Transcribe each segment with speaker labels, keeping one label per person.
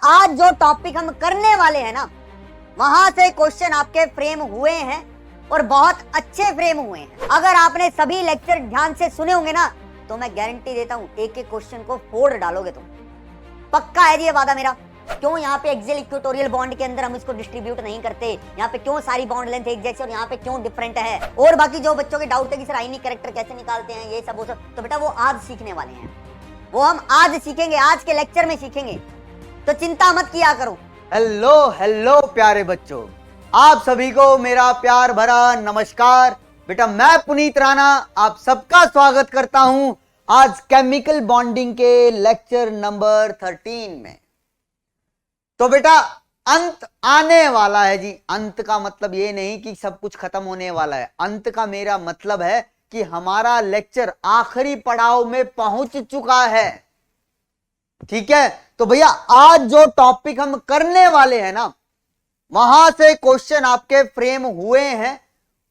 Speaker 1: आज जो टॉपिक हम करने वाले हैं ना, वहां से क्वेश्चन आपके फ्रेम हुए हैं और बहुत अच्छे फ्रेम हुए हैं। अगर आपने सभी लेक्चर ध्यान से सुने होंगे ना, तो मैं गारंटी देता हूं एक एक क्वेश्चन को फोड़ डालोगे तुम। पक्का है ये वादा मेरा। क्यों यहाँ पे एक्सियल इक्वेटोरियल बॉन्ड के अंदर हम इसको डिस्ट्रीब्यूट नहीं करते, यहाँ पे क्यों सारी बॉन्ड लेंथ एक जैसी और यहाँ पे क्यों डिफरेंट है, और बाकी जो बच्चों के डाउट है कि सर आयनिक कैरेक्टर कैसे निकालते हैं, ये सब वो सब, तो बेटा वो आज सीखने वाले हैं, वो हम आज सीखेंगे, आज के लेक्चर में सीखेंगे, तो चिंता मत किया करो।
Speaker 2: हेलो प्यारे बच्चों, आप सभी को मेरा प्यार भरा नमस्कार। बेटा मैं पुनीत राणा आप सबका स्वागत करता हूं आज केमिकल बॉन्डिंग के लेक्चर नंबर 13 में। तो बेटा अंत आने वाला है जी। अंत का मतलब ये नहीं कि सब कुछ खत्म होने वाला है, अंत का मेरा मतलब है कि हमारा लेक्चर आखिरी पड़ाव में पहुंच चुका है। ठीक है, तो भैया आज जो टॉपिक हम करने वाले हैं ना, वहां से क्वेश्चन आपके फ्रेम हुए हैं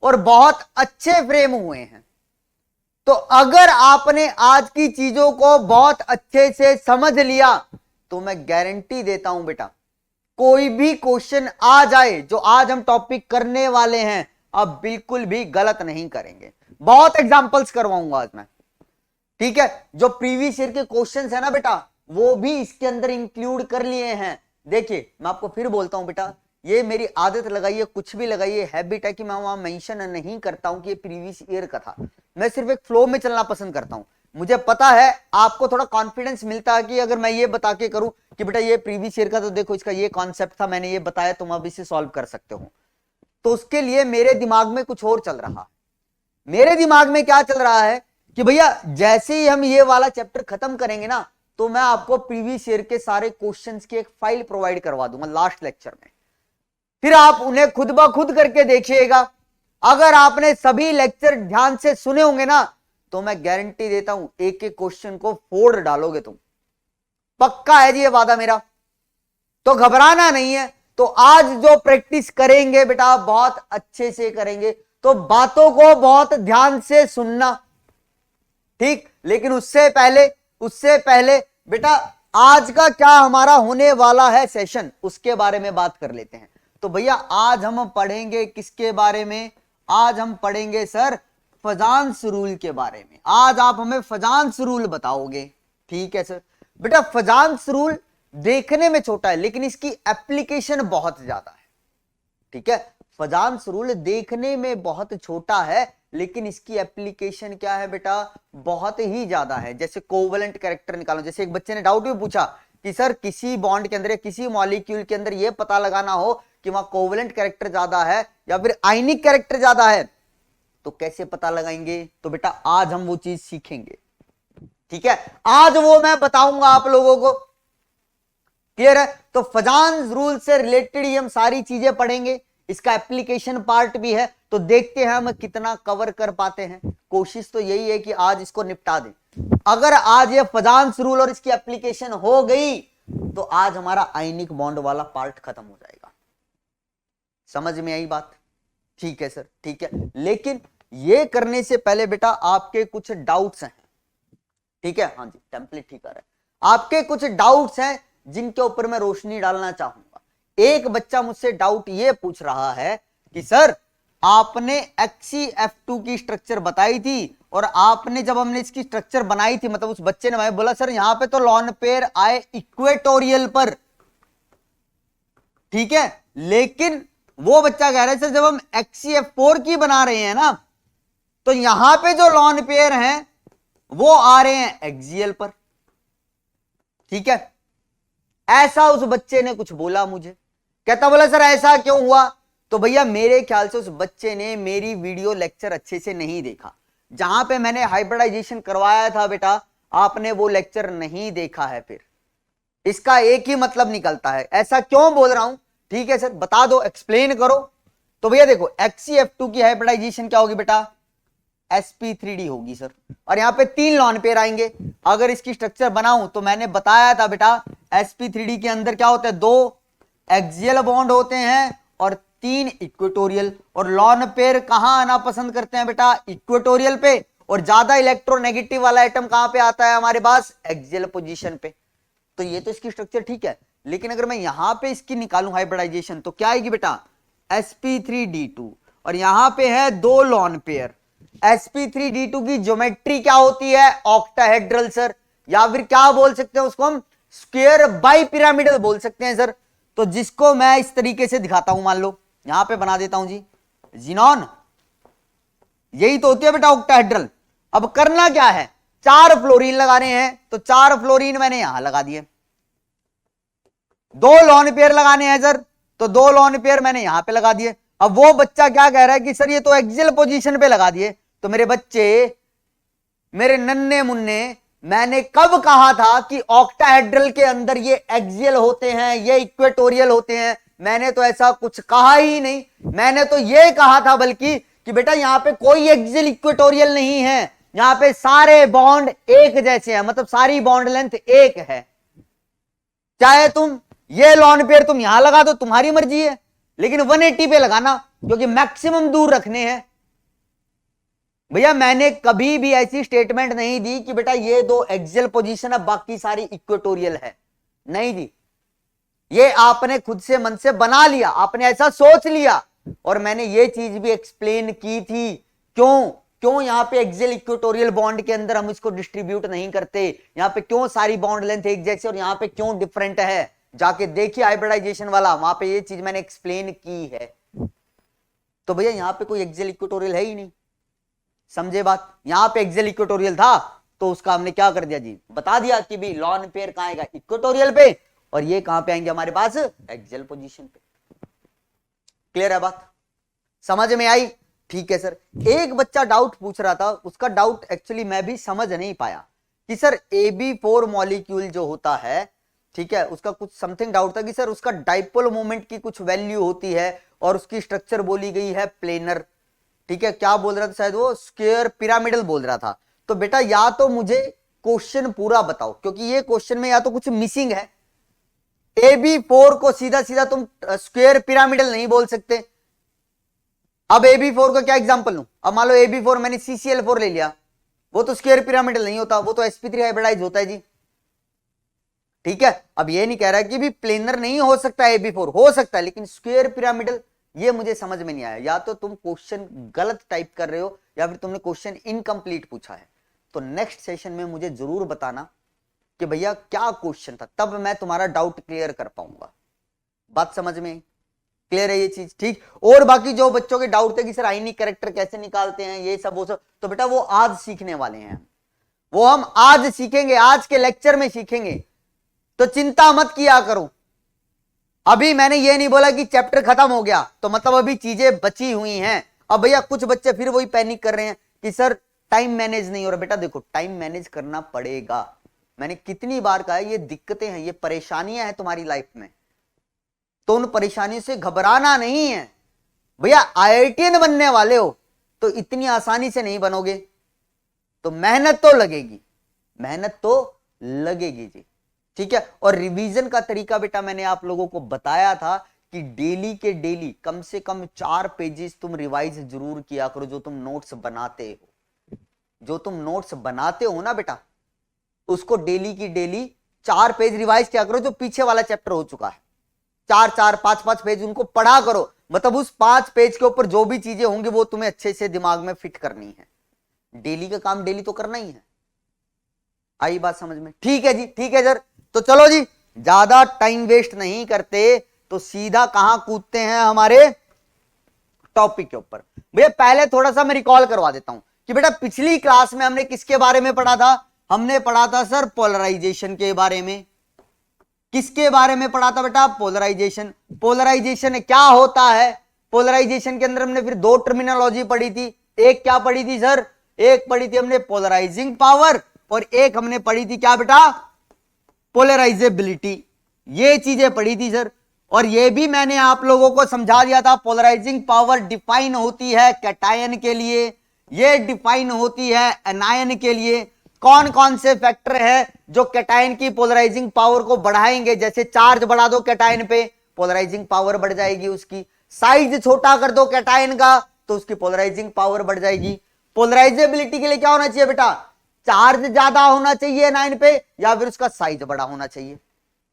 Speaker 2: और बहुत अच्छे फ्रेम हुए हैं। तो अगर आपने आज की चीजों को बहुत अच्छे से समझ लिया तो मैं गारंटी देता हूं बेटा, कोई भी क्वेश्चन आ जाए जो आज हम टॉपिक करने वाले हैं, आप बिल्कुल भी गलत नहीं करेंगे। बहुत एग्जांपल्स करवाऊंगा आज मैं। ठीक है, जो प्रीवियस ईयर के क्वेश्चंस है ना बेटा, वो भी इसके अंदर इंक्लूड कर लिए हैं। देखिए मैं आपको फिर बोलता हूं बेटा, ये मेरी आदत लगाइए, कुछ भी लगाइए, हैबिट है कि मैं वहां मेंशन नहीं करता हूं कि ये प्रीवियस ईयर का था। मैं सिर्फ एक फ्लो में चलना पसंद करता हूं। मुझे पता है आपको थोड़ा कॉन्फिडेंस मिलता है कि अगर मैं ये बता के करूं कि बेटा ये प्रीवियस ईयर का, तो देखो इसका ये कॉन्सेप्ट था, मैंने ये बताया, तुम अब इसे सॉल्व कर सकते हो। तो उसके लिए मेरे दिमाग में कुछ और चल रहा। मेरे दिमाग में क्या चल रहा है कि भैया जैसे ही हम ये वाला चैप्टर खत्म करेंगे ना, तो मैं आपको प्रीवियस ईयर के सारे क्वेश्चंस की एक फाइल प्रोवाइड करवा दूंगा लास्ट लेक्चर में। फिर आप उन्हें खुद ब खुद करके देखिएगा। अगर आपने सभी लेक्चर ध्यान से सुने होंगे ना, तो मैं गारंटी देता हूं एक एक क्वेश्चन को फोड़ डालोगे तुम। पक्का है जी ये वादा मेरा। तो घबराना नहीं है। तो आज जो प्रैक्टिस करेंगे बेटा बहुत अच्छे से करेंगे, तो बातों को बहुत ध्यान से सुनना। ठीक, लेकिन उससे पहले बेटा आज का क्या हमारा होने वाला है सेशन, उसके बारे में बात कर लेते हैं। तो भैया आज हम पढ़ेंगे किसके बारे में? आज हम पढ़ेंगे सर फजांस रूल के बारे में। आज आप हमें फजांस रूल बताओगे। ठीक है सर। बेटा फजांस रूल देखने में छोटा है लेकिन इसकी एप्लीकेशन बहुत ज्यादा है। ठीक है, फजांस रूल देखने में बहुत छोटा है लेकिन इसकी एप्लीकेशन क्या है बेटा, बहुत ही ज्यादा है। जैसे कोवलेंट कैरेक्टर निकालो, जैसे एक बच्चे ने डाउट भी पूछा कि सर किसी बॉन्ड के अंदर या किसी मॉलिक्यूल के अंदर यह पता लगाना हो कि वहां कोवलेंट कैरेक्टर ज्यादा है या फिर आयनिक कैरेक्टर ज्यादा है, तो कैसे पता लगाएंगे? तो बेटा आज हम वो चीज सीखेंगे। ठीक है, आज वो मैं बताऊंगा आप लोगों को। क्लियर है? तो फजांस रूल से रिलेटेड ही हम सारी चीजें पढ़ेंगे, इसका एप्लीकेशन पार्ट भी है। तो देखते हैं हम कितना कवर कर पाते हैं। कोशिश तो यही है कि आज इसको निपटा दें। अगर आज ये फजांस रूल और इसकी एप्लीकेशन हो गई तो आज हमारा आयनिक बॉन्ड वाला पार्ट खत्म हो जाएगा। समझ में आई बात? ठीक है सर, ठीक है। लेकिन ये करने से पहले बेटा आपके कुछ डाउट्स हैं। ठीक है, हाँ जी, टेम्पलेट ठीक आ रहा है। आपके कुछ डाउट्स हैं जिनके ऊपर मैं रोशनी डालना चाहूंगा। एक बच्चा मुझसे डाउट ये पूछ रहा है कि सर आपने HCF2 की स्ट्रक्चर बताई थी और आपने जब हमने इसकी स्ट्रक्चर बनाई थी, मतलब उस बच्चे ने बोला सर यहां पे तो लॉन पेयर आए इक्वेटोरियल पर। ठीक है, लेकिन वो बच्चा कह रहा है सर जब हम HCF4 की बना रहे हैं ना, तो यहां पे जो लॉन पेयर हैं वो आ रहे हैं एक्सियल पर। ठीक है, ऐसा उस बच्चे ने कुछ बोला मुझे। कहता बोला सर ऐसा क्यों हुआ? तो भैया मेरे ख्याल से उस बच्चे ने मेरी वीडियो लेक्चर अच्छे से नहीं देखा। जहां पे मैंने हाइब्रिडाइजेशन करवाया था बेटा, आपने वो लेक्चर नहीं देखा है। फिर इसका एक ही मतलब निकलता है। ऐसा क्यों बोल रहा हूं? ठीक है सर बता दो, एक्सप्लेन करो। तो भैया देखो HCF2 की हाइब्रिडाइजेशन क्या होगी बेटा? sp3d होगी सर, और यहां पे 3 लॉन पेयर आएंगे। अगर इसकी स्ट्रक्चर बनाऊं तो मैंने बताया था बेटा sp3d के अंदर क्या होता है, 2 एक्सियल बॉन्ड होते हैं और 3 इक्वेटोरियल। और लॉन पेयर कहां आना पसंद करते हैं बेटा? इक्वेटोरियल पे। और ज्यादा इलेक्ट्रोनेगेटिव वाला आइटम कहां पे आता है हमारे पास? एक्सियल पोजीशन पे। तो ये तो इसकी स्ट्रक्चर ठीक है। लेकिन अगर मैं यहां पे इसकी निकालूं हाइब्रिडाइजेशन तो क्या आएगी बेटा, sp3d2, और यहां पे है 2 लॉन पेयर। sp3d2 की ज्योमेट्री क्या होती है, ऑक्टाहेड्रल सर, या फिर क्या बोल सकते हैं उसको हम, स्क्वायर बाई पिरामिडल बोल सकते हैं सर। तो जिसको मैं इस तरीके से दिखाता हूं, मान लो यहां पे बना देता हूं जी, जीनॉन, यही तो होती है बेटा ऑक्टाहेड्रल। अब करना क्या है, 4 फ्लोरीन लगाने हैं, तो 4 फ्लोरीन मैंने यहां लगा दिए। 2 लॉन पेयर लगाने हैं सर, तो 2 लॉन पेयर मैंने यहां पे लगा दिए। अब वो बच्चा क्या कह रहा है कि सर ये तो एक्सियल पोजीशन पे लगा दिए। तो मेरे बच्चे, मेरे नन्हे मुन्ने, मैंने कब कहा था कि ऑक्टाहेड्रल के अंदर ये एक्सियल होते हैं, ये इक्वेटोरियल होते हैं? मैंने तो ऐसा कुछ कहा ही नहीं। मैंने तो ये कहा था बल्कि कि बेटा यहां पे कोई एक्सियल इक्वेटोरियल नहीं है, यहां पे सारे बॉन्ड एक जैसे हैं, मतलब सारी बॉन्ड लेंथ एक है। चाहे तुम ये लॉन पेयर तुम यहां लगा दो, तुम्हारी मर्जी है, लेकिन 180 पे लगाना, क्योंकि मैक्सिमम दूर रखने हैं। भैया मैंने कभी भी ऐसी स्टेटमेंट नहीं दी कि बेटा ये 2 एक्सियल पोजीशन है, बाकी सारी इक्वेटोरियल है, नहीं जी। ये आपने खुद से मन से बना लिया, आपने ऐसा सोच लिया। और मैंने ये चीज भी एक्सप्लेन की थी, क्यों यहां पे एक्सियल इक्वेटोरियल बॉन्ड के अंदर हम इसको डिस्ट्रीब्यूट नहीं करते, यहां पे क्यों सारी बॉन्ड लेंथ एक जैसे और यहां पे क्यों डिफरेंट है। जाके देखिए हाइब्रिडाइजेशन वाला, वहां पे ये चीज मैंने एक्सप्लेन की है। तो भैया यहां पे कोई एक्सियल इक्वेटोरियल है ही नहीं, समझे बात। यहां पे एक्सियल इक्वेटोरियल था तो उसका हमने क्या कर दिया जी, बता दिया कि भी लॉन पेयर कहां आएगा, इक्वेटोरियल पे, और ये कहां पे आएंगे हमारे पास, एक्सियल पोजीशन पे। क्लियर है बात, समझ में आई? ठीक है सर। एक बच्चा डाउट पूछ रहा था, उसका डाउट एक्चुअली मैं भी समझ नहीं पाया कि सर Ab4 मॉलिक्यूल जो होता है, ठीक है, उसका कुछ समथिंग डाउट था कि सर उसका डाइपोल मोमेंट की कुछ वैल्यू होती है और उसकी स्ट्रक्चर बोली गई है प्लेनर, ठीक है। क्या बोल रहा था, शायद वो स्क्वायर पिरामिडल बोल रहा था। तो बेटा या तो मुझे क्वेश्चन पूरा बताओ, क्योंकि ये क्वेश्चन में या तो कुछ मिसिंग है। Ab4 को सीधा सीधा तुम स्क्वायर पिरामिडल नहीं बोल सकते। अब Ab4 का क्या एग्जांपल लूं, अब मान लो Ab4 मैंने CCl4 ले लिया, वो तो स्क्वायर पिरामिडल नहीं होता, वो तो sp3 हाइब्रिडाइज होता है जी, ठीक है। अब ये नहीं कह रहा है कि भी प्लेनर नहीं हो सकता, Ab4 हो सकता है, लेकिन स्क्वायर पिरामिडल ये मुझे समझ में नहीं आया। या तो तुम क्वेश्चन गलत टाइप कर रहे हो या फिर तुमने क्वेश्चन इनकम्प्लीट पूछा है। तो नेक्स्ट सेशन में मुझे जरूर बताना कि भैया क्या क्वेश्चन था, तब मैं तुम्हारा डाउट क्लियर कर पाऊंगा। बात समझ में क्लियर है ये चीज, ठीक। और बाकी जो बच्चों के डाउट थे कि सर आइनिक कैरेक्टर कैसे निकालते हैं, ये सब वो सब, तो बेटा वो आज सीखने वाले हैं, वो हम आज सीखेंगे, आज के लेक्चर में सीखेंगे। तो चिंता मत किया करो। अभी मैंने ये नहीं बोला कि चैप्टर खत्म हो गया तो मतलब अभी चीजें बची हुई हैं। अब भैया कुछ बच्चे फिर वही पैनिक कर रहे हैं कि सर टाइम मैनेज नहीं हो रहा। बेटा देखो, टाइम मैनेज करना पड़ेगा। मैंने कितनी बार कहा है, ये दिक्कतें हैं, ये परेशानियां हैं तुम्हारी लाइफ में, तो उन परेशानियों से घबराना नहीं है। भैया IITian बनने वाले हो तो इतनी आसानी से नहीं बनोगे, तो मेहनत तो लगेगी, मेहनत तो लगेगी जी, ठीक है। और रिवीजन का तरीका बेटा मैंने आप लोगों को बताया था कि डेली के डेली कम से कम 4 पेजेस तुम रिवाइज जरूर किया करो। जो तुम नोट्स बनाते हो, जो तुम नोट्स बनाते हो ना बेटा, उसको डेली की डेली 4 पेज रिवाइज किया करो। जो पीछे वाला चैप्टर हो चुका है, 4-4, 5-5 पेज उनको पढ़ा करो। मतलब उस 5 पेज के ऊपर जो भी चीजें होंगी वो तुम्हें अच्छे से दिमाग में फिट करनी है। डेली का काम डेली तो करना ही है। आई बात समझ में? ठीक है जी, ठीक है सर। तो चलो जी, ज्यादा टाइम वेस्ट नहीं करते, तो सीधा कहां कूदते हैं हमारे टॉपिक के ऊपर। भैया पहले थोड़ा सा मैं रिकॉल करवा देता हूं कि बेटा पिछली क्लास में हमने किसके बारे में पढ़ा था। हमने पढ़ा था सर पोलराइजेशन के बारे में। किसके बारे में पढ़ा था बेटा? पोलराइजेशन। पोलराइजेशन क्या होता है? पोलराइजेशन के अंदर हमने फिर 2 टर्मिनोलॉजी पढ़ी थी। एक क्या पढ़ी थी सर? एक पढ़ी थी हमने पोलराइजिंग पावर, और एक हमने पढ़ी थी क्या बेटा? पोलराइजेबिलिटी। ये चीजें पढ़ी थी सर। और ये भी मैंने आप लोगों को समझा दिया था, पोलराइजिंग पावर डिफाइन होती है कैटायन के लिए, ये डिफाइन होती है एनायन के लिए। कौन कौन से फैक्टर है जो कैटायन की पोलराइजिंग पावर को बढ़ाएंगे? जैसे चार्ज बढ़ा दो कैटायन पे, पोलराइजिंग पावर बढ़ जाएगी उसकी। साइज छोटा कर दो कैटायन का तो उसकी पोलराइजिंग पावर बढ़ जाएगी। पोलराइजेबिलिटी के लिए क्या होना चाहिए बेटा? चार्ज ज्यादा होना चाहिए एनायन पे, या फिर उसका साइज बड़ा होना चाहिए।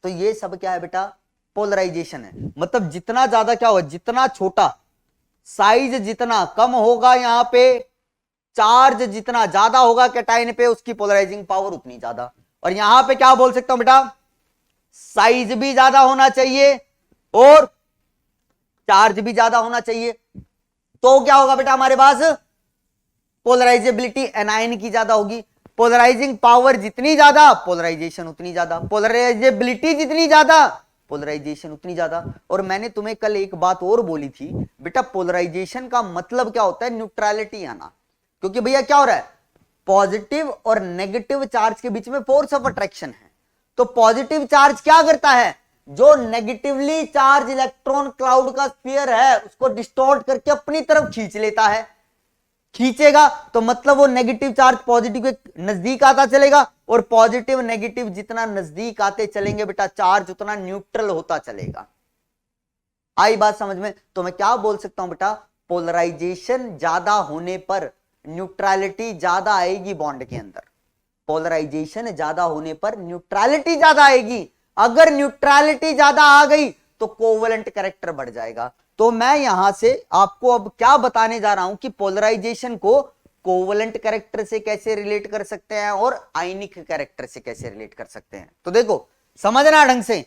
Speaker 2: तो ये सब क्या है बेटा, पोलराइजेशन है। मतलब जितना ज्यादा क्या होगा, जितना छोटा साइज जितना कम होगा, यहां पे चार्ज जितना ज्यादा होगा कैटायन पे, उसकी पोलराइजिंग पावर उतनी ज्यादा। और यहां पे क्या बोल सकता हूं बेटा, साइज भी ज्यादा होना चाहिए और चार्ज भी ज्यादा होना चाहिए, तो क्या होगा बेटा हमारे पास, पोलराइजेबिलिटी एनायन की ज्यादा होगी। पोलराइजिंग पावर जितनी ज्यादा, पोलराइजेशन उतनी ज्यादा, पोलराइजेबिलिटी जितनी ज्यादा, पोलराइजेशन उतनी ज्यादा। और मैंने तुम्हें कल एक बात और बोली थी बेटा, पोलराइजेशन का मतलब क्या होता है, न्यूट्रलिटी आना। क्योंकि भैया क्या हो रहा है, पॉजिटिव और नेगेटिव चार्ज के बीच में फोर्स ऑफ अट्रैक्शन है। तो पॉजिटिव चार्ज क्या करता है, जो नेगेटिवली चार्ज इलेक्ट्रॉन क्लाउड का स्फीयर है उसको डिस्टॉर्ट करके अपनी तरफ खींच लेता है। खींचेगा तो मतलब वो नेगेटिव चार्ज पॉजिटिव के नजदीक आता चलेगा, और पॉजिटिव नेगेटिव जितना नजदीक आते चलेंगे बेटा, चार्ज उतना न्यूट्रल होता चलेगा। आई बात समझ में? तो मैं क्या बोल सकता हूं बेटा, पोलराइजेशन ज्यादा होने पर न्यूट्रलिटी ज्यादा आएगी बॉन्ड के अंदर। पोलराइजेशन ज्यादा होने पर न्यूट्रलिटी ज्यादा आएगी। अगर न्यूट्रलिटी ज्यादा आ गई तो कोवलेंट कैरेक्टर बढ़ जाएगा। तो मैं यहां से आपको अब क्या बताने जा रहा हूं कि पोलराइजेशन को कोवलेंट कैरेक्टर से कैसे रिलेट कर सकते हैं और आयनिक कैरेक्टर से कैसे रिलेट कर सकते हैं। तो देखो समझना ढंग से,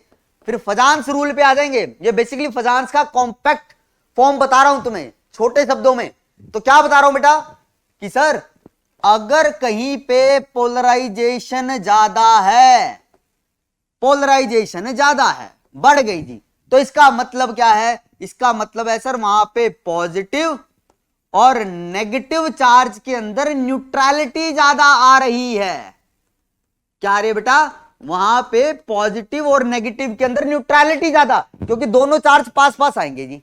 Speaker 2: फिर फजांस रूल पे आ जाएंगे। ये बेसिकली फजांस का कॉम्पैक्ट फॉर्म बता रहा हूं तुम्हें छोटे शब्दों में। तो क्या बता रहा हूं बेटा कि सर अगर कहीं पे पोलराइजेशन ज्यादा है, पोलराइजेशन ज्यादा है, बढ़ गई जी, तो इसका मतलब क्या है, इसका मतलब है सर वहां पे पॉजिटिव और नेगेटिव चार्ज के अंदर न्यूट्रलिटी ज्यादा आ रही है। क्या रे बेटा, वहां पे पॉजिटिव और नेगेटिव के अंदर न्यूट्रलिटी ज्यादा, क्योंकि दोनों चार्ज पास पास आएंगे जी,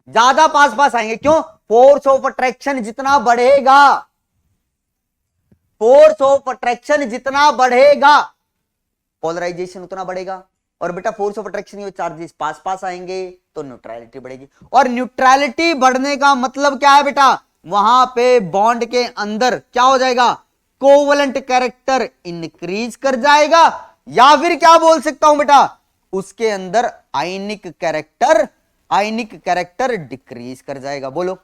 Speaker 2: ज्यादा पास पास आएंगे। क्यों? फोर्स ऑफ अट्रैक्शन जितना बढ़ेगा, फोर्स ऑफ अट्रैक्शन जितना बढ़ेगा पोलराइजेशन उतना बढ़ेगा। और बेटा फोर्स ऑफ अट्रैक्शन ये चार्जेस पास पास आएंगे तो न्यूट्रलिटी बढ़ेगी। और न्यूट्रलिटी बढ़ने का मतलब क्या है बेटा, वहां पे बॉन्ड के अंदर क्या हो जाएगा, कोवलेंट कैरेक्टर इंक्रीज कर जाएगा, या फिर क्या बोल सकता हूं बेटा, उसके अंदर आयनिक कैरेक्टर डिक्रीज कर जाएगा। बोलो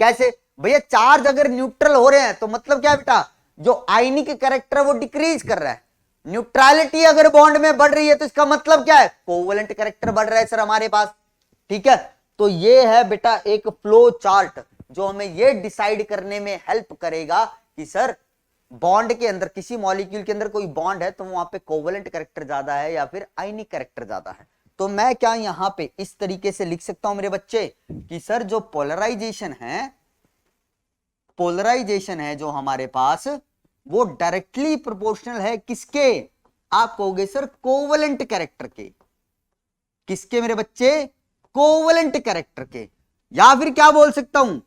Speaker 2: कैसे भैया, चार्ज अगर न्यूट्रल हो रहे हैं तो मतलब क्या है बेटा, जो आयनिक कैरेक्टर वो डिक्रीज कर रहा है। न्यूट्रलिटी अगर बॉन्ड में बढ़ रही है तो इसका मतलब क्या है, कोवलेंट कैरेक्टर बढ़ रहा है सर हमारे पास। ठीक है, तो ये है बेटा एक फ्लो चार्ट जो हमें ये डिसाइड करने में हेल्प करेगा कि सर बॉन्ड के अंदर, किसी मॉलिक्यूल के अंदर कोई बॉन्ड है तो वहां पे कोवलेंट कैरेक्टर ज्यादा है या फिर आयनिक कैरेक्टर ज्यादा है। तो मैं क्या यहां पे इस तरीके से लिख सकता हूं मेरे बच्चे कि सर जो पोलराइजेशन है जो हमारे पास, वो डायरेक्टली प्रोपोर्शनल है किसके, आप कहोगे सर कोवलेंट कैरेक्टर के। किसके मेरे बच्चे, कोवलेंट कैरेक्टर के। या फिर क्या बोल सकता हूं,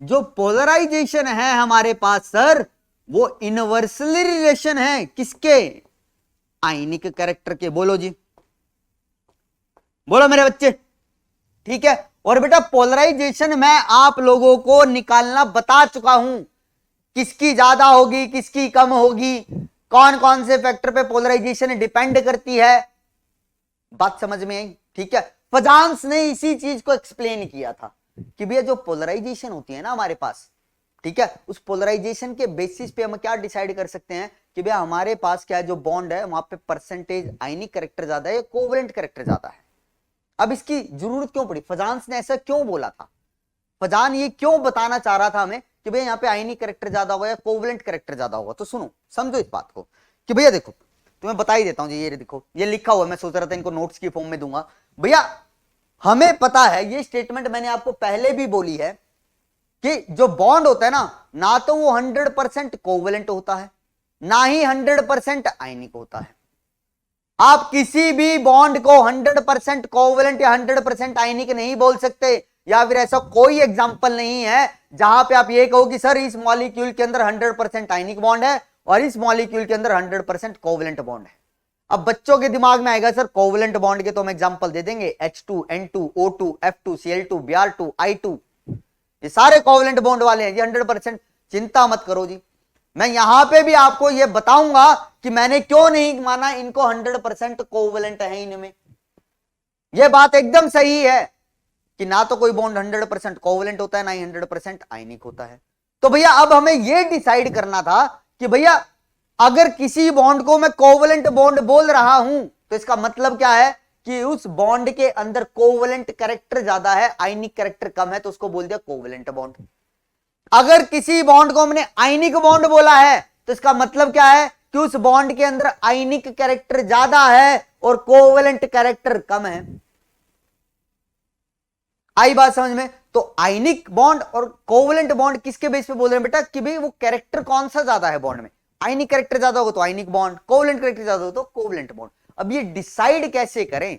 Speaker 2: जो पोलराइजेशन है हमारे पास सर वो इनवर्सली रिलेशन है किसके, आयनिक कैरेक्टर के। बोलो जी, बोलो मेरे बच्चे। ठीक है, और बेटा पोलराइजेशन मैं आप लोगों को निकालना बता चुका हूं, किसकी ज्यादा होगी किसकी कम होगी, कौन कौन से फैक्टर पे पोलराइजेशन डिपेंड करती है। बात समझ में आई? ठीक है, फजांस ने इसी चीज को एक्सप्लेन किया था कि भैया जो पोलराइजेशन होती है ना हमारे पास, ठीक है, उस पोलराइजेशन के बेसिस पे हम क्या डिसाइड कर सकते हैं कि भैया हमारे पास क्या जो बॉन्ड है वहां पे परसेंटेज आयनिक कैरेक्टर ज्यादा है या कोवलेंट कैरेक्टर ज्यादा है। अब इसकी जरूरत क्यों पड़ी, फजांस ने ऐसा क्यों बोला था, फजान ये क्यों बताना चाह रहा था हमें कि भैया यहाँ पे आयनिक कैरेक्टर ज्यादा होगा या कोवलेंट कैरेक्टर ज्यादा होगा। तो सुनो समझो इस बात को कि भैया देखो, तुम्हें बता ही देता हूं जी, ये देखो ये लिखा हुआ है, मैं सोच रहा था इनको नोट्स की फॉर्म में दूंगा। भैया हमें पता है, ये स्टेटमेंट मैंने आपको पहले भी बोली है कि जो बॉन्ड होता है ना तो वो 100% कोवलेंट होता है, ना ही 100% आयनिक होता है। आप किसी भी बॉन्ड को 100% कोवलेंट या 100% आयनिक नहीं बोल सकते, या फिर ऐसा कोई एग्जांपल नहीं है जहां पे आप ये कहो कि सर इस मॉलिक्यूल के अंदर 100% आयनिक बॉन्ड है और इस मॉलिक्यूल के अंदर 100% कोवलेंट बॉन्ड है। अब बच्चों के दिमाग में आएगा सर कोवलेंट बॉन्ड के तो हम एग्जांपल दे देंगे, H2, N2, O2, F2, Cl2, Br2, I2, ये सारे कोवलेंट बॉन्ड वाले हैं जी 100%। चिंता मत करो जी, मैं यहां पे भी आपको ये बताऊंगा कि मैंने क्यों नहीं माना इनको 100% कोवेलेंट है इनमें। यह बात एकदम सही है कि ना तो कोई बॉन्ड 100% कोवेलेंट होता है, ना ही 100% आयनिक होता है। तो भैया अब हमें यह डिसाइड करना था कि भैया अगर किसी बॉन्ड को मैं कोवेलेंट बॉन्ड बोल रहा हूं तो इसका मतलब क्या है कि उस बॉन्ड के अंदर कोवेलेंट कैरेक्टर ज्यादा है, आयनिक कैरेक्टर कम है, तो उसको बोल दिया कोवेलेंट बॉन्ड। अगर किसी बॉन्ड को हमने आयनिक बॉन्ड बोला है तो इसका मतलब क्या है कि उस बॉन्ड के अंदर आयनिक कैरेक्टर ज्यादा है और कोवेलेंट कैरेक्टर कम है। आई बात समझ में? तो आयनिक बॉन्ड और कोवेलेंट बॉन्ड किसके बेस पे बोल रहे हैं बेटा कि भाई वो कैरेक्टर कौन सा ज्यादा है बॉन्ड में। आयनिक कैरेक्टर ज्यादा होगा तो आयनिक बॉन्ड, कोवेलेंट कैरेक्टर ज्यादा होगा तो कोवेलेंट बॉन्ड। अब ये डिसाइड कैसे करें,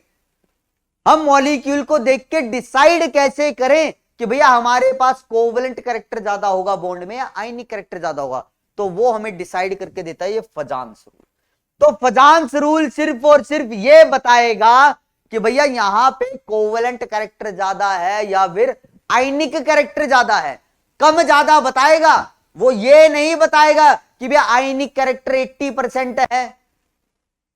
Speaker 2: हम मॉलिक्यूल को देख के डिसाइड कैसे करें कि भैया हमारे पास कोवेलेंट कैरेक्टर ज्यादा होगा बॉन्ड में या आयनिक कैरेक्टर ज्यादा होगा? तो वो हमें डिसाइड करके देता है ये फजान्स रूल। तो फजान्स रूल सिर्फ और सिर्फ ये बताएगा कि भैया यहां पे कोवेलेंट कैरेक्टर ज्यादा है या फिर आयनिक कैरेक्टर ज्यादा है। कम ज्यादा बताएगा, वो ये नहीं बताएगा कि भैया आयनिक कैरेक्टर 80% है,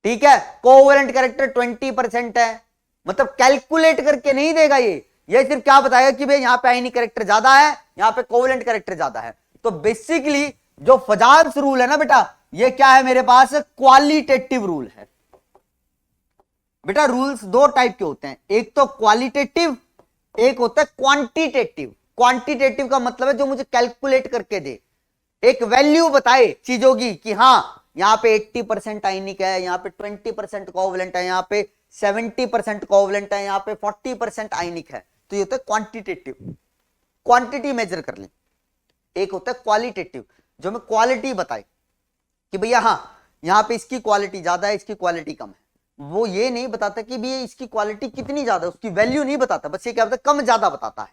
Speaker 2: ठीक है, कोवेलेंट कैरेक्टर 20% है, मतलब कैलकुलेट करके नहीं देगा ये सिर्फ क्या बताएगा कि भाई यहां पे आयनिक कैरेक्टर ज्यादा है, यहां पे कोवेलेंट कैरेक्टर ज्यादा है। तो बेसिकली जो फजान्स रूल है ना बेटा, ये क्या है मेरे पास? क्वालिटेटिव रूल है। बेटा रूल्स दो टाइप के होते हैं, एक तो क्वालिटेटिव, एक होता है क्वांटिटेटिव। क्वांटिटेटिव का मतलब है जो मुझे कैलकुलेट करके दे, एक वैल्यू बताए चीजों की कि हाँ यहां पे 80% आयनिक है, यहां पे 20% कोवेलेंट है, यहां पे 70% कोवेलेंट है, यहां पे 40% आयनिक है। तो ये होता है क्वांटिटेटिव, क्वांटिटी मेजर कर ले। एक होता है क्वालिटेटिव जो हमें क्वालिटी बताए कि भैया हाँ यहां पे इसकी क्वालिटी ज्यादा है, इसकी क्वालिटी कम है। वो ये नहीं बताता कि भैया इसकी क्वालिटी कितनी ज्यादा है, उसकी वैल्यू नहीं बताता, बस ये क्या बताता है? कम ज्यादा बताता है।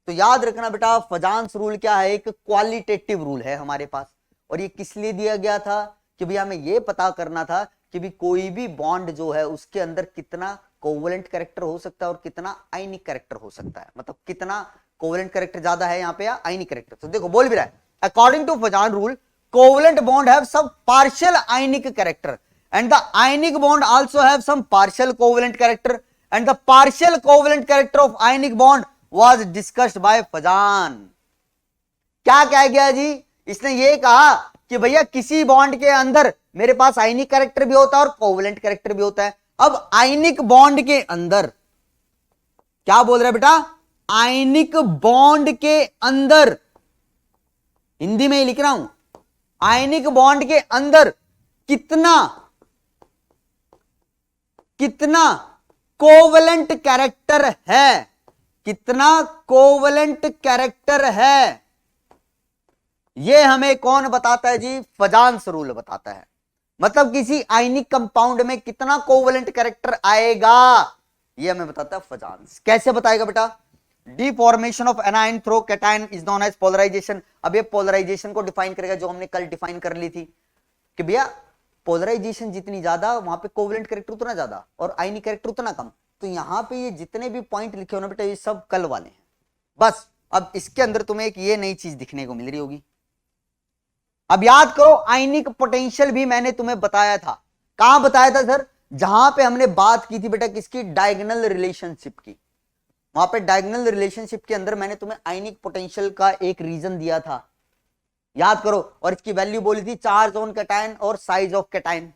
Speaker 2: तो याद रखना बेटा फजान्स रूल क्या है? एक क्वालिटेटिव रूल है हमारे पास। और ये किस लिए दिया गया था कि भैया हमें ये पता करना था कि भी कोई भी बॉन्ड जो है उसके अंदर कितना कोवेलेंट कैरेक्टर हो सकता है और कितना आयनिक कैरेक्टर हो सकता है, मतलब कितना कोवेलेंट कैरेक्टर ज्यादा है यहाँ पे या आयनिक कैरेक्टर। तो देखो बोल भी रहा है according to Fajans rule covalent bond have some partial ionic character and the ionic bond also have some partial covalent character and the partial covalent character of ionic bond was discussed by Fazan. क्या कहा गया जी? इसने ये कहा कि भैया किसी bond के अंदर मेरे पास आयनिक कैरेक्टर भी होता है और कोवेलेंट कैरेक्टर भी होता है। अब आयनिक बॉन्ड के अंदर क्या बोल रहा है बेटा? आयनिक बॉन्ड के अंदर, हिंदी में ही लिख रहा हूं, आयनिक बॉन्ड के अंदर कितना कोवेलेंट कैरेक्टर है, कितना कोवेलेंट कैरेक्टर है, यह हमें कौन बताता है जी? फजान्स रूल बताता है। मतलब किसी आयनिक कंपाउंड में कितना कोवेलेंट कैरेक्टर आएगा यह हमें बताता है फजान्स। कैसे बताएगा बेटा? Deformation of anion through cation is known as polarisation. अब ये पोलराइजेशन को डिफाइन करेगा जो हमने कल डिफाइन कर ली थी कि भैया पोलराइजेशन जितनी ज्यादा वहां पे कोवेलेंट कैरेक्टर उतना ज्यादा और आयनिक कैरेक्टर उतना कम। तो यहां पे ये जितने भी पॉइंट लिखे हो ना बेटा ये सब कल वाले हैं। बस अब इसके अंदर तुम्हें एक ये नई चीज दिखने को मिल रही होगी। अब याद करो आयनिक पोटेंशियल भी मैंने तुम्हें बताया था। कहां बताया था सर? जहां पे हमने बात की थी बेटा किसकी? डायगोनल रिलेशनशिप की। वहां पे डायगोनल रिलेशनशिप के अंदर मैंने तुम्हें आयनिक पोटेंशियल का एक रीजन दिया था, याद करो। और इसकी वैल्यू बोली थी चार्ज ऑन कैटायन और साइज ऑफ कैटायन,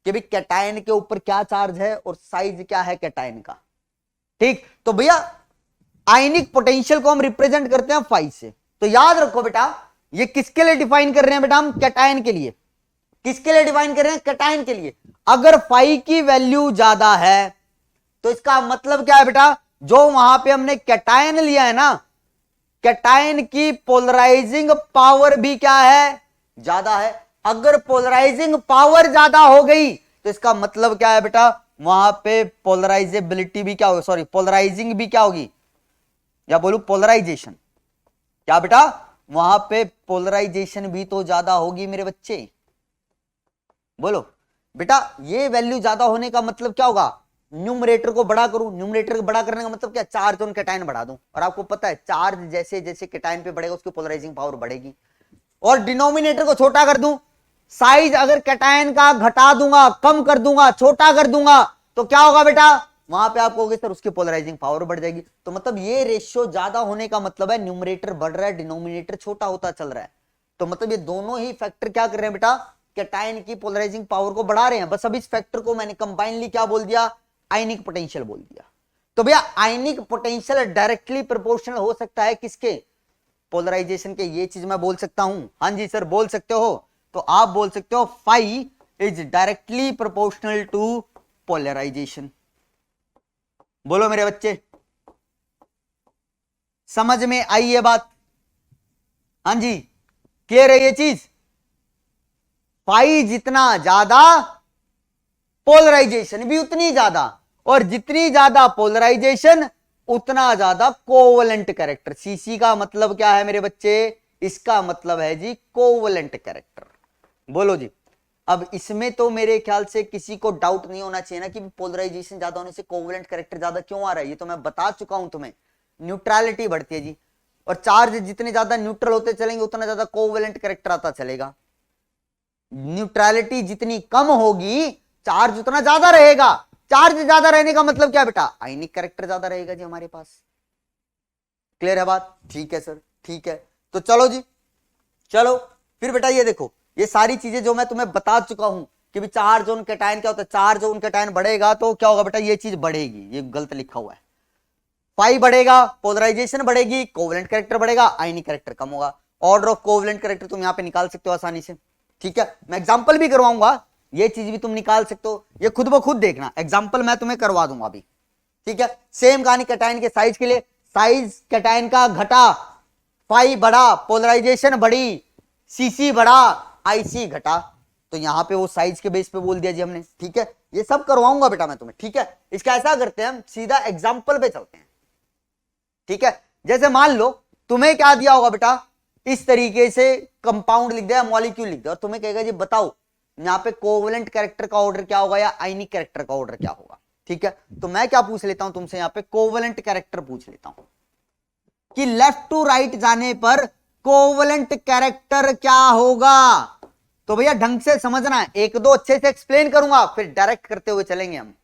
Speaker 2: कि भाई कैटायन के ऊपर क्या चार्ज है और साइज क्या है कैटायन का। ठीक, तो भैया आयनिक पोटेंशियल को हम रिप्रेजेंट करते हैं फाई से। तो याद रखो बेटा ये किसके लिए डिफाइन कर रहे हैं बेटा? हम कैटायन के लिए। किसके लिए डिफाइन कर रहे हैं? कैटायन के लिए। अगर फाई की वैल्यू ज्यादा है तो इसका मतलब क्या है बेटा? जो वहां पे हमने कैटायन लिया है ना, कैटायन की पोलराइजिंग पावर भी क्या है? ज्यादा है। अगर पोलराइजिंग पावर ज्यादा हो गई तो इसका मतलब क्या है बेटा? वहां पे पोलराइजेबिलिटी भी क्या होगी, सॉरी पोलराइजिंग भी क्या होगी, या बोलूं पोलराइजेशन, क्या बेटा? वहां पे पोलराइजेशन भी तो ज्यादा होगी मेरे बच्चे। बोलो बेटा ये वैल्यू ज्यादा होने का मतलब क्या होगा? न्यूमरेटर को बड़ा करूं, न्यूमरेटर को बड़ा करने का मतलब क्या? चार्ज ऑन कैटायन बढ़ा दूं। और आपको पता है चार्ज जैसे जैसे कैटायन पे बढ़ेगा उसकी पोलराइजिंग पावर बढ़ेगी। और डिनोमिनेटर को छोटा कर दूं साइज अगर कैटायन का घटा दूंगा, कम कर दूंगा, छोटा कर दूंगा, तो क्या होगा बेटा, वहां पे आप कहोगे सर उसकी पोलराइजिंग पावर बढ़ जाएगी। तो मतलब ये रेशियो ज्यादा होने का मतलब है न्यूमरेटर बढ़ रहा है, डिनोमिनेटर छोटा होता चल रहा है। तो मतलब ये दोनों ही फैक्टर क्या कर रहे हैं बेटा, कैटायन की पोलराइजिंग पावर को बढ़ा रहे हैं। बस अब इस फैक्टर को मैंने कंबाइनली क्या बोल दिया, आयनिक पोटेंशियल बोल दिया। तो भैया आयनिक पोटेंशियल डायरेक्टली प्रोपोर्शनल हो सकता है किसके, पोलराइजेशन के। ये चीज मैं बोल सकता हूं, हाँ जी सर बोल सकते हो। तो आप बोल सकते हो phi is directly proportional to polarisation. बोलो मेरे बच्चे, समझ में आई ये बात, हाँ जी क्लियर है ये चीज। फाई जितना ज्यादा पोलराइजेशन भी उतनी ज्यादा, और जितनी ज्यादा पोलराइजेशन उतना ज्यादा कोवलेंट कैरेक्टर। सीसी का मतलब क्या है मेरे बच्चे, इसका मतलब है जी कोवलेंट कैरेक्टर। बोलो जी। अब इसमें तो मेरे ख्याल से किसी को डाउट नहीं होना चाहिए ना कि पोलराइजेशन ज्यादा होने से कोवलेंट कैरेक्टर ज्यादा क्यों आ रहा है। ये तो मैं बता चुका हूं तुम्हें, न्यूट्रलिटी बढ़ती है जी, और चार्ज जितने ज्यादा न्यूट्रल होते चलेंगे उतना ज्यादा कोवलेंट कैरेक्टर आता चलेगा। न्यूट्रलिटी जितनी कम होगी चार्ज उतना ज्यादा रहेगा। चार्ज ज्यादा रहने का मतलब क्या बेटा, आयनिक कैरेक्टर ज्यादा रहेगा जी हमारे पास। क्लियर है बात, ठीक है सर ठीक है। तो चलो जी, चलो फिर बेटा ये देखो, ये सारी चीजें जो मैं तुम्हें बता चुका हूं कि भी चार्ज ऑन कैटायन क्या होता है, चार्ज ऑन कैटायन बढ़ेगा तो क्या होगा बेटा, ये चीज बढ़ेगी, ये गलत लिखा हुआ है। फाई बढ़ेगा, पोलराइजेशन बढ़ेगी, कोवलेंट कैरेक्टर बढ़ेगा, आयनिक कैरेक्टर कम होगा। ऑर्डर ऑफ कोवलेंट कैरेक्टर तुम यहां पे निकाल सकते हो आसानी से, ठीक है। मैं एग्जांपल भी करवाऊंगा, ये चीज भी तुम निकाल सकते हो, ये खुद ब खुद देखना, एग्जांपल मैं तुम्हें करवा दूंगा अभी, ठीक है। सेम कहानी कैटायन के साइज के लिए, साइज कैटायन का घटा, फाई बढ़ा, पोलराइजेशन बढ़ी, सीसी बढ़ा, आईसी घटा, तो यहां पे वो साइज के बेस पे बोल दिया जी हमने, ठीक है। ये सब करवाऊंगा बेटा मैं तुम्हें, ठीक है। इसका ऐसा करते हैं हम, सीधा एग्जांपल पे चलते हैं, ठीक है। जैसे मान लो तुम्हें क्या दिया होगा बेटा, इस तरीके से कंपाउंड लिख दिया, मॉलिक्यूल लिख दिया, और तुम्हें कहेगा जी बताओ यहाँ पे कोवलेंट कैरेक्टर का ऑर्डर क्या होगा या आयनिक कैरेक्टर का ऑर्डर क्या होगा, ठीक है। तो मैं क्या पूछ लेता हूं तुमसे, यहाँ पे कोवलेंट कैरेक्टर पूछ लेता हूं कि लेफ्ट टू राइट जाने पर कोवलेंट कैरेक्टर क्या होगा। तो भैया ढंग से समझना है, एक दो अच्छे से एक्सप्लेन करूंगा फिर डायरेक्ट करते हुए चलेंगे हम,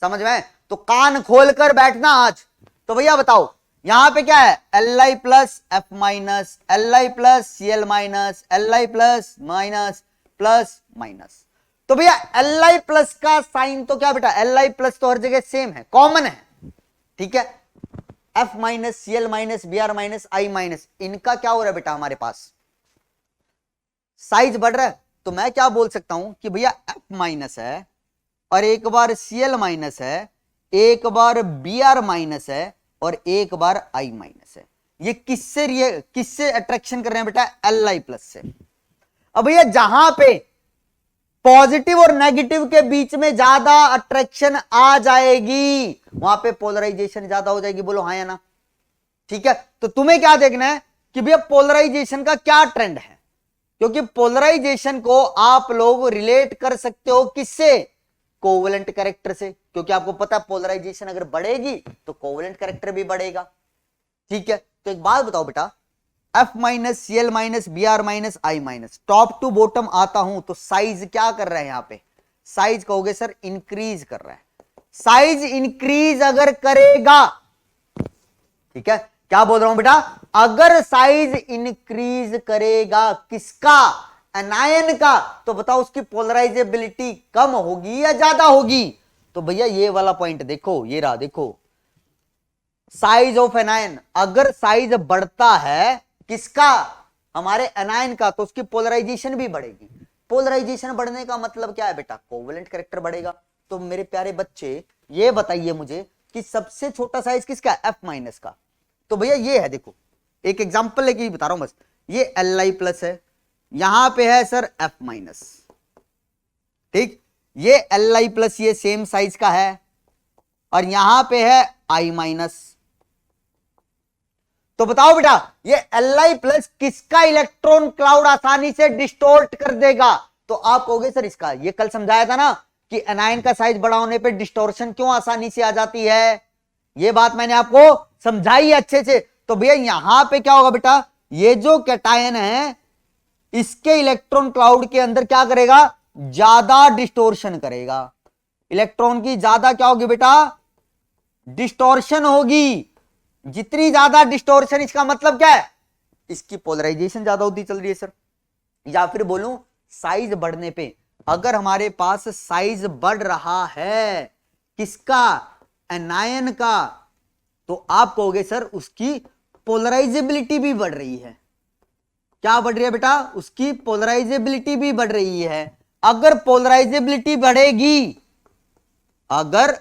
Speaker 2: समझ में, तो कान खोलकर बैठना आज। तो भैया बताओ यहां पे क्या है, Li plus F minus, Li plus Cl minus, Li plus minus plus minus. तो भैया Li प्लस का साइन तो क्या बेटा, Li प्लस तो हर जगह सेम है, कॉमन है, ठीक है। F minus, Cl minus, Br minus, I minus, इनका क्या हो रहा है बेटा, हमारे पास साइज बढ़ रहा है। तो मैं क्या बोल सकता हूं कि भैया F माइनस है, और एक बार Cl माइनस है, एक बार Br माइनस है, और एक बार I माइनस है। ये किससे अट्रैक्शन कर रहे हैं बेटा, Li प्लस से। अब भैया जहां पे पॉजिटिव और नेगेटिव के बीच में ज्यादा अट्रैक्शन आ जाएगी वहां पे पोलराइजेशन ज्यादा हो जाएगी, बोलो हाँ या ना, ठीक है। तो तुम्हें क्या देखना है कि भैया पोलराइजेशन का क्या ट्रेंड है, क्योंकि पोलराइजेशन को आप लोग रिलेट कर सकते हो किससे, कोवलेंट कैरेक्टर से, क्योंकि आपको पता है पोलराइजेशन अगर बढ़ेगी तो कोवलेंट कैरेक्टर भी बढ़ेगा, ठीक है। तो एक बात बताओ बेटा, F minus, Cl minus, Br minus, I minus, top to bottom आता हूं तो साइज क्या कर रहा है, यहां पे साइज कहोगे सर इंक्रीज कर रहा है। साइज इंक्रीज अगर करेगा, ठीक है, क्या बोल रहा हूं बेटा, अगर साइज इंक्रीज करेगा किसका, एनायन का, तो बताओ उसकी पोलराइजेबिलिटी कम होगी या ज्यादा होगी। तो भैया ये वाला पॉइंट देखो, ये रहा देखो, साइज ऑफ एनायन, अगर साइज बढ़ता है किसका, हमारे एनायन का, तो उसकी पोलराइजेशन भी बढ़ेगी। पोलराइजेशन बढ़ने का मतलब क्या है बेटा, कोवलेंट कैरेक्टर बढ़ेगा। तो मेरे प्यारे बच्चे ये बताइए मुझे कि सबसे छोटा साइज किसका, F माइनस का। तो भैया ये है, देखो एक एग्जांपल लेके बता रहा हूं बस, ये Li प्लस है, यहां पे है सर F माइनस, ठीक, ये Li प्लस ये सेम साइज का है, और यहां पे है I माइनस। तो बताओ बेटा ये Li प्लस किसका इलेक्ट्रॉन क्लाउड आसानी से डिस्टोर्ट कर देगा, तो आप कहोगे सर इसका, ये कल समझाया था ना कि एनायन का साइज बड़ा होने पे डिस्टोर्शन क्यों आसानी से आ जाती है, ये बात मैंने आपको समझाई है अच्छे से। तो भैया यहां पे क्या होगा बेटा, ये जो कैटायन है इसके इलेक्ट्रॉन क्लाउड के अंदर क्या करेगा, ज्यादा डिस्टोर्शन करेगा। इलेक्ट्रॉन की ज्यादा क्या होगी बेटा, डिस्टोर्शन होगी। जितनी ज्यादा डिस्टोर्शन, इसका मतलब क्या है, इसकी पोलराइजेशन ज्यादा होती चल रही है सर। या फिर बोलूं साइज बढ़ने पे, अगर हमारे पास साइज बढ़ रहा है किसका, एनायन का, तो आप कहोगे सर उसकी पोलराइजेबिलिटी भी बढ़ रही है। क्या बढ़ रही है बेटा, उसकी पोलराइजेबिलिटी भी बढ़ रही है। अगर पोलराइजेबिलिटी बढ़ेगी, अगर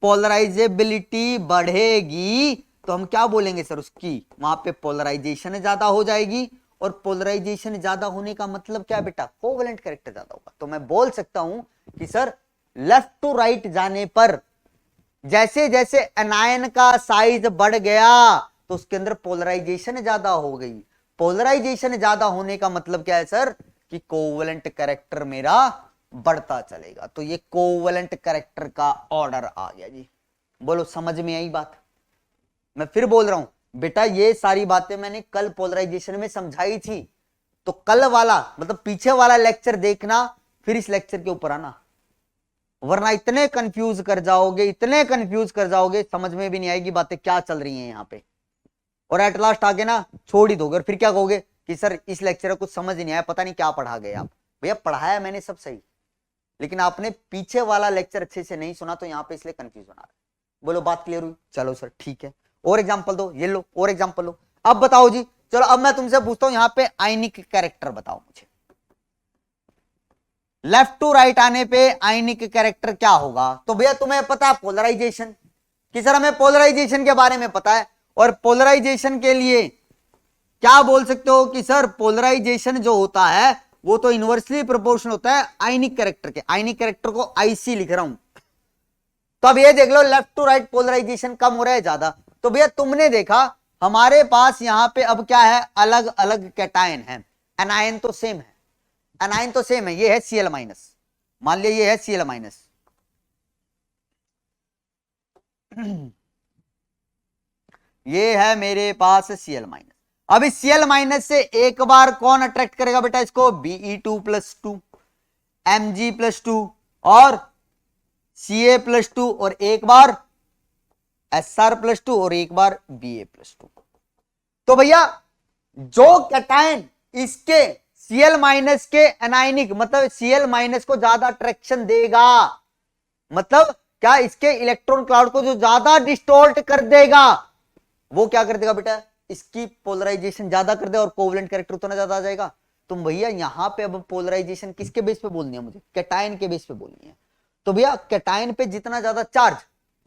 Speaker 2: पोलराइजेबिलिटी बढ़ेगी तो हम क्या बोलेंगे सर, उसकी वहां पे पोलराइजेशन ज्यादा हो जाएगी। और पोलराइजेशन ज्यादा होने का मतलब क्या बेटा, कोवेलेंट कैरेक्टर ज्यादा होगा। तो मैं बोल सकता हूं कि सर लेफ्ट टू राइट जाने पर जैसे जैसे एनायन का साइज बढ़ गया तो उसके अंदर पोलराइजेशन ज्यादा हो गई। पोलराइजेशन ज्यादा होने का मतलब क्या है सर, कि कोवेलेंट कैरेक्टर मेरा बढ़ता चलेगा। तो ये कोवेलेंट कैरेक्टर का ऑर्डर आ गया जी। बोलो समझ में आई बात। मैं फिर बोल रहा हूं बेटा, ये सारी बातें मैंने कल पोलराइजेशन में समझाई थी। तो कल वाला मतलब पीछे वाला लेक्चर देखना, फिर इस लेक्चर के ऊपर आना, वरना इतने कंफ्यूज कर जाओगे, इतने कंफ्यूज कर जाओगे, समझ में भी नहीं आएगी बातें क्या चल रही हैं यहाँ पे। और एट लास्ट आगे ना छोड़ ही दोगे और फिर क्या कहोगे कि सर इस लेक्चर को कुछ समझ नहीं आया, पता नहीं क्या पढ़ा गए आप। भैया पढ़ाया मैंने सब सही, लेकिन आपने पीछे वाला लेक्चर अच्छे से नहीं सुना, तो यहाँ पे इसलिए कंफ्यूज बना रहे। बोलो बात क्लियर हुई, चलो सर ठीक है। और एग्जांपल दो, ये लो और एग्जांपल लो। अब बताओ जी, चलो अब मैं तुमसे पूछता हूं यहाँ पे आयनिक कैरेक्टर बताओ मुझे। लेफ्ट टू राइट आने पे आयनिक कैरेक्टर क्या होगा। तो भैया तुम्हें पता है पोलराइजेशन, कि सर हमें पोलराइजेशन के बारे में पता है। और पोलराइजेशन के लिए क्या बोल सकते हो कि सर पोलराइजेशन जो होता है वो तो इनवर्सली प्रोपोर्शनल होता है आयनिक कैरेक्टर के। आयनिक कैरेक्टर को आईसी लिख रहा हूं। तो अब ये देख लो लेफ्ट टू राइट पोलराइजेशन कम हो रहा है ज्यादा। तो भैया तुमने देखा हमारे पास यहां पे अब क्या है, अलग अलग कैटायन है। एनायन तो सेम है, एनायन तो सेम है। ये है Cl माइनस, मान लिया ये है Cl माइनस। ये है मेरे पास Cl माइनस। अब इस Cl माइनस से एक बार कौन अट्रैक्ट करेगा बेटा इसको, Be2+2, Mg+2 और Ca+2 और एक बार Sr+2 और एक बार Ba+2। तो भैया जो कैटायन इसके Cl माइनस के एनायनिक मतलब Cl माइनस को ज्यादा अट्रैक्शन देगा, मतलब क्या इसके इलेक्ट्रॉन क्लाउड को जो ज्यादा डिस्टोर्ट कर देगा, वो क्या कर देगा बेटा, इसकी पोलराइजेशन ज्यादा कर दे और कोवेलेंट कैरेक्टर उतना ज्यादा आ जाएगा। तो भैया यहां पे अब पोलराइजेशन किसके बेस पे बोलनी है मुझे, कैटायन के बेस पे बोलनी है। तो भैया कैटायन पे जितना ज्यादा चार्ज,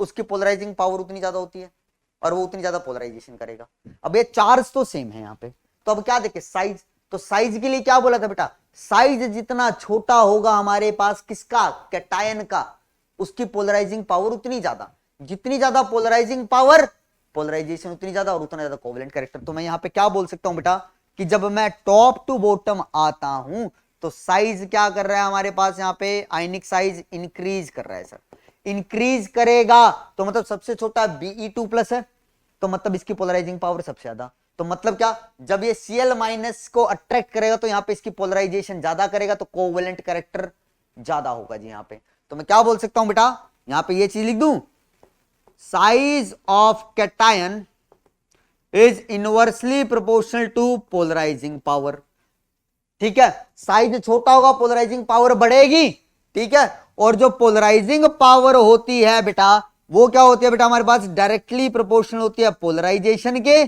Speaker 2: उसकी पोलराइजिंग पावर उतनी ज्यादा होती है और वो उतनी ज्यादा पोलराइजेशन करेगा। अब ये चार्ज तो सेम है यहाँ पे। तो अब क्या देखे, साइज। तो साइज के लिए क्या बोला था बेटा, साइज जितना छोटा होगा हमारे पास किसका, कैटायन का, उसकी पोलराइजिंग पावर उतनी ज्यादा। जितनी ज्यादा पोलराइजिंग पावर, पोलराइजेशन उतनी ज्यादा और उतना ज्यादा कोवेलेंट कैरेक्टर। तो मैं यहाँ पे क्या बोल सकता हूं बेटा, कि जब मैं टॉप टू बॉटम आता हूं तो साइज क्या कर रहा है हमारे पास, यहाँ पे आयनिक साइज इंक्रीज कर रहा है सर। इंक्रीज करेगा तो मतलब सबसे छोटा Be2+ है, तो मतलब इसकी पोलराइजिंग पावर सबसे ज्यादा। तो मतलब क्या, जब ये Cl माइनस को अट्रैक्ट करेगा तो यहाँ पे इसकी पोलराइजेशन ज्यादा करेगा, तो कोवेलेंट कैरेक्टर ज्यादा होगा जी यहाँ पे। तो मैं क्या बोल सकता हूं बेटा, यहाँ पे ये चीज लिख दूं, size of cation is inversely proportional to polarising power. ठीक है, साइज छोटा होगा पोलराइजिंग पावर बढ़ेगी। ठीक है, और जो पोलराइजिंग पावर होती है बेटा, वो क्या होती है बेटा हमारे पास, डायरेक्टली प्रोपोर्शनल होती है पोलराइजेशन के।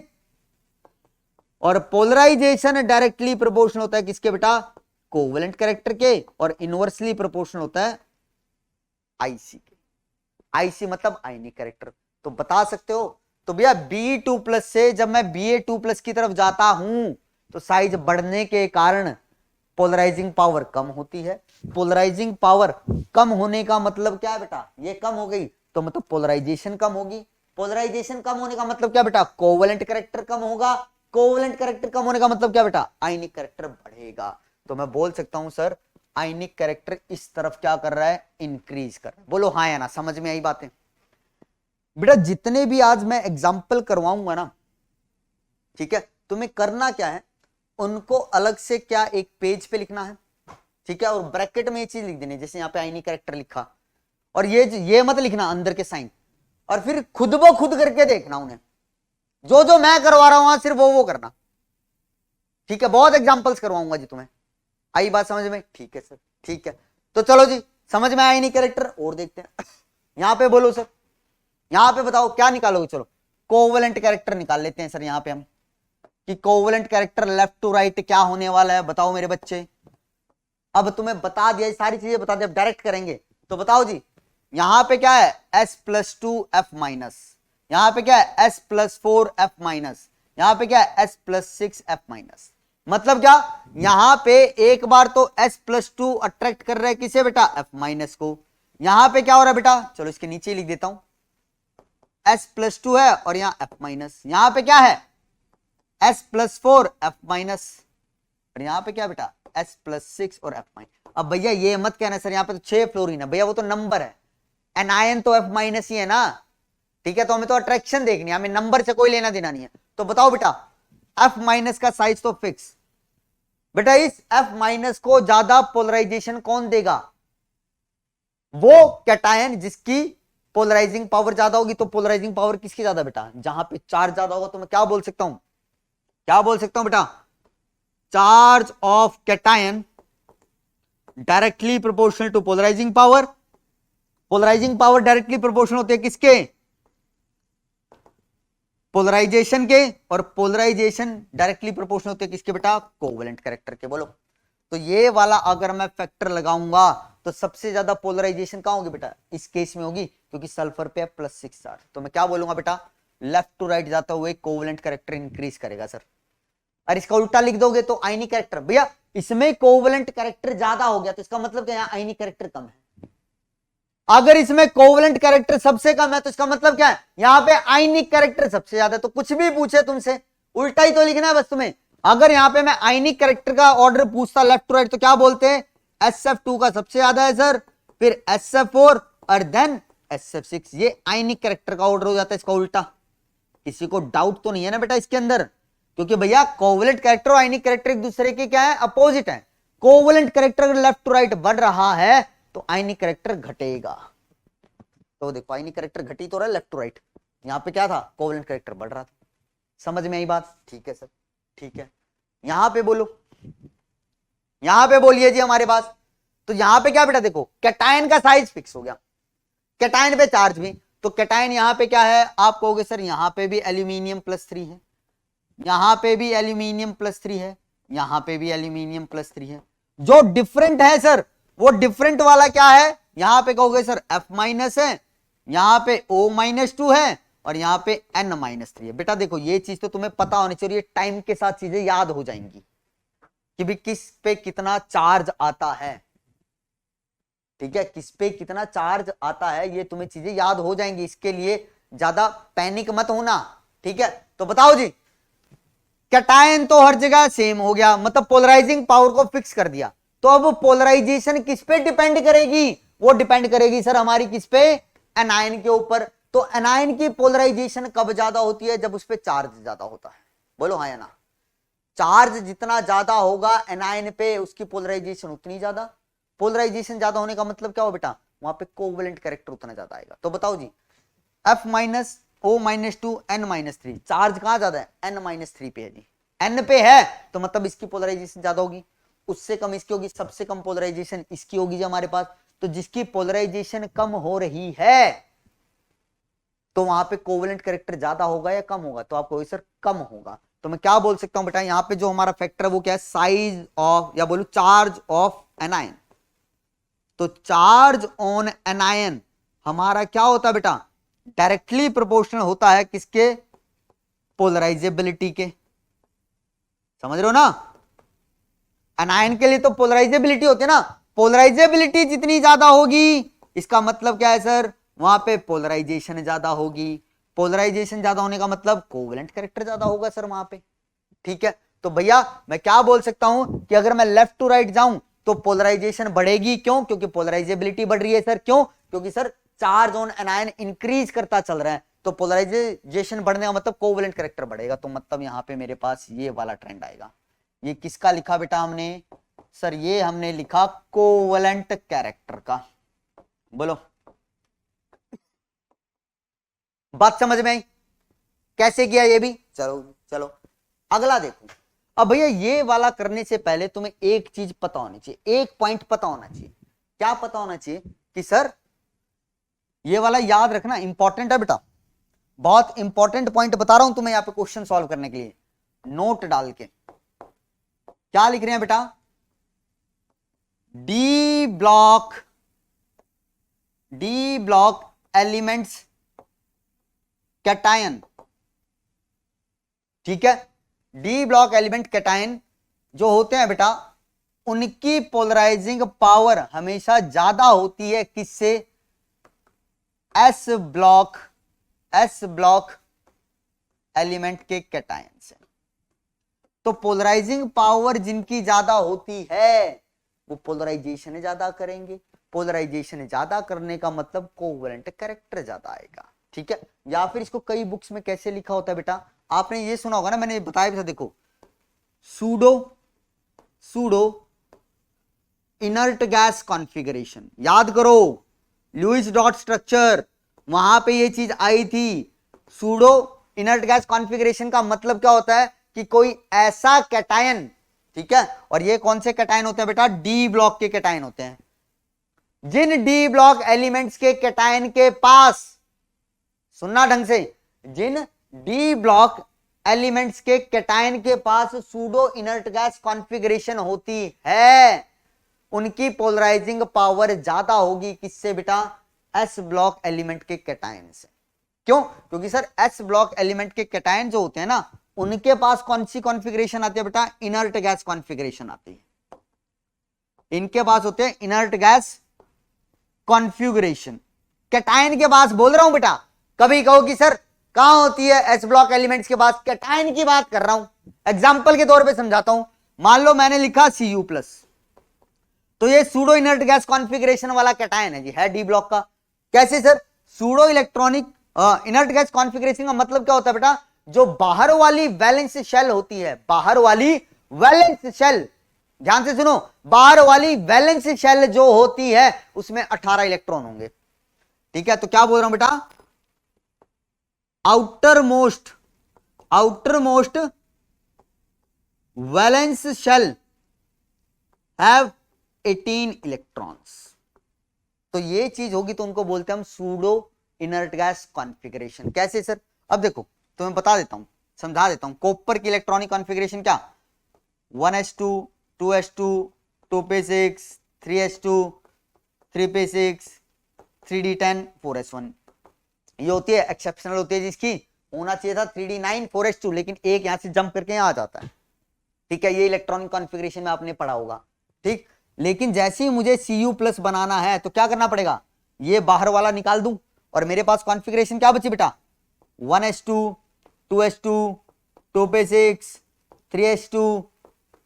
Speaker 2: और पोलराइजेशन डायरेक्टली प्रोपोर्शनल होता है किसके बेटा, कोवेलेंट कैरेक्टर के। और इनवर्सली प्रोपोर्शनल होता है आईसी के। आईसी मतलब आयनिक कैरेक्टर। तो बता सकते हो। तो भैया Be2+ से जब मैं Ba2+ की तरफ जाता हूं तो साइज बढ़ने के कारण पोलराइजिंग पावर कम होती है। पोलराइजिंग पावर कम होने का मतलब क्या है बेटा, ये कम हो गई तो मतलब पोलराइजेशन कम होगी। पोलराइजेशन कम होने का मतलब क्या बेटा, कोवेलेंट कैरेक्टर कम होगा। कोवेलेंट कैरेक्टर कम होने का मतलब क्या बेटा, आयनिक कैरेक्टर बढ़ेगा। तो मैं बोल सकता हूं सर आयनिक कैरेक्टर इस तरफ क्या कर रहा है, इंक्रीज कर रहा है। बोलो हाँ या ना, समझ में आई बातें बेटा। जितने भी आज मैं एग्जाम्पल करवाऊंगा ना, ठीक है, तुम्हें करना क्या है, उनको अलग से क्या एक पेज पे लिखना है, ठीक है, और ब्रैकेट में ये चीज लिख देनी, जैसे यहाँ पे आईनी कैरेक्टर लिखा, और ये मत लिखना अंदर के साइन, और फिर खुद ब खुद करके देखना उन्हें, जो जो मैं करवा रहा हूं सिर्फ वो करना, ठीक है। बहुत एग्जांपल्स करवाऊंगा जी तुम्हें, आई बात समझ में? ठीक है सर, ठीक है। तो चलो जी, समझ में आया नहीं कैरेक्टर, और देखते हैं। यहां पे बोलो सर, यहां पे बताओ क्या निकालोगे? चलो कोवेलेंट कैरेक्टर निकाल लेते हैं सर यहां पे हम, कि covalent character left to right क्या होने वाला है, बताओ मेरे बच्चे। अब तुम्हें बता दिया, सारी चीजें बता दिया, डायरेक्ट करेंगे। तो बताओ जी, यहां पे क्या है s+2f-, यहां पे क्या है s+4f-, यहां पे क्या है s+6f-। मतलब क्या, यहां पे एक बार तो s+2 अट्रैक्ट कर रहा है किसे बेटा? f- को। यहां पे क्या हो रहा है बेटा? चलो इसके नीचे लिख देता हूं, s+2 है और यहां f-, यहां पे क्या है s+4f-, और यहां पे क्या बेटा s+6 और f-। अब भैया ये मत कहना सर यहां पे तो 6 फ्लोरीन है, भैया वो तो नंबर है, एनायन तो f- ही है ना, ठीक है। तो हमें तो अट्रैक्शन देखनी है, हमें नंबर से कोई लेना देना नहीं है। तो बताओ बेटा, f- का साइज तो फिक्स, बेटा इस f- को ज्यादा पोलराइजेशन कौन देगा? वो कैटायन जिसकी पोलराइजिंग पावर ज्यादा होगी। तो पोलराइजिंग पावर किसकी ज्यादा बेटा? जहां पे चार्ज ज्यादा होगा। तो मैं क्या बोल सकता हूं, क्या बोल सकता हूं बेटा? Charge of cation directly proportional to polarising power. Polarising power directly proportional होती है किसके? पोलराइजेशन के, और पोलराइजेशन डायरेक्टली प्रोपोर्शनल होती है किसके बेटा? कोवेलेंट कैरेक्टर के। बोलो, तो ये वाला अगर मैं फैक्टर लगाऊंगा तो सबसे ज्यादा पोलराइजेशन कहां होगी बेटा? इस केस में होगी, क्योंकि सल्फर पे +6 चार्ज। तो मैं क्या बोलूंगा बेटा? लेफ्ट टू राइट जाता हुए कोवेलेंट कैरेक्टर इंक्रीज करेगा सर। और इसका उल्टा लिख दोगे तो आयनिक कैरेक्टर, भैया इसमें कोवेलेंट कैरेक्टर ज्यादा हो गया तो इसका मतलब क्या, यहां आयनिक कैरेक्टर कम है। अगर इसमें कोवेलेंट कैरेक्टर सबसे कम है तो इसका मतलब क्या है, यहां पे आयनिक कैरेक्टर सबसे ज्यादा है। तो कुछ भी पूछे तुमसे उल्टा ही तो लिखना है बस तुम्हें। अगर यहां पे मैं आयनिक कैरेक्टर का ऑर्डर पूछता लेफ्ट टू राइट तो क्या बोलते हैं? SF2 का सबसे ज्यादा है सर, फिर SF4 और देन SF6। ये आयनिक कैरेक्टर का ऑर्डर हो जाता है, इसका उल्टा। किसी को डाउट तो नहीं है ना बेटा इसके अंदर? क्योंकि भैया कोवेलेंट कैरेक्टर और आयनिक कैरेक्टर एक दूसरे के क्या है? अपोजिट है। कोवेलेंट कैरेक्टर अगर लेफ्ट टू राइट बढ़ रहा है तो आयनिक कैरेक्टर घटेगा। तो देखो आयनिक कैरेक्टर घटी तो रहा है लेफ्ट टू राइट, यहां पे क्या था? कोवेलेंट कैरेक्टर बढ़ रहा था। समझ में आई बात? ठीक है सर, ठीक है। यहां पे बोलो, यहां पे बोलिए जी हमारे पास। तो यहां पे क्या बेटा, देखो कैटायन का साइज फिक्स हो गया, कैटायन पे चार्ज भी। तो कैटायन यहां पे क्या है? आप कहोगे सर यहां पे भी एल्यूमिनियम +3 है, यहां पे भी एल्यूमिनियम +3 है, यहां पे भी एल्यूमिनियम +3 है। जो डिफरेंट है सर, वो डिफरेंट वाला क्या है? यहां पे कहोगे सर F- है, यहां पे O-2 है, और यहां पे N-3 है। बेटा देखो ये चीज तो तुम्हें पता होनी चाहिए, ये टाइम के साथ चीजें याद हो जाएंगी कि भी किस पे कितना चार्ज आता है, ठीक है, किस पे कितना चार्ज आता है, ये तुम्हें चीजें याद हो जाएंगी। इसके लिए ज्यादा पैनिक मत होना, ठीक है। तो बताओ जी, कैटायन तो हर जगह सेम हो गया, मतलब पोलराइजिंग पावर को फिक्स कर दिया। तो अब पोलराइजेशन किस पे डिपेंड करेगी? वो डिपेंड करेगी सर हमारी किस पे? एनायन के ऊपर। तो एनायन की पोलराइजेशन कब ज्यादा होती है? जब उस पे चार्ज ज्यादा होता है। बोलो हाँ या ना? चार्ज जितना ज्यादा होगा एनायन पे, उसकी पोलराइजेशन उतनी ज्यादा। पोलराइजेशन ज्यादा होने का मतलब क्या हो बेटा? वहां पे कोवेलेंट कैरेक्टर उतना ज्यादा आएगा। तो बताओ जी, F- O-2 N-3, चार्ज कहां ज्यादा है? N-3 पे है जी। N पे है तो मतलब इसकी पोलराइजेशन ज्यादा होगी, उससे कम इसकी होगी, सबसे कम पोलराइजेशन इसकी होगी जी हमारे पास। तो जिसकी पोलराइजेशन कम हो रही है तो वहां पे कोवेलेंट कैरेक्टर ज्यादा होगा या कम होगा? तो आपको सर कम होगा। तो मैं क्या बोल सकता हूं बेटा, यहां पे जो हमारा फैक्टर है वो क्या है? साइज ऑफ, या बोलू चार्ज ऑफ एनायन। तो चार्ज ऑन एनायन हमारा क्या होता है बेटा? डायरेक्टली प्रोपोर्शनल होता है किसके? पोलराइजेबिलिटी के। समझ रहे हो ना? एनायन के लिए तो पोलराइजेबिलिटी होती है ना, पोलराइजेबिलिटी जितनी ज्यादा होगी इसका मतलब क्या है सर? वहां पे पोलराइजेशन ज्यादा होगी। पोलराइजेशन ज्यादा होने का मतलब कोवेलेंट कैरेक्टर ज्यादा होगा सर वहां पे, ठीक है। तो भैया मैं क्या बोल सकता हूं कि अगर मैं लेफ्ट टू राइट जाऊं तो पोलराइजेशन बढ़ेगी। क्यों? क्योंकि पोलराइजेबिलिटी बढ़ रही है सर। क्यों? क्योंकि sir charge on anion increase करता चल रहा है, तो पोलराइजेशन बढ़ने का मतलब कोवेलेंट कैरेक्टर बढ़ेगा। तो मतलब यहां पे मेरे पास ये वाला ट्रेंड आएगा। ये किसका लिखा बेटा हमने? सर ये हमने लिखा कोवलेंट कैरेक्टर का। बोलो, बात समझ में आई कैसे किया ये भी? चलो चलो अगला देखो। अब भैया ये वाला करने से पहले तुम्हें एक चीज पता होनी चाहिए, एक पॉइंट पता होना चाहिए। क्या पता होना चाहिए? कि सर ये वाला याद रखना, इंपॉर्टेंट है बेटा, बहुत इंपॉर्टेंट पॉइंट बता रहा हूं तुम्हें यहां पे क्वेश्चन सॉल्व करने के लिए। नोट डाल के क्या लिख रहे हैं बेटा? डी ब्लॉक एलिमेंट्स कैटायन, ठीक है, डी ब्लॉक एलिमेंट कैटायन जो होते हैं बेटा, उनकी पोलराइजिंग पावर हमेशा ज्यादा होती है किससे? एस ब्लॉक एलिमेंट के कैटायन से। तो पोलराइजिंग पावर जिनकी ज्यादा होती है वो पोलराइजेशन ज्यादा करेंगे। पोलराइजेशन ज्यादा करने का मतलब कोवलेंट कैरेक्टर ज्यादा आएगा, ठीक है। या फिर इसको कई बुक्स में कैसे लिखा होता है बेटा, आपने ये सुना होगा ना, मैंने बताया भी था, देखो सूडो इनर्ट गैस कॉन्फ़िगरेशन, याद करो लुईस डॉट स्ट्रक्चर, वहां पे ये चीज आई थी। सूडो इनर्ट गैस कॉन्फ़िगरेशन का मतलब क्या होता है? कि कोई ऐसा कैटायन, ठीक है, और ये कौन से कैटायन होते हैं बेटा? डी ब्लॉक के कैटायन होते हैं। जिन डी ब्लॉक एलिमेंट्स के कैटायन के पास, सुनना ढंग से, जिन डी ब्लॉक एलिमेंट्स के कैटायन के पास सूडो इनर्ट गैस कॉन्फ़िगरेशन होती है, उनकी पोलराइजिंग पावर ज्यादा होगी किससे बेटा? एस ब्लॉक एलिमेंट के कैटायन से। क्यों? क्योंकि सर एस ब्लॉक एलिमेंट के कैटायन जो होते हैं ना, उनके पास कौन सी कॉन्फ़िगरेशन आती है बेटा? इनर्ट गैस कॉन्फ़िगरेशन आती है। इनके पास होते हैं इनर्ट गैस कॉन्फ़िगरेशन। कैटायन के पास बोल रहा हूं बेटा, कभी कहो कि सर कहां होती है एस ब्लॉक एलिमेंट्स के पास? कैटायन की बात कर रहा हूं, एग्जांपल के तौर पे समझाता हूं। मान लो मैंने लिखा Cu+, तो ये सूडो इनर्ट गैस कॉन्फ़िगरेशन वाला कैटायन है जी, है डी ब्लॉक का। कैसे sir? Pseudo electronic inert gas configuration का मतलब क्या होता है बेटा? जो बाहर वाली वैलेंस शेल होती है, बाहर वाली वैलेंस शेल, ध्यान से सुनो, बाहर वाली वैलेंस शेल जो होती है उसमें 18 इलेक्ट्रॉन होंगे, ठीक है। तो क्या बोल रहा हूं बेटा? Outer most valence shall have 18 electrons. तो ये चीज होगी तो उनको बोलते हैं हम सूडो इनर्ट गैस कॉन्फ़िगरेशन। कैसे सर? अब देखो तुम्हें बता देता हूं, समझा देता हूं। कॉपर की इलेक्ट्रॉनिक कॉन्फ़िगरेशन क्या? 1s2 2s2 2p6 3s2 3p6 3d10 4s1। ये होती है एक्सेप्शनल होती है, जिसकी होना चाहिए था 3d9 4s2, लेकिन एक यहां से जंप करके यहां आ जाता है, ठीक है। ये इलेक्ट्रॉनिक कॉन्फ़िगरेशन में आपने पढ़ा होगा, ठीक। लेकिन जैसे ही मुझे Cu+ बनाना है तो क्या करना पड़ेगा? ये बाहर वाला निकाल दूं और मेरे पास कॉन्फ़िगरेशन क्या बची बेटा? 1s2 2s2 2p6 3s2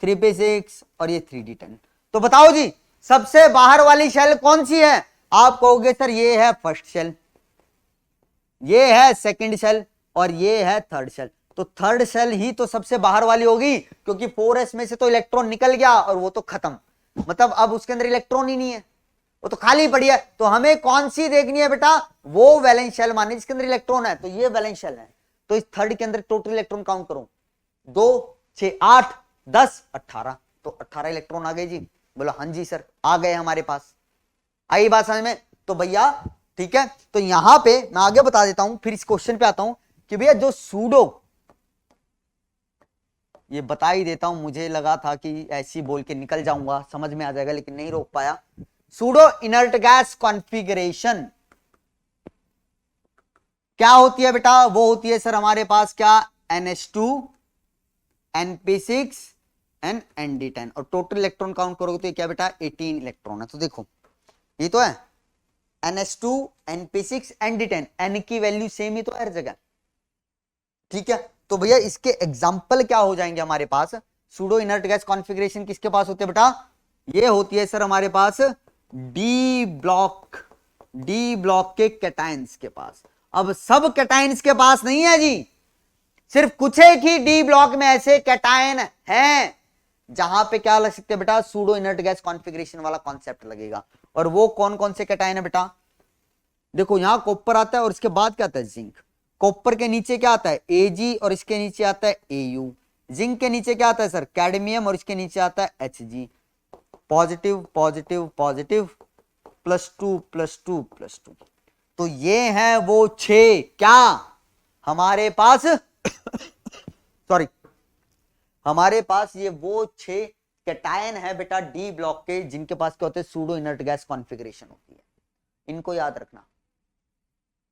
Speaker 2: 3p6 और ये 3d10। तो बताओ जी सबसे बाहर वाली शेल कौन सी है? आप कहोगे सर ये है फर्स्ट शेल, ये है सेकंड शेल और ये है थर्ड शेल। तो थर्ड शेल ही तो सबसे बाहर वाली होगी, क्योंकि 4s में से तो इलेक्ट्रॉन निकल गया और वो तो खत्म, मतलब अब उसके अंदर इलेक्ट्रॉन ही नहीं है, वो तो खाली पड़ी है। तो हमें कौन सी देखनी है बेटा? वो वैलेंस शेल माने जिसके अंदर इलेक्ट्रॉन है, तो ये वैलेंस शेल है। तो इस थर्ड के अंदर टोटल इलेक्ट्रॉन काउंट करो, 2 6 8 10 18, तो 18 इलेक्ट्रॉन आ गए जी। बोलो हाँ जी सर आ गए हमारे पास। आई बात समझ में? तो भैया ठीक है, तो यहां पे मैं आगे बता देता हूं, फिर इस क्वेश्चन पे आता हूं कि भैया जो सूडो, ये बता ही देता हूं, मुझे लगा था कि ऐसी बोल के निकल जाऊंगा, समझ में आ जाएगा, लेकिन नहीं रोक पाया। सूडो इनर्ट गैस कॉन्फ़िगरेशन क्या होती है बेटा? वो होती है सर हमारे पास क्या? NH2 NP6 एंड ND10, और टोटल इलेक्ट्रॉन काउंट करोगे तो क्या बेटा? 18 इलेक्ट्रॉन है। तो देखो ये तो है NH2 NP6 ND10, N की वैल्यू सेम ही तो हर जगह, ठीक है। तो भैया इसके एग्जाम्पल क्या हो जाएंगे हमारे पास? सूडो इनर्ट गैस कॉन्फ़िगरेशन किसके पास होती है बेटा? ये होती है सर हमारे पास डी ब्लॉक के कैटायंस के पास। अब सब कैटायंस के पास नहीं है जी, सिर्फ कुछ एक ही डी ब्लॉक में ऐसे कैटायन हैं जहां पे क्या लग सकते हैं बेटा, सूडो इनर्ट गैस कॉन्फ़िगरेशन वाला कॉन्सेप्ट लगेगा। और वो कौन कौन से कैटायन है बेटा, देखो यहां कॉपर आता है और इसके बाद क्या आता है जिंक। कॉपर के नीचे क्या आता है Ag और इसके नीचे आता है Au। जिंक के नीचे क्या आता है सर कैडमियम और इसके नीचे आता है Hg। Positive positive positive +2 +2 +2। तो ये है वो 6 क्या हमारे पास सॉरी हमारे पास ये वो 6 कैटायन है बेटा डी ब्लॉक के, जिनके पास क्या होते हैं सूडो इनर्ट गैस कॉन्फ़िगरेशन होती है। इनको याद रखना,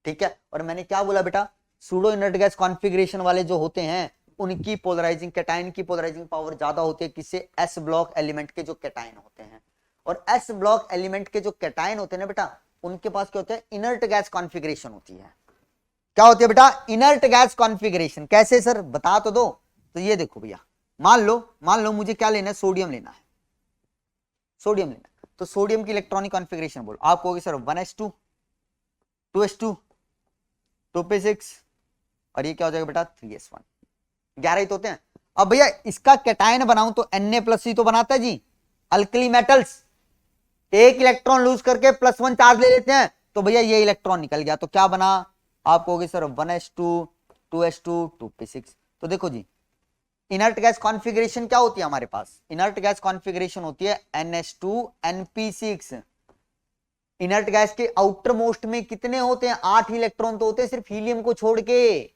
Speaker 2: ठीक है। और मैंने क्या बोला बेटा, सूडो इनर्ट गैस कॉन्फ़िगरेशन वाले जो होते हैं उनकी पोलराइजिंग कैटायन की पोलराइजिंग पावर ज्यादा होती है किससे, एस ब्लॉक एलिमेंट के जो कैटायन होते हैं। और एस ब्लॉक एलिमेंट के जो कैटायन होते हैं ना बेटा, उनके पास क्या होता है इनर्ट गैस कॉन्फ़िगरेशन होती है। क्या होती है बेटा, इनर्ट गैस कॉन्फ़िगरेशन। कैसे सर बता तो दो। तो ये देखो भैया, मान लो मुझे क्या लेना है, सोडियम लेना है, सोडियम लेना है। तो सोडियम की इलेक्ट्रॉनिक कॉन्फ़िगरेशन बोलो, आप कहोगे सर 1s2 2s2 2p6 और ये क्या हो जाएगा बेटा 3s1। 11 ही तो होते हैं। अब भैया इसका कैटायन बनाऊं तो Na+ तो बनाता है जी। अल्कली मेटल्स एक इलेक्ट्रॉन लूज करके +1 चार्ज ले लेते हैं, तो भैया ये इलेक्ट्रॉन निकल गया, तो क्या बना, आप कहोगे सर 1s2 2s2 2p6। तो देखो जी इनर्ट गैस कॉन्फ़िगरेशन क्या होती है हमारे पास, इनर्ट गैस कॉन्फ़िगरेशन होती है NH2 NP6। इनर्ट गैस के आउटर मोस्ट में कितने होते हैं, 8 इलेक्ट्रॉन तो होते हैं सिर्फ हीलियम को छोड़ के,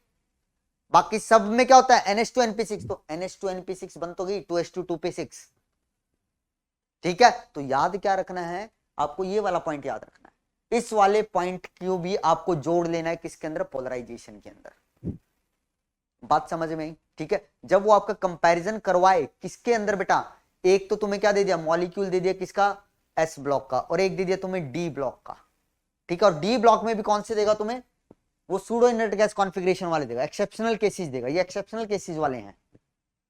Speaker 2: बाकी सब में क्या होता है NH2 NP6। तो NH2 NP6 बन तो गई 2s2 2p6, ठीक है। तो याद क्या रखना है आपको, ये वाला पॉइंट याद रखना है। इस वाले पॉइंट को भी आपको जोड़ लेना है किसके अंदर, पोलराइजेशन के अंदर। बात समझ में आई, ठीक है। जब वो आपका कंपैरिजन करवाए किसके अंदर बेटा, एक तो तुम्हें क्या दे दिया, मॉलिक्यूल दे दिया किसका, एस ब्लॉक का, और एक दे दिया तुम्हें डी ब्लॉक का, ठीक है। और डी ब्लॉक में भी कौन से देगा तुम्हें, वो सूडो इनर्ट गैस कॉन्फ़िगरेशन वाले देगा, एक्सेप्शनल केसेस देगा। ये एक्सेप्शनल केसेस वाले हैं,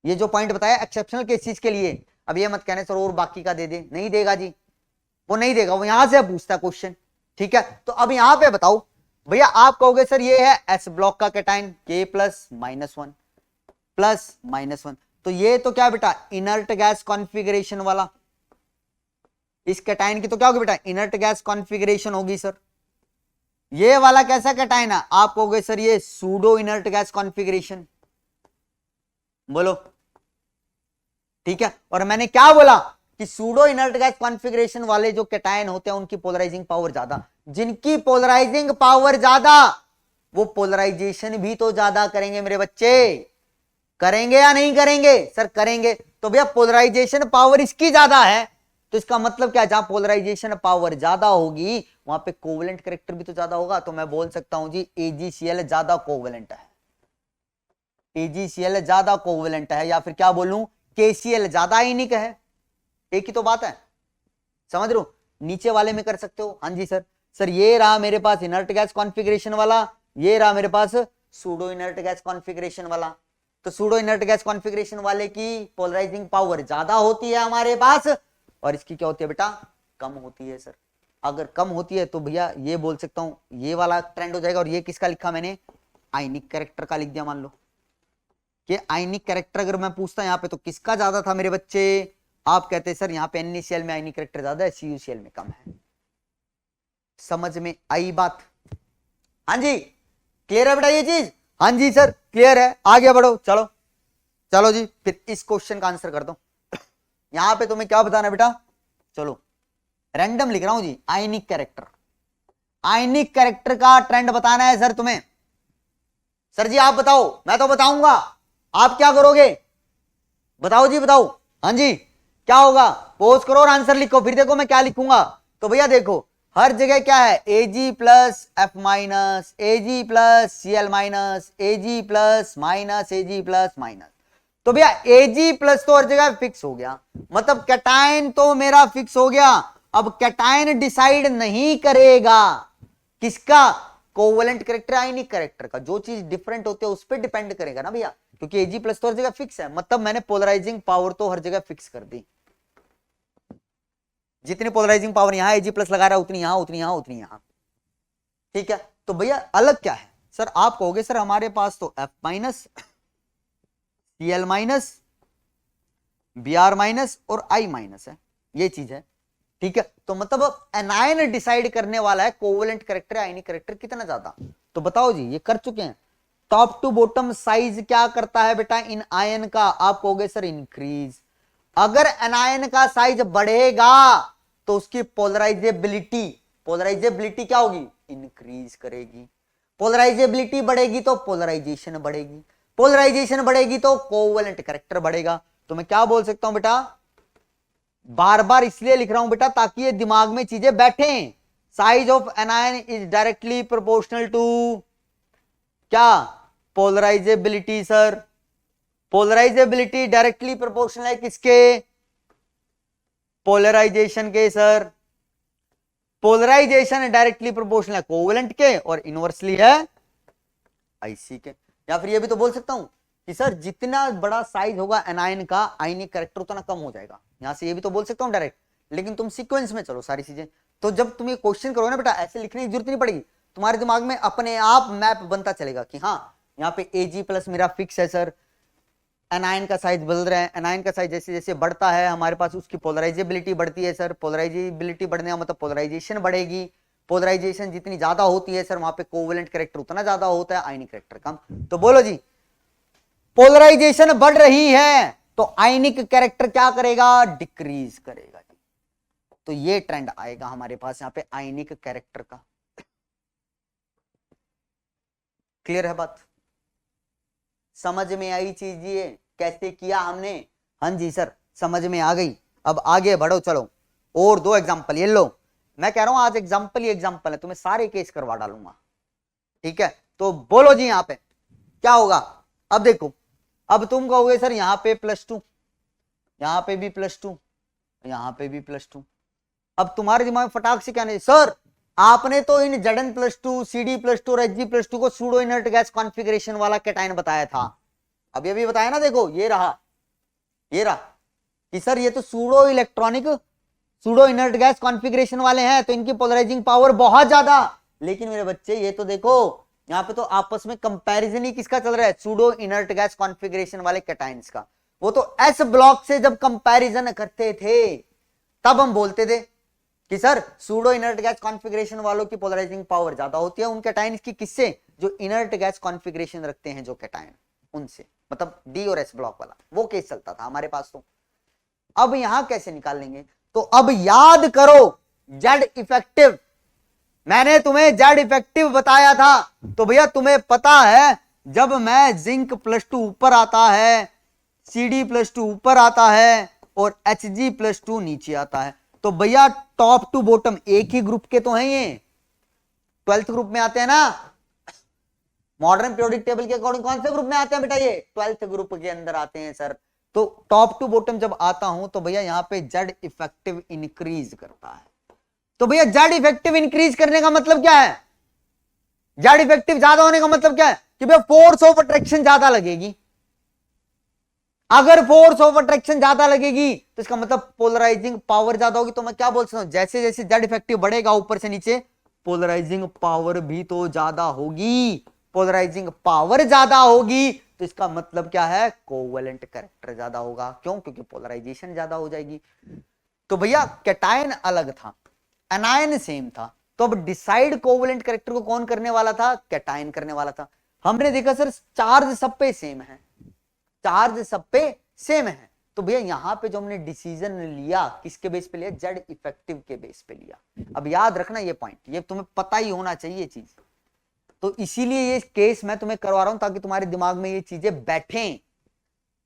Speaker 2: ये जो पॉइंट बताया एक्सेप्शनल केसेस के लिए। अब ये मत कहने सर और बाकी का दे दे, नहीं देगा जी, वो नहीं देगा, वो यहां से पूछता है क्वेश्चन, ठीक है। तो अब यहां पे बताओ भैया, आप कहोगे सर ये है एस ब्लॉक का कैटायन K +-1 +-1, तो ये तो क्या बेटा इनर्ट गैस कॉन्फ़िगरेशन वाला, इस कैटायन की तो क्या होगी बेटा इनर्ट गैस कॉन्फ़िगरेशन होगी सर। ये वाला कैसा कैटायन है, आप कहोगे सर ये सूडो इनर्ट गैस कॉन्फ़िगरेशन, बोलो, ठीक है। और मैंने क्या बोला कि सूडो इनर्ट गैस कॉन्फ़िगरेशन वाले जो कैटायन होते हैं उनकी पोलराइजिंग पावर ज्यादा, जिनकी पोलराइजिंग पावर ज्यादा वो पोलराइजेशन भी तो ज्यादा करेंगे मेरे बच्चे, करेंगे या नहीं करेंगे सर, करेंगे। तो भैया पोलराइजेशन पावर इसकी ज्यादा है, तो इसका मतलब क्या, जहां पोलराइजेशन पावर ज्यादा होगी वहां पे कोवेलेंट कैरेक्टर भी तो ज्यादा होगा। तो मैं बोल सकता हूं जी AgCl ज्यादा कोवेलेंट है, AgCl ज्यादा कोवेलेंट है, या फिर क्या बोलूं KCl ज्यादा आयनिक है। एक ही तो बात है, समझ रहे हो। नीचे वाले में कर सकते हो, हाँ जी सर ये रहा मेरे पास इनर्ट गैस कॉन्फ़िगरेशन वाला, ये रहा मेरे पास सूडो इनर्ट गैस कॉन्फ़िगरेशन वाला। तो सूडो इनर्ट गैस कॉन्फ़िगरेशन वाले की पोलराइजिंग पावर ज्यादा होती है हमारे पास, और इसकी क्या होती है बेटा कम होती है सर। अगर कम होती है तो भैया ये बोल सकता हूं ये वाला ट्रेंड हो जाएगा। और ये किसका लिखा मैंने, आयनिक कैरेक्टर का लिख दिया। मान लो कि आयनिक कैरेक्टर अगर मैं पूछता यहाँ पे तो किसका ज्यादा था मेरे बच्चे, आप कहते हैं सर यहाँ पे NaCl में आयनिक कैरेक्टर ज्यादा है, CuCl में कम है। समझ में आई बात, हाँ जी क्लियर है बेटा ये चीज, हाँ जी सर क्लियर है, आगे बढ़ो, चलो चलो जी फिर इस क्वेश्चन का आंसर कर दो। यहां पे तुम्हें क्या बताना है बेटा, चलो रैंडम लिख रहा हूं जी, आयनिक कैरेक्टर, आयनिक कैरेक्टर का ट्रेंड बताना है सर तुम्हें। सर जी आप बताओ, मैं तो बताऊंगा, आप क्या करोगे बताओ जी बताओ, हाँ जी क्या होगा, पोज करो और आंसर लिखो, फिर देखो मैं क्या लिखूंगा। तो भैया देखो हर जगह क्या है Ag + F-, Ag + Cl-, Ag + Ag +। तो भैया Ag+ तो हर जगह फिक्स हो गया, मतलब कैटायन तो मेरा फिक्स हो गया। अब कैटायन डिसाइड नहीं करेगा किसका, कोवेलेंट कैरेक्टर आयनिक कैरेक्टर का। जो चीज डिफरेंट होती है उस पर डिपेंड करेगा ना भैया, क्योंकि Ag+ तो हर जगह फिक्स है, मतलब मैंने पोलराइजिंग पावर तो हर जगह फिक्स कर दी। जितनी पोलराइजिंग पावर यहां Ag+ लगा रहा है उतनी यहां उतनी यहां उतनी यहां, ठीक है। तो भैया अलग क्या है सर, आप कहोगे सर हमारे पास तो F-, Cl-, Br माइनस और I माइनस है, ये चीज है। ठीक है, तो मतलब एनायन डिसाइड करने वाला है कोवेलेंट कैरेक्टर आयनिक कैरेक्टर कितना ज्यादा। तो बताओ जी, ये कर चुके हैं। टॉप टू बॉटम साइज क्या करता है बेटा इन आयन का? आप कहोगे सर इंक्रीज। अगर एनायन का साइज बढ़ेगा तो उसकी पोलराइजेबिलिटी क्या होगी? इंक्रीज करेगी। पोलराइजेबिलिटी बढ़ेगी तो पोलराइजेशन बढ़ेगी, पोलराइजेशन बढ़ेगी तो कोवेलेंट कैरेक्टर बढ़ेगा। तो मैं क्या बोल सकता हूं बेटा, बार बार इसलिए लिख रहा हूं बेटा ताकि ये दिमाग में चीजें बैठे। Size of anion is directly proportional to क्या? Polarizability sir. Polarizability directly proportional है किसके? पोलराइजेशन के सर। पोलराइजेशन डायरेक्टली प्रोपोर्शनल है कोवेलेंट के और इनवर्सली है आईसी के। या फिर ये भी तो बोल सकता हूं कि सर जितना बड़ा साइज होगा एनायन का आयनिक कैरेक्टर उतना कम हो जाएगा। यहां से ये भी तो बोल सकता हूं डायरेक्ट, लेकिन तुम सीक्वेंस में चलो सारी चीजें। तो जब तुम ये क्वेश्चन करोगे ना बेटा, ऐसे लिखने की जरूरत नहीं पड़ेगी, तुम्हारे दिमाग में अपने आप मैप बनता चलेगा कि हाँ यहाँ पे Ag प्लस मेरा फिक्स है सर, एनायन का साइज बदल रहा है, एनायन का साइज जैसे जैसे बढ़ता है हमारे पास उसकी पोलराइजेबिलिटी बढ़ती है सर। पोलराइजेबिलिटी बढ़ने का मतलब पोलराइजेशन बढ़ेगी, पोलराइजेशन जितनी ज्यादा होती है सर वहां पे कोवेलेंट कैरेक्टर उतना ज्यादा होता है, आयनिक कैरेक्टर कम। तो बोलो जी, पोलराइजेशन बढ़ रही है तो आयनिक कैरेक्टर क्या करेगा? डिक्रीज करेगा। तो ये ट्रेंड आएगा हमारे पास यहाँ पे आयनिक कैरेक्टर का। क्लियर है बात? समझ में आई चीज ये कैसे किया हमने? हाँ जी सर समझ में आ गई। अब आगे बढ़ो, चलो और दो एग्जांपल ये लो। मैं कह रहा हूं आज एग्जांपल ही एग्जांपल है, तुम्हें सारे केस करवा डालूंगा। ठीक है, तो बोलो जी यहाँ पे क्या होगा? अब देखो, अब तुम कहोगे सर यहाँ पे +2, यहाँ पे भी +2, यहाँ पे भी +2। अब तुम्हारे दिमाग में फटाक से क्या नहीं, सर आपने तो इन Zn+2, Cd+2 और Hg+2 को सूडो इनर्ट गैस कॉन्फ़िगरेशन वाला कैटायन बताया था। अब ये भी बताया ना, देखो ये रहा कि सर ये तो सूडो इनर्ट गैस कॉन्फ़िगरेशन वाले हैं तो इनकी पोलराइजिंग पावर बहुत ज्यादा। लेकिन मेरे बच्चे ये तो देखो यहाँ पे तो आपस में कंपैरिजन ही किसका चल रहा है? सूडो इनर्ट गैस कॉन्फ़िगरेशन वाले कैटायंस का। वो तो एस ब्लॉक से जब कंपैरिजन करते थे तब हम बोलते थे कि sir pseudo inert gas configuration वालों की पोलराइजिंग पावर ज्यादा होती है उन कैटायंस की। किससे? जो इनर्ट गैस कॉन्फ़िगरेशन रखते हैं जो कैटायन, उनसे। मतलब डी और एस ब्लॉक वाला वो केस चलता था हमारे पास। तो अब यहां कैसे निकाल लेंगे? तो अब याद करो जेड इफेक्टिव, मैंने तुम्हें जेड इफेक्टिव बताया था। तो भैया तुम्हें पता है जब मैं जिंक +2 ऊपर आता है, Cd+2 ऊपर आता है और Hg+2 नीचे आता है, तो भैया टॉप टू बॉटम एक ही ग्रुप के तो हैं ये, 12th ग्रुप में आते हैं ना। मॉडर्न पीरियोडिक टेबल के अकॉर्डिंग कौन से ग्रुप में आते हैं बेटा? ये 12th ग्रुप के अंदर आते हैं सर। तो टॉप टू बॉटम जब आता हूं तो भैया यहां पे जेड इफेक्टिव इंक्रीज करता है। तो भैया जेड इफेक्टिव इंक्रीज करने का मतलब क्या है? जेड इफेक्टिव ज्यादा होने का मतलब क्या है? कि भैया फोर्स ऑफ अट्रैक्शन ज्यादा लगेगी। अगर फोर्स ऑफ अट्रैक्शन ज्यादा लगेगी तो इसका मतलब पोलराइजिंग पावर ज्यादा होगी। तो मैं क्या बोल सकता हूं? जैसे जैसे जेड इफेक्टिव बढ़ेगा ऊपर से नीचे, पोलराइजिंग पावर भी तो ज्यादा होगी। पोलराइजिंग पावर ज्यादा होगी तो इसका मतलब क्या है? कोवेलेंट कैरेक्टर ज्यादा होगा। क्यों? क्योंकि पोलराइजेशन ज्यादा हो जाएगी। तो भैया कैटायन अलग था, एनायन सेम था, तो अब डिसाइड कोवेलेंट कैरेक्टर को कौन करने वाला था? कैटायन करने वाला था। हमने देखा सर चार्ज सब पे सेम है, चार्ज सब पे सेम है। तो भैया यहां पे जो हमने डिसीजन लिया किसके बेस पे लिया? जेड इफेक्टिव के बेस पे लिया। अब याद रखना ये पॉइंट, ये तुम्हें पता ही होना चाहिए चीज। तो इसीलिए ये केस मैं तुम्हें करवा रहा हूं ताकि तुम्हारे दिमाग में ये चीजें बैठें।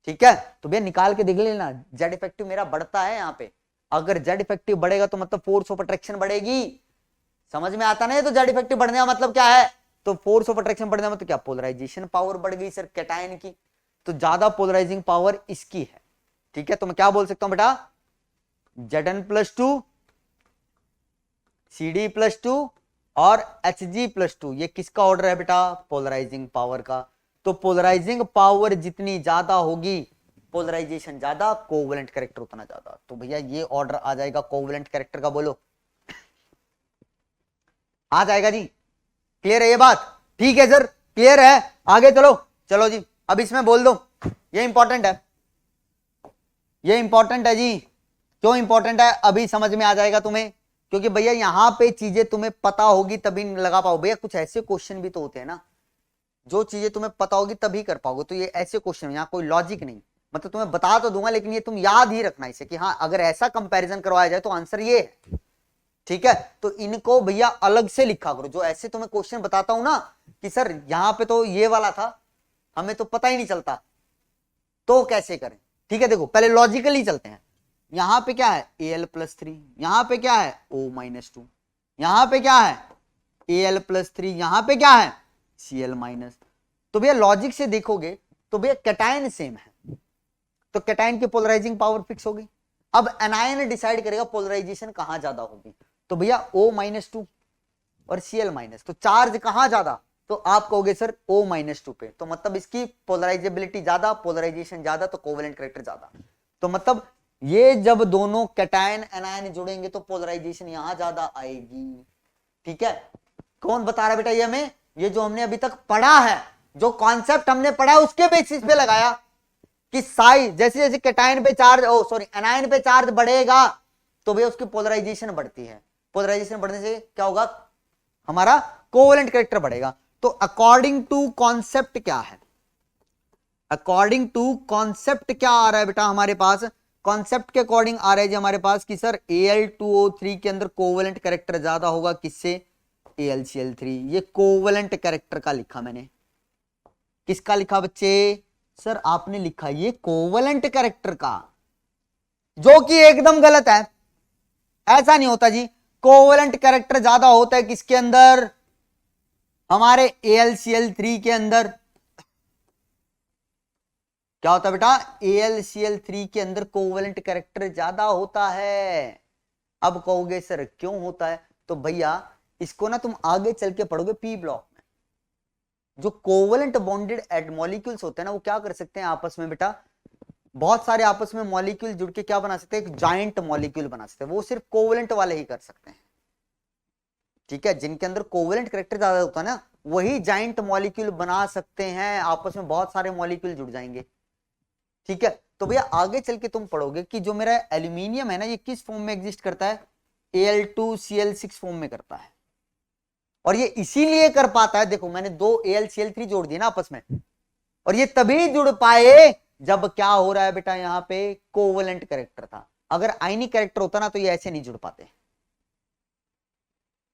Speaker 2: ठीक है, तो भैया निकाल के देख लेना, जेड इफेक्टिव मेरा बढ़ता है यहाँ पे। अगर जेड इफेक्टिव बढ़ेगा तो मतलब फोर्स ऑफ अट्रैक्शन बढ़ेगी। समझ में आता नहीं? तो जेड इफेक्टिव बढ़ने का मतलब क्या है? तो फोर्स ऑफ अट्रैक्शन बढ़ने का मतलब क्या? पोलराइजेशन पावर बढ़ गई सर कैटायन की, तो ज्यादा पोलराइजिंग पावर इसकी है। ठीक है, तो मैं क्या बोल सकता हूं बेटा? Zn+2, Cd+2 और Hg+2 ये किसका ऑर्डर है बेटा? पोलराइजिंग पावर का। तो पोलराइजिंग पावर जितनी ज्यादा होगी, पोलराइजेशन ज्यादा, कोवेलेंट कैरेक्टर उतना ज्यादा। तो भैया ये ऑर्डर आ जाएगा कोवेलेंट कैरेक्टर का। बोलो आ जाएगा जी? क्लियर है ये बात? ठीक है सर, क्लियर है। आगे चलो, चलो जी अब इसमें बोल दो, ये इंपॉर्टेंट है। ये इंपॉर्टेंट है जी। क्यों इंपॉर्टेंट है अभी समझ में आ जाएगा तुम्हें, क्योंकि भैया यहां पे चीजें तुम्हें पता होगी तभी लगा पाओ। भैया कुछ ऐसे क्वेश्चन भी तो होते हैं ना जो चीजें तुम्हें पता होगी तभी कर पाओगे, तो ये ऐसे क्वेश्चन यहाँ कोई लॉजिक नहीं, मतलब तुम्हें बता तो दूंगा लेकिन ये तुम याद ही रखना इसे कि हाँ अगर ऐसा कंपैरिजन करवाया जाए तो आंसर ये है। ठीक है, तो इनको भैया अलग से लिखा करो। जो ऐसे तुम्हें क्वेश्चन बताता हूं ना कि सर यहां पे तो ये वाला था, हमें तो पता ही नहीं चलता, तो कैसे करें। ठीक है, देखो पहले लॉजिकली चलते हैं। यहां पे क्या है Al+3, यहां पे क्या है O-2, यहां पे क्या है Al+3, यहां पे क्या है Cl-। तो भैया लॉजिक से देखोगे तो भैया कैटायन सेम है, तो कैटायन की पोलराइजिंग पावर फिक्स होगी। अब एनायन डिसाइड करेगा पोलराइजेशन कहां ज्यादा होगी, तो भैया O-2 और Cl-, तो चार्ज कहां ज्यादा, तो आप कहोगे सर O-2 पे, तो मतलब इसकी पोलराइजेबिलिटी ज्यादा, पोलराइजेशन ज्यादा, तो कोवेलेंट कैरेक्टर ज्यादा। तो मतलब ये जब दोनों कैटायन एनायन जुड़ेंगे तो पोलराइजेशन यहां ज्यादा आएगी। ठीक है, कौन बता रहा बेटा ये हमें, ये जो हमने अभी तक पढ़ा है, जो कॉन्सेप्ट हमने पढ़ा है उसके बेसिस पे लगाया कि साइज जैसे जैसे कैटायन पे चार्ज एनायन पे चार्ज बढ़ेगा तो भैया उसकी पोलराइजेशन बढ़ती है, पोलराइजेशन बढ़ने से क्या होगा हमारा कोवेलेंट कैरेक्टर बढ़ेगा। तो अकॉर्डिंग टू कॉन्सेप्ट क्या है, अकॉर्डिंग टू कॉन्सेप्ट क्या आ रहा है बेटा हमारे पास, कॉन्सेप्ट के अकॉर्डिंग आ रहा है जी हमारे पास कि सर Al2O3 के अंदर कोवेलेंट कैरेक्टर ज्यादा होगा किससे, AlCl3। ये कोवेलेंट कैरेक्टर का लिखा मैंने, किसका लिखा बच्चे, सर आपने लिखा ये कोवेलेंट कैरेक्टर का, जो कि एकदम गलत है। ऐसा नहीं होता जी, कोवेलेंट कैरेक्टर ज्यादा होता है किसके अंदर, हमारे AlCl3 के अंदर। क्या होता है बेटा, AlCl3 के अंदर कोवेलेंट कैरेक्टर ज्यादा होता है। अब कहोगे सर क्यों होता है, तो भैया इसको ना तुम आगे चल के पढ़ोगे पी ब्लॉक में। जो कोवेलेंट बॉन्डेड एट मॉलिक्यूल्स होते हैं ना वो क्या कर सकते हैं आपस में बेटा, बहुत सारे आपस में मॉलिक्यूल जुड़ के क्या बना सकते हैं, एक जाइंट मॉलिक्यूल बना सकते हैं, वो सिर्फ कोवेलेंट वाले ही कर सकते हैं। ठीक है, जिनके अंदर कोवेलेंट कैरेक्टर ज्यादा होता है ना वही जाइंट मॉलिक्यूल बना सकते हैं, आपस में बहुत सारे मॉलिक्यूल जुड़ जाएंगे। ठीक है, तो भैया आगे चल के तुम पढ़ोगे कि जो मेरा एल्यूमिनियम है ना ये किस फॉर्म में एग्जिस्ट करता है, Al2Cl6 फॉर्म में करता है। और ये इसीलिए कर पाता है, देखो मैंने दो AlCl3 जोड़ दिए ना आपस में, और ये तभी जुड़ पाए जब क्या हो रहा है बेटा यहाँ पे कोवेलेंट कैरेक्टर था। अगर आयनिक कैरेक्टर होता ना तो ये ऐसे नहीं जुड़ पाते,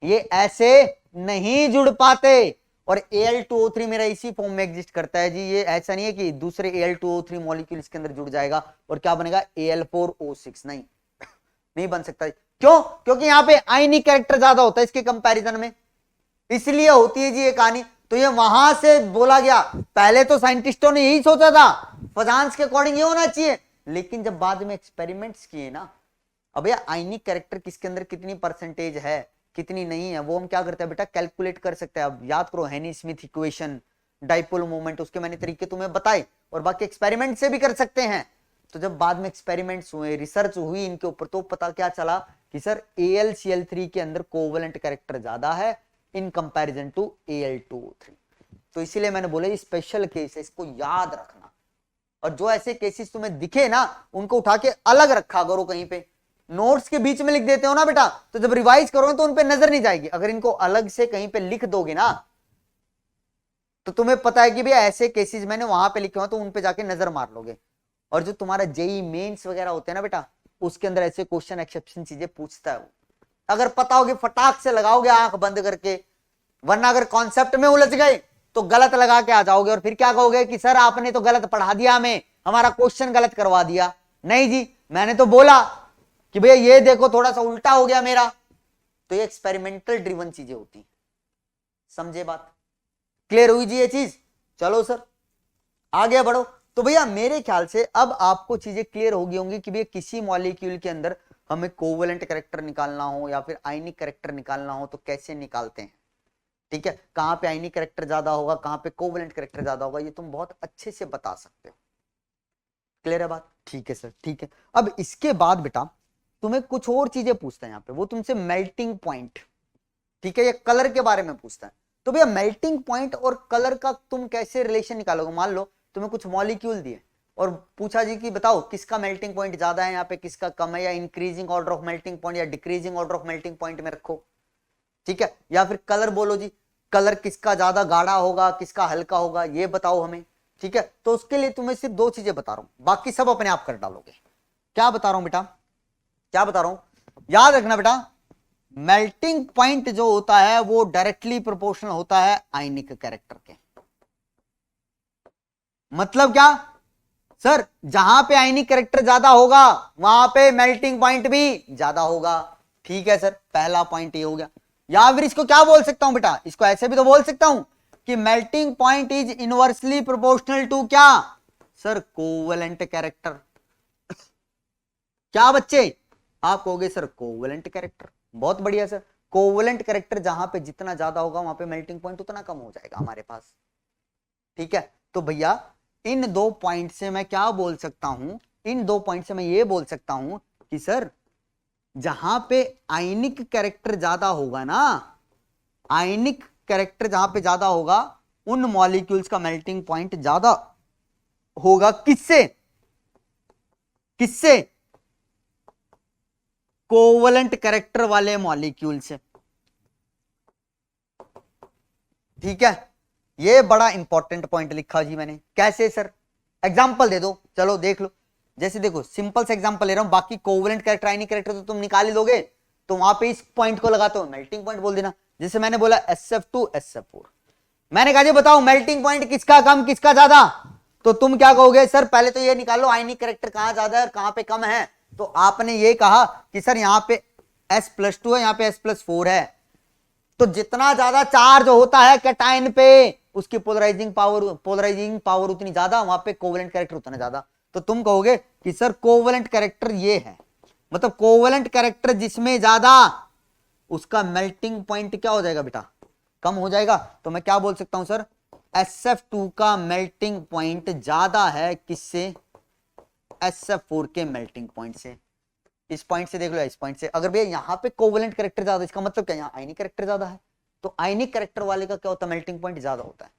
Speaker 2: ये ऐसे नहीं जुड़ पाते। और Al2O3 मेरा इसी फॉर्म में एग्जिस्ट करता है जी, ये ऐसा नहीं है कि दूसरे Al2O3 मॉलिक्यूल इसके अंदर जुड़ जाएगा और क्या बनेगा Al4O6, नहीं नहीं बन सकता। क्यों, क्योंकि यहाँ पे आयनिक कैरेक्टर ज्यादा होता है इसके कंपैरिजन में, इसलिए होती है जी ये कहानी। तो ये वहां से बोला गया, पहले तो साइंटिस्टों ने यही सोचा था फजांस के अकॉर्डिंग ये होना चाहिए, लेकिन जब बाद में एक्सपेरिमेंट्स किए ना, अब भैया आयनिक कैरेक्टर किसके अंदर कितनी परसेंटेज है कितनी नहीं है वो हम क्या करते हैं बेटा कैलकुलेट कर सकते हैं। अब याद करो हैनी स्मिथ इक्वेशन, डाइपोल मोमेंट, उसके मैंने तरीके तुम्हें बताए और बाकी एक्सपेरिमेंट से भी कर सकते हैं। तो जब बाद में एक्सपेरिमेंट्स हुए, रिसर्च हुई इनके ऊपर, तो पता क्या चला कि सर AlCl3 के अंदर कोवेलेंट कैरेक्टर ज्यादा है इन कंपैरिजन टू Al2O3। तो इसीलिए मैंने बोला ये स्पेशल केस है, इसको याद रखना। और जो ऐसे केसेस तुम्हें दिखे ना उनको उठा के अलग रखा करो कहीं पे, नोट्स के बीच में लिख देते हो ना बेटा तो जब रिवाइज करोगे तो उन पे नजर नहीं जाएगी। अगर इनको अलग से कहीं पे लिख दोगे ना तो तुम्हें पता है कि भैया ऐसे केसेस मैंने वहां पे लिखे हो, तो उन पे जाके नजर मार लोगे। और जो तुम्हारा जेई मेंस वगैरह होते हैं ना बेटा उसके अंदर ऐसे क्वेश्चन एक्सेप्शन चीजें पूछता है वो, अगर पता होगी फटाक से लगाओगे आंख बंद करके, वरना अगर कॉन्सेप्ट में उलझ गए तो गलत लगा के आ जाओगे और फिर क्या कहोगे कि सर आपने तो गलत पढ़ा दिया, हमें हमारा क्वेश्चन गलत करवा दिया। नहीं जी, मैंने तो बोला कि भैया ये देखो थोड़ा सा उल्टा हो गया मेरा। तो ये एक्सपेरिमेंटल ड्रिवन चीजें होती, समझे बात, क्लियर हुई जी ये चीज। चलो सर आगे बढ़ो। तो भैया मेरे ख्याल से अब आपको चीजें क्लियर हो गई होंगी कि भैया किसी मॉलिक्यूल के अंदर हमें कोवेलेंट कैरेक्टर निकालना हो या फिर आयनिक कैरेक्टर निकालना हो तो कैसे निकालते हैं। ठीक है, कहां पे आयनिक कैरेक्टर ज्यादा होगा, कहां पे कोवेलेंट कैरेक्टर ज्यादा होगा, ये तुम बहुत अच्छे से बता सकते हो। क्लियर है बात, ठीक है सर, ठीक है। अब इसके बाद बेटा तुम्हें कुछ और चीजें पूछता है यहाँ पे, वो तुमसे मेल्टिंग पॉइंट, ठीक है, ये कलर के बारे में पूछता है। तो भैया मेल्टिंग पॉइंट और कलर का तुम कैसे रिलेशन निकालोगे। मान लो तुम्हें कुछ मॉलिक्यूल दिए, और पूछा जी कि बताओ किसका मेल्टिंग पॉइंट ज्यादा है यहाँ पे, किसका कम है, या increasing order of melting point या decreasing order of melting point में रखो, ठीक है। या फिर कलर बोलो जी, कलर किसका ज्यादा गाढ़ा होगा, किसका हल्का होगा, ये बताओ हमें, ठीक है। तो उसके लिए तुम्हें सिर्फ 2 चीजें बता रहा हूं, बाकी सब अपने आप कर डालोगे। क्या बता रहा हूं बेटा, क्या बता रहा हूं, याद रखना बेटा, मेल्टिंग पॉइंट जो होता है वो डायरेक्टली प्रोपोर्शनल होता है आयनिक कैरेक्टर के। मतलब क्या सर, जहां पे आयनिक कैरेक्टर ज्यादा होगा वहां पे मेल्टिंग पॉइंट भी ज्यादा होगा, ठीक है सर। पहला पॉइंट ये हो गया। या फिर इसको क्या बोल सकता हूं बेटा, इसको ऐसे भी तो बोल सकता हूं कि melting point is inversely proportional to क्या सर, कोवेलेंट कैरेक्टर। क्या बच्चे आप कहोगे सर कोवेलेंट कैरेक्टर, बहुत बढ़िया सर। कोवेलेंट कैरेक्टर जहां पे जितना ज्यादा होगा वहां पे मेल्टिंग पॉइंट उतना कम हो जाएगा हमारे पास, ठीक है। तो भैया इन 2 पॉइंट से मैं क्या बोल सकता हूं, इन 2 पॉइंट से मैं ये बोल सकता हूं कि सर जहां पे आयनिक कैरेक्टर ज्यादा होगा ना, आयनिक कैरेक्टर जहां पे ज्यादा होगा उन मॉलिक्यूल्स का मेल्टिंग पॉइंट ज्यादा होगा। किससे, किससे, कोवेलेंट कैरेक्टर वाले मॉलिक्यूल से, ठीक है। ये बड़ा इंपॉर्टेंट पॉइंट लिखा जी मैंने। कैसे सर, एग्जांपल दे दो, चलो देख लो। जैसे देखो सिंपल से एग्जांपल ले रहा हूं, बाकी कोवेलेंट कैरेक्टर आयनिक कैरेक्टर तो तुम निकाल ही लोगे, तो वहां पे इस पॉइंट को लगाते हो मेल्टिंग पॉइंट बोल देना। जैसे मैंने बोला SF2 SF4, मैंने कहा जी बताओ मेल्टिंग पॉइंट किसका कम किसका ज्यादा, तो तुम क्या कहोगे सर, पहले तो ये निकालो आयनिक कैरेक्टर कहां ज्यादा है और कहां पे कम है। तो आपने ये कहा कि सर यहाँ पे S+2 है, यहाँ पे S+4 है, तो जितना ज्यादा चार्ज होता है कैटायन पे उसकी पोलराइजिंग पावर उतनी ज्यादा, वहां पे कोवेलेंट कैरेक्टर उतना ज्यादा। तो तुम कहोगे कि सर कोवेलेंट कैरेक्टर ये है, मतलब कोवेलेंट कैरेक्टर जिसमें ज्यादा उसका मेल्टिंग पॉइंट क्या हो जाएगा बेटा, कम हो जाएगा। तो मैं क्या बोल सकता हूं सर, SF2 का मेल्टिंग पॉइंट ज्यादा है किससे, SF4 के मेल्टिंग पॉइंट से। इस पॉइंट से देख लो, इस पॉइंट से। अगर भैया यहाँ पे कोवेलेंट कैरेक्टर ज्यादा, इसका मतलब क्या, यहाँ आयनिक कैरेक्टर ज्यादा है, तो आयनिक कैरेक्टर वाले का क्या होता है, मेल्टिंग पॉइंट ज्यादा होता है।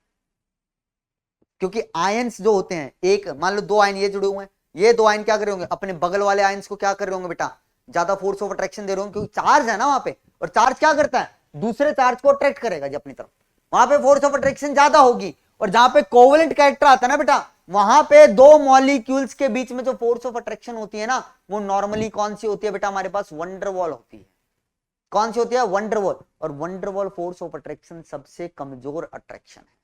Speaker 2: क्योंकि आयंस जो होते हैं, एक मान लो 2 आयन ये जुड़े हुए हैं, ये 2 आयन क्या कर रहे होंगे, अपने बगल वाले आयंस को क्या कर रहे होंगे बेटा, ज्यादा फोर्स ऑफ अट्रैक्शन दे रहे होंगे, क्योंकि चार्ज है ना वहां पे, और चार्ज क्या करता है, दूसरे चार्ज को अट्रैक्ट करेगा जी अपनी तरफ, वहां पे फोर्स ऑफ अट्रैक्शन ज्यादा होगी। और जहां पे कोवेलेंट कैरेक्टर आता है ना बेटा, वहां पे 2 मॉलिक्यूल्स के बीच में जो फोर्स ऑफ अट्रैक्शन होती है ना, वो नॉर्मली कौन सी होती है बेटा, हमारे पास वंडरवॉल होती है। कौन सी होती है, वंडरवॉल। और वंडरवॉल फोर्स ऑफ अट्रैक्शन सबसे कमजोर अट्रैक्शन है।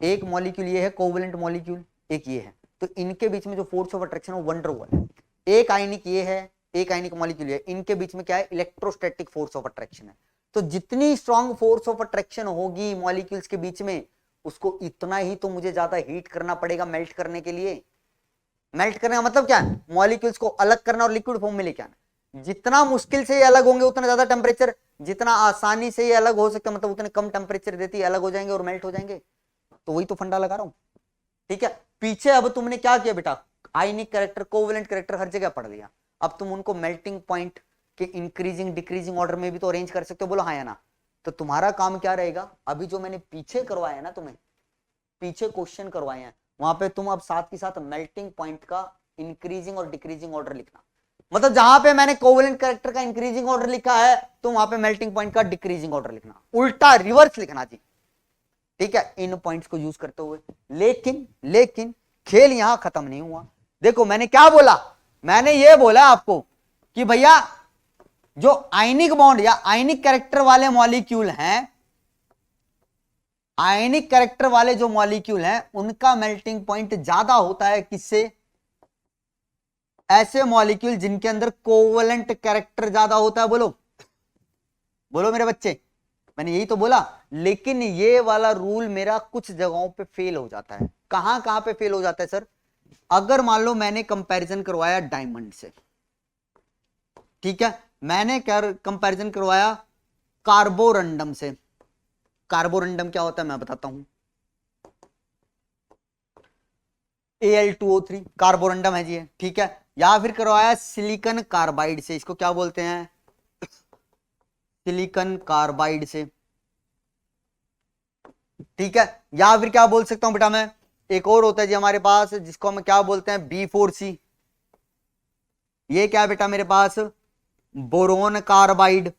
Speaker 2: एक मॉलिक्यूल ये है कोवेलेंट मॉलिक्यूल, एक ये है, तो इनके बीच में जो फोर्स ऑफ अट्रैक्शन है वो वंडरवॉल है। एक आयनिक ये है, एक आयनिक मॉलिक्यूल है, इनके बीच में क्या है, इलेक्ट्रोस्टैटिक फोर्स ऑफ अट्रैक्शन है। तो जितनी स्ट्रॉन्ग फोर्स ऑफ अट्रैक्शन होगी मॉलिक्यूल्स के बीच में, उसको इतना ही तो मुझे ज्यादा हीट करना पड़ेगा मेल्ट करने के लिए। मेल्ट करने का मतलब क्या है, मॉलिक्यूल्स को अलग करना और लिक्विड फॉर्म में लेके आना। जितना मुश्किल से ये अलग होंगे उतना ज्यादा टेम्परेचर, जितना आसानी से ये अलग हो सकता है मतलब उतने कम टेम्परेचर देती है, अलग हो जाएंगे और मेल्ट हो जाएंगे। तो वही तो फंडा लगा रहा हूं, ठीक है। पीछे अब तुमने क्या किया बेटा, आयनिक कैरेक्टर कोवेलेंट कैरेक्टर हर जगह पढ़ लिया, अब तुम उनको मेल्टिंग पॉइंट के इंक्रीजिंग डिक्रीजिंग ऑर्डर में भी तो अरेंज कर सकते हो, बोलो हाँ या ना। तो तुम्हारा काम क्या रहेगा, अभी जो मैंने पीछे करवाया ना, तुम्हें पीछे क्वेश्चन करवाए हैं, वहां पे तुम अब साथ के साथ मेल्टिंग पॉइंट का इंक्रीजिंग और डिक्रीजिंग ऑर्डर लिखना। मतलब जहां पे मैंने कोवेलेंट कैरेक्टर का इंक्रीजिंग ऑर्डर लिखा है, तो वहां पे मेल्टिंग पॉइंट का डिक्रीजिंग ऑर्डर लिखना, उल्टा रिवर्स लिखना जी, ठीक है, इन पॉइंट्स को यूज करते हुए। लेकिन खेल यहां खत्म नहीं हुआ। देखो मैंने क्या बोला, मैंने ये बोला आपको कि भैया जो आयनिक बॉन्ड या आयनिक कैरेक्टर वाले मॉलिक्यूल हैं, आयनिक कैरेक्टर वाले जो मॉलिक्यूल हैं उनका मेल्टिंग पॉइंट ज्यादा होता है किससे, ऐसे मॉलिक्यूल जिनके अंदर कोवेलेंट कैरेक्टर ज्यादा होता है। बोलो बोलो मेरे बच्चे, मैंने यही तो बोला। लेकिन ये वाला रूल मेरा कुछ जगहों पे फेल हो जाता है। कहां कहां पे फेल हो जाता है सर, अगर मान लो मैंने कंपैरिजन करवाया डायमंड से, ठीक है, मैंने क्या कंपैरिजन करवाया कार्बोरंडम से। कार्बोरंडम क्या होता है मैं बताता हूं, Al2O3 कार्बोरंडम है जी, ठीक है। या फिर करवाया सिलिकॉन कार्बाइड से, इसको क्या बोलते हैं, सिलिकॉन कार्बाइड से, ठीक है। या फिर क्या बोल सकता हूं बेटा मैं, एक और होता है जी हमारे पास जिसको हम क्या बोलते हैं B4C। ये क्या है बेटा मेरे पास, बोरोन कार्बाइड।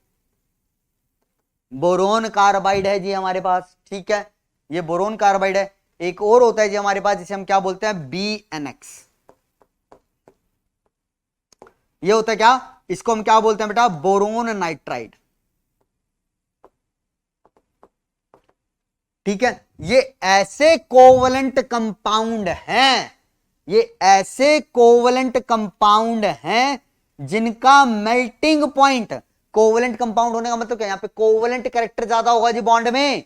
Speaker 2: बोरोन कार्बाइड है जी हमारे पास, ठीक है, ये बोरोन कार्बाइड है। एक और होता है जी हमारे पास जिसे हम क्या बोलते हैं BNX। ये होता है क्या, इसको हम क्या बोलते हैं बेटा, बोरोन नाइट्राइड। ठीक है, ये ऐसे कोवलेंट कंपाउंड हैं, ये ऐसे कोवलेंट कंपाउंड हैं जिनका मेल्टिंग पॉइंट, कोवलेंट कंपाउंड होने का मतलब क्या, यहां पे कोवलेंट कैरेक्टर ज्यादा होगा जी बॉन्ड में।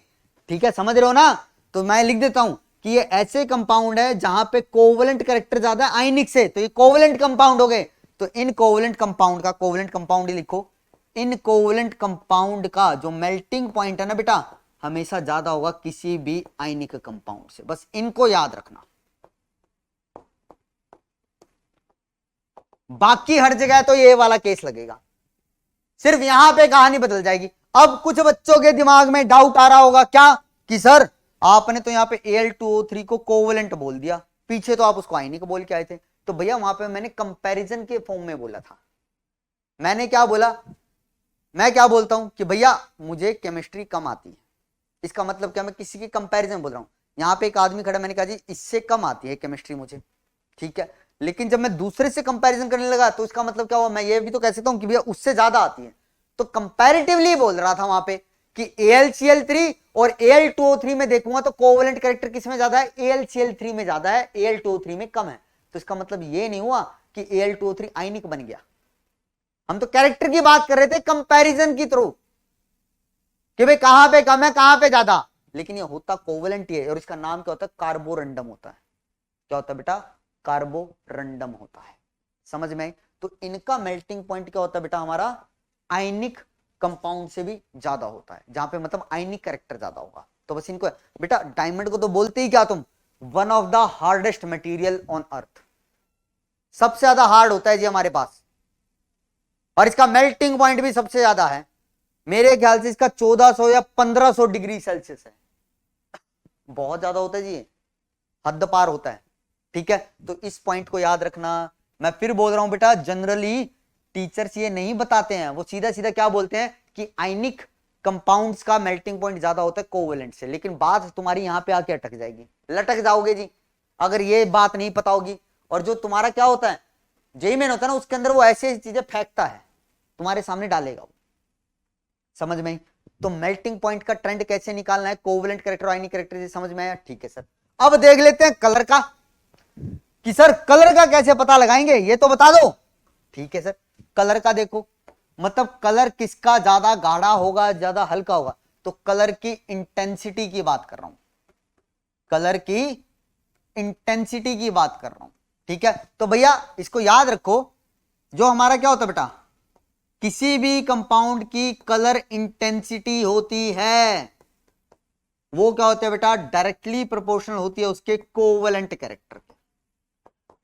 Speaker 2: ठीक है, समझ रहे हो ना, तो मैं लिख देता हूं कि ये ऐसे कंपाउंड है जहां पे कोवलेंट कैरेक्टर ज्यादा है आयनिक से, तो ये कोवलेंट कंपाउंड हो गए। तो इन कोवलेंट कंपाउंड का, कोवलेंट कंपाउंड ही लिखो, इन कोवलेंट कंपाउंड का जो मेल्टिंग पॉइंट है ना बेटा, हमेशा ज्यादा होगा किसी भी आयनिक कंपाउंड से, बस इनको याद रखना। बाकी हर जगह तो ये वाला केस लगेगा, सिर्फ यहां पे कहानी बदल जाएगी। अब कुछ बच्चों के दिमाग में डाउट आ रहा होगा क्या, कि सर आपने तो यहां पे Al2O3 को कोवलेंट बोल दिया, पीछे तो आप उसको आयनिक बोल के आए थे। तो भैया वहां पे मैंने कंपैरिजन के फॉर्म में बोला था। मैंने क्या बोला, मैं क्या बोलता हूं कि भैया मुझे केमिस्ट्री कम आती है, इसका मतलब क्या, मैं किसी की कंपैरिजन बोल रहा हूं। यहां पे एक आदमी खड़ा, मैंने कहा जी इससे कम आती है केमिस्ट्री मुझे, ठीक है, लेकिन जब मैं दूसरे से कंपैरिजन करने लगा तो इसका मतलब क्या हुआ, मैं ये भी तो कह सकता हूं कि भैया उससे ज्यादा आती है। तो कंपैरेटिवली बोल रहा था वहां पे कि AlCl3 और Al2O3 में देखूंगा तो कोवलेंट कैरेक्टर किसमें ज्यादा है, AlCl3 में ज्यादा है, Al2O3 में कम है। तो इसका मतलब ये नहीं हुआ कि Al2O3 आयनिक बन गया। हम तो कैरेक्टर की बात कर रहे थे कंपैरिजन की थ्रू, कि भाई कहां पे कम है कहां पे ज्यादा, लेकिन ये होता कोवलेंट ही है। और इसका नाम क्या होता है, कार्बोरंडम होता है। क्या होता है बेटा, कार्बोरंडम होता है। समझ में? तो इनका मेल्टिंग पॉइंट क्या होता है बेटा, हमारा आयनिक कंपाउंड से भी ज्यादा होता है, जहां पे मतलब आयनिक कैरेक्टर ज्यादा होगा। तो बस इनको बेटा, डायमंड को तो बोलते ही क्या तुम, one of the hardest material on earth, सबसे ज्यादा हार्ड होता है जी हमारे पास, और इसका मेल्टिंग पॉइंट भी सबसे ज्यादा है। मेरे ख्याल से इसका 1400 या 1500 डिग्री सेल्सियस है, बहुत ज्यादा होता है जी, हद पार होता है। ठीक है, तो इस पॉइंट को याद रखना। मैं फिर बोल रहा हूं बेटा, जनरली टीचर्स ये नहीं बताते हैं, वो सीधा सीधा क्या बोलते हैं कि आयनिक कंपाउंड्स का मेल्टिंग पॉइंट ज्यादा होता है कोवेलेंट से, लेकिन बात तुम्हारी यहां पे आके अटक जाएगी, लटक जाओगे जी अगर ये बात नहीं पता होगी। और जो तुम्हारा क्या होता है, जेईई मेन होता है ना, उसके अंदर वो ऐसी चीजें फेंकता है, तुम्हारे सामने डालेगा वो। समझ में? तो मेल्टिंग पॉइंट का ट्रेंड कैसे निकालना है, कोवेलेंट कैरेक्टर आयनिक कैरेक्टर, समझ में आया? ठीक है सर, अब देख लेते हैं कलर का, कि सर कलर का कैसे पता लगाएंगे, ये तो बता दो। ठीक है सर, कलर का देखो, मतलब कलर किसका ज्यादा गाढ़ा होगा, ज्यादा हल्का होगा, तो कलर की इंटेंसिटी की बात कर रहा हूं, कलर की इंटेंसिटी की बात कर रहा हूं। ठीक है, तो भैया इसको याद रखो, जो हमारा क्या होता है बेटा, किसी भी कंपाउंड की कलर इंटेंसिटी होती है, वो क्या होता है बेटा, डायरेक्टली प्रोपोर्शनल होती है उसके कोवेलेंट कैरेक्टर के।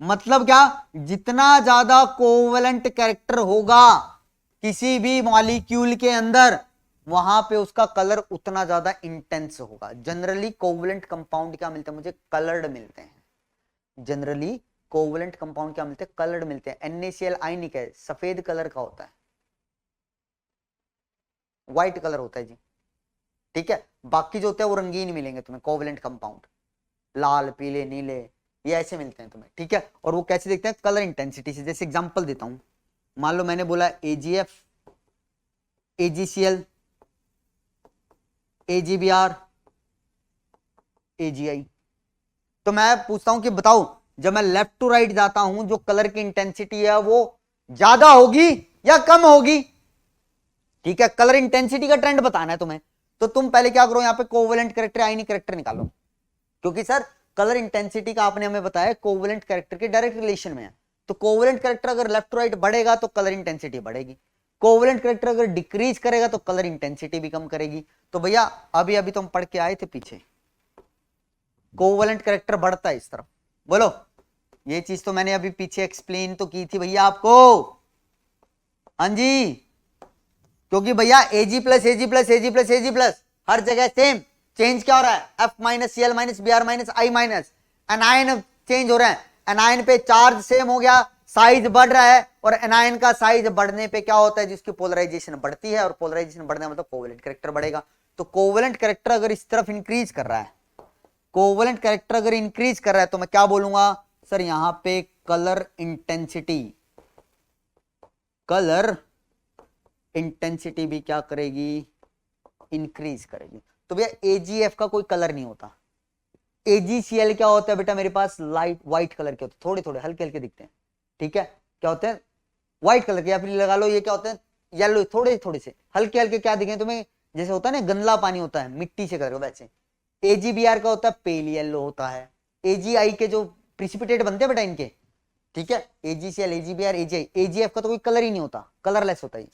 Speaker 2: मतलब क्या, जितना ज्यादा कोवेलेंट कैरेक्टर होगा किसी भी मॉलिक्यूल के अंदर, वहां पे उसका कलर उतना ज्यादा इंटेंस होगा। जनरली कोवेलेंट कंपाउंड क्या मिलते हैं मुझे, कलर्ड मिलते हैं। जनरली कोवेलेंट कंपाउंड क्या मिलते हैं, कलर्ड मिलते हैं। NaCl आयनिक है, सफेद कलर का होता है, व्हाइट कलर होता है जी। ठीक है, बाकी जो होते हैं वो रंगीन मिलेंगे तुम्हें कोवेलेंट कंपाउंड, लाल पीले नीले, ये ऐसे मिलते हैं तुम्हें। ठीक है, और वो कैसे देखते हैं, कलर इंटेंसिटी से। जैसे एग्जांपल देता हूं, मान लो मैंने बोला AgF, AgCl, AgBr, AgI, तो मैं पूछता हूं कि बताओ, जब मैं लेफ्ट टू राइट जाता हूं, जो कलर की इंटेंसिटी है वो ज्यादा होगी या कम होगी? ठीक है, कलर इंटेंसिटी का ट्रेंड बताना है तुम्हें, तो तुम पहले क्या करो, यहां पे कोवेलेंट कैरेक्टर आयनिक कैरेक्टर निकालो, क्योंकि सर कलर इंटेंसिटी का आपने हमें बताया कोवेलेंट कैरेक्टर के डायरेक्ट रिलेशन में है। तो कोवेलेंट कैरेक्टर अगर लेफ्ट टू राइट बढ़ेगा तो कलर इंटेंसिटी बढ़ेगी, कोवेलेंट कैरेक्टर अगर डिक्रीज करेगा तो कलर इंटेंसिटी भी कम करेगी। तो भैया अभी अभी तो हम पढ़ के आए थे पीछे, कोवेलेंट कैरेक्टर बढ़ता है इस तरफ, बोलो, ये चीज तो मैंने अभी पीछे एक्सप्लेन तो की थी भैया आपको। हाँ जी, क्योंकि भैया Ag plus Ag plus Ag plus Ag plus हर जगह सेम, चेंज क्या हो रहा है, F minus Cl minus Br minus I minus, anion change हो रहे हैं, एनायन पे चार्ज सेम हो गया, साइज बढ़ रहा है, और एनायन का साइज बढ़ने पे क्या होता है, जिसकी पोलराइजेशन बढ़ती है, और पोलराइजेशन बढ़ने मतलब कोवेलेंट कैरेक्टर बढ़ेगा। तो कोवेलेंट कैरेक्टर अगर इस तरफ इंक्रीज कर रहा है, कोवेलेंट कैरेक्टर अगर इंक्रीज कर रहा है, तो मैं क्या बोलूंगा सर, यहां पे कलर इंटेंसिटी भी क्या करेगी, इंक्रीज करेगी। तो भैया एजीएफ का कोई कलर नहीं होता, एजीसीएल क्या होता है बेटा, मेरे पास लाइट व्हाइट कलर के होते हैं, थोड़े थोड़े हल्के हल्के दिखते हैं, ठीक है, क्या होते हैं, व्हाइट कलर के, या फिर लगा लो ये क्या होते हैं, येलो, थोड़े थोड़े से हल्के हल्के, क्या दिखे तुम्हें, जैसे होता है ना गंदला पानी होता है मिट्टी से कलर, वैसे एजीबीआर का होता है पेल येलो होता है, एजीआई के जो प्रिसिपिटेट बनते हैं बेटा इनके, ठीक है, एजीसीएल, एजीबीआर, एजीआई, एजीएफ का तो कोई कलर ही नहीं होता, कलरलेस होता है,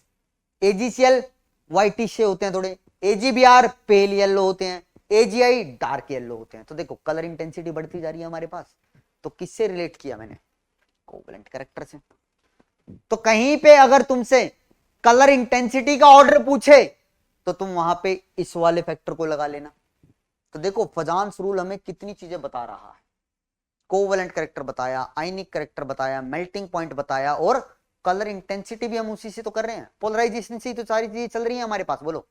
Speaker 2: एजीसीएल व्हाइटिश से होते हैं थोड़े, एजीबीआर पेल येलो होते हैं, एजीआई डार्क येलो होते हैं। तो देखो कलर इंटेंसिटी बढ़ती जा रही है हमारे पास, तो किससे रिलेट किया मैंने, कोवेलेंट कैरेक्टर से। तो कहीं पे अगर तुमसे कलर इंटेंसिटी का ऑर्डर पूछे तो तुम वहां पे इस वाले फैक्टर को लगा लेना। तो देखो फजान्स रूल हमें कितनी चीजें बता रहा है, कोवेलेंट कैरेक्टर बताया, आयनिक कैरेक्टर बताया, मेल्टिंग पॉइंट बताया, और कलर इंटेंसिटी भी हम उसी से तो कर रहे हैं, पोलराइजेशन से तो सारी चीजें चल रही हैं हमारे पास। बोलो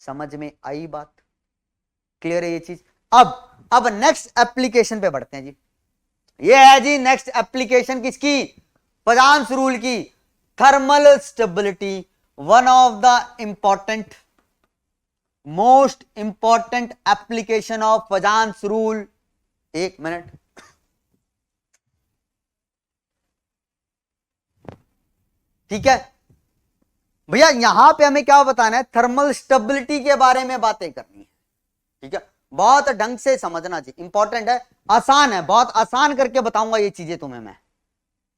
Speaker 2: समझ में आई बात, क्लियर है ये चीज। अब नेक्स्ट एप्लीकेशन पे बढ़ते हैं जी। ये है जी नेक्स्ट एप्लीकेशन किसकी, फजान्स रूल की, thermal stability, one of the important most important application of फजान्स rule. एक मिनट, ठीक है भैया, यहां पे हमें क्या बताना है, थर्मल स्टेबिलिटी के बारे में बातें करनी है, ठीक है, बहुत ढंग से समझना चाहिए, इंपॉर्टेंट है, आसान है, बहुत आसान करके बताऊंगा ये चीजें तुम्हें मैं,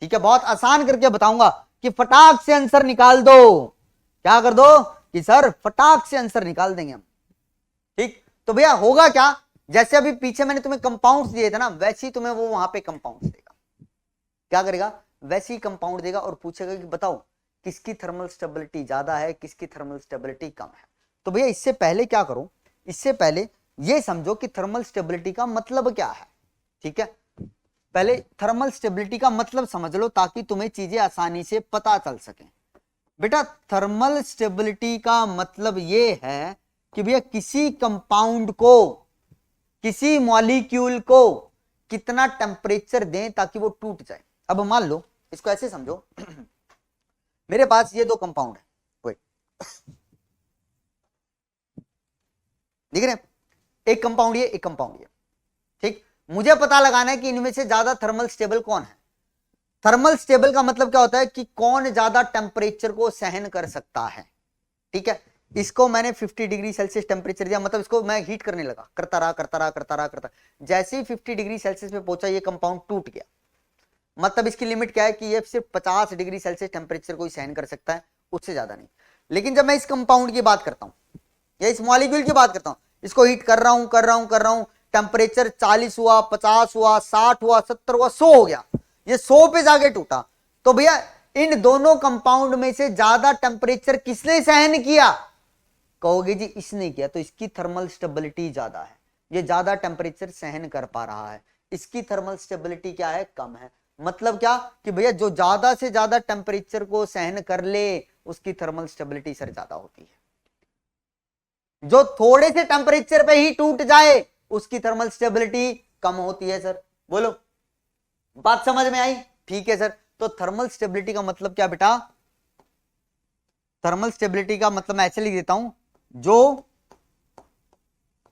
Speaker 2: ठीक है, बहुत आसान करके बताऊंगा कि फटाक से आंसर निकाल दो, क्या कर दो कि सर फटाक से आंसर निकाल देंगे हम, ठीक। तो भैया होगा क्या, जैसे अभी पीछे मैंने तुम्हें कंपाउंड्स दिए थे ना, वैसे ही तुम्हें वो वहां पे कंपाउंड्स देगा, क्या करेगा, वैसे ही कंपाउंड देगा और पूछेगा कि बताओ किसकी थर्मल स्टेबिलिटी ज्यादा है, किसकी थर्मल स्टेबिलिटी कम है। तो भैया इससे पहले क्या करो, इससे पहले ये समझो कि थर्मल स्टेबिलिटी का मतलब क्या है, ठीक है, पहले थर्मल स्टेबिलिटी का मतलब समझ लो ताकि तुम्हें चीजें आसानी से पता चल सके। बेटा थर्मल स्टेबिलिटी का मतलब ये है कि भैया किसी कंपाउंड को, किसी मॉलिक्यूल को कितना टेम्परेचर दें ताकि वो टूट जाए। अब मान लो इसको ऐसे समझो मेरे पास ये दो कंपाउंड है, वेट, दिख रहे हैं, एक कंपाउंड ये, एक कंपाउंड ये, ठीक, मुझे पता लगाना है कि इनमें से ज्यादा थर्मल स्टेबल कौन है। थर्मल स्टेबल का मतलब क्या होता है कि कौन ज्यादा टेम्परेचर को सहन कर सकता है, ठीक है। इसको मैंने 50 डिग्री सेल्सियस टेम्परेचर दिया, मतलब इसको मैं हीट करने लगा, करता रहा, जैसे ही 50 डिग्री सेल्सियस पे पहुंचा ये कंपाउंड टूट गया। मतलब इसकी लिमिट क्या है कि ये सिर्फ 50 डिग्री सेल्सियस टेम्परेचर को ही सहन कर सकता है, उससे ज्यादा नहीं। लेकिन जब मैं इस कंपाउंड की बात करता हूं या इस मॉलिक्यूल की बात करता हूं, इसको हीट कर रहा हूं, टेम्परेचर 40 हुआ, 50 हुआ, 60 हुआ, 70 हुआ, 100 हो गया, ये 100 पे जाके टूटा। तो भैया इन दोनों कंपाउंड में से ज्यादा टेम्परेचर किसने सहन किया, कहोगे जी इसने किया, तो इसकी थर्मल स्टेबिलिटी ज्यादा है, ये ज्यादा टेम्परेचर सहन कर पा रहा है, इसकी थर्मल स्टेबिलिटी क्या है, कम है। मतलब क्या कि भैया जो ज्यादा से ज्यादा टेम्परेचर को सहन कर ले उसकी थर्मल स्टेबिलिटी सर ज्यादा होती है, जो थोड़े से टेम्परेचर पे ही टूट जाए उसकी थर्मल स्टेबिलिटी कम होती है। सर बोलो बात समझ में आई, ठीक है सर। तो थर्मल स्टेबिलिटी का मतलब क्या बेटा, थर्मल स्टेबिलिटी का मतलब मैं ऐसे लिख देता हूं, जो,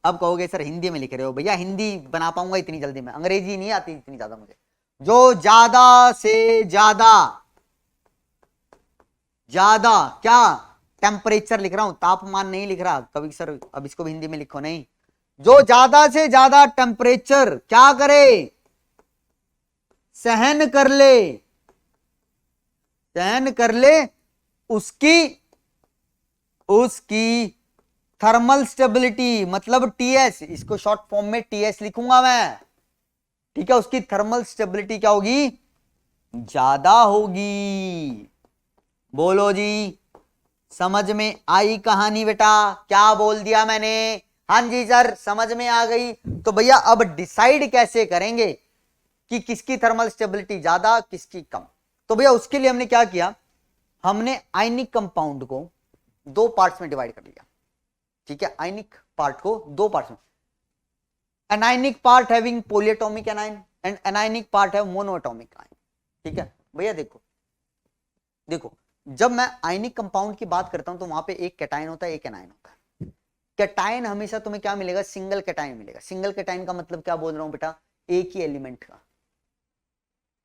Speaker 2: अब कहोगे सर हिंदी में लिख रहे हो, भैया हिंदी बना पाऊंगा इतनी जल्दी में, अंग्रेजी नहीं आती इतनी ज्यादा मुझे, जो ज्यादा से ज्यादा क्या टेम्परेचर लिख रहा हूं, तापमान नहीं लिख रहा कभी सर, अब इसको भी हिंदी में लिखो, नहीं, जो ज्यादा से ज्यादा टेम्परेचर क्या करे, सहन कर ले उसकी थर्मल स्टेबिलिटी, मतलब टीएस, इसको शॉर्ट फॉर्म में टीएस लिखूंगा मैं, ठीक है, उसकी थर्मल स्टेबिलिटी क्या होगी, ज्यादा होगी। बोलो जी समझ में आई कहानी बेटा, क्या बोल दिया मैंने, हाँ जी सर समझ में आ गई। तो भैया अब डिसाइड कैसे करेंगे कि किसकी थर्मल स्टेबिलिटी ज्यादा किसकी कम? तो भैया उसके लिए हमने क्या किया, हमने आयनिक कंपाउंड को दो पार्ट्स में डिवाइड कर लिया। ठीक है, आयनिक पार्ट को दो पार्ट्स में, anionic part having polyatomic anion and anionic part है मोनोएटॉमिक आयन। ठीक है भैया, देखो देखो जब मैं आयनिक कंपाउंड की बात करता हूं तो वहां पे एक कैटायन होता है, एक एनायन होता है। कैटायन हमेशा तुम्हें क्या मिलेगा, सिंगल कैटायन मिलेगा। सिंगल कैटायन का मतलब क्या बोल रहा हूं बेटा, एक ही एलिमेंट का।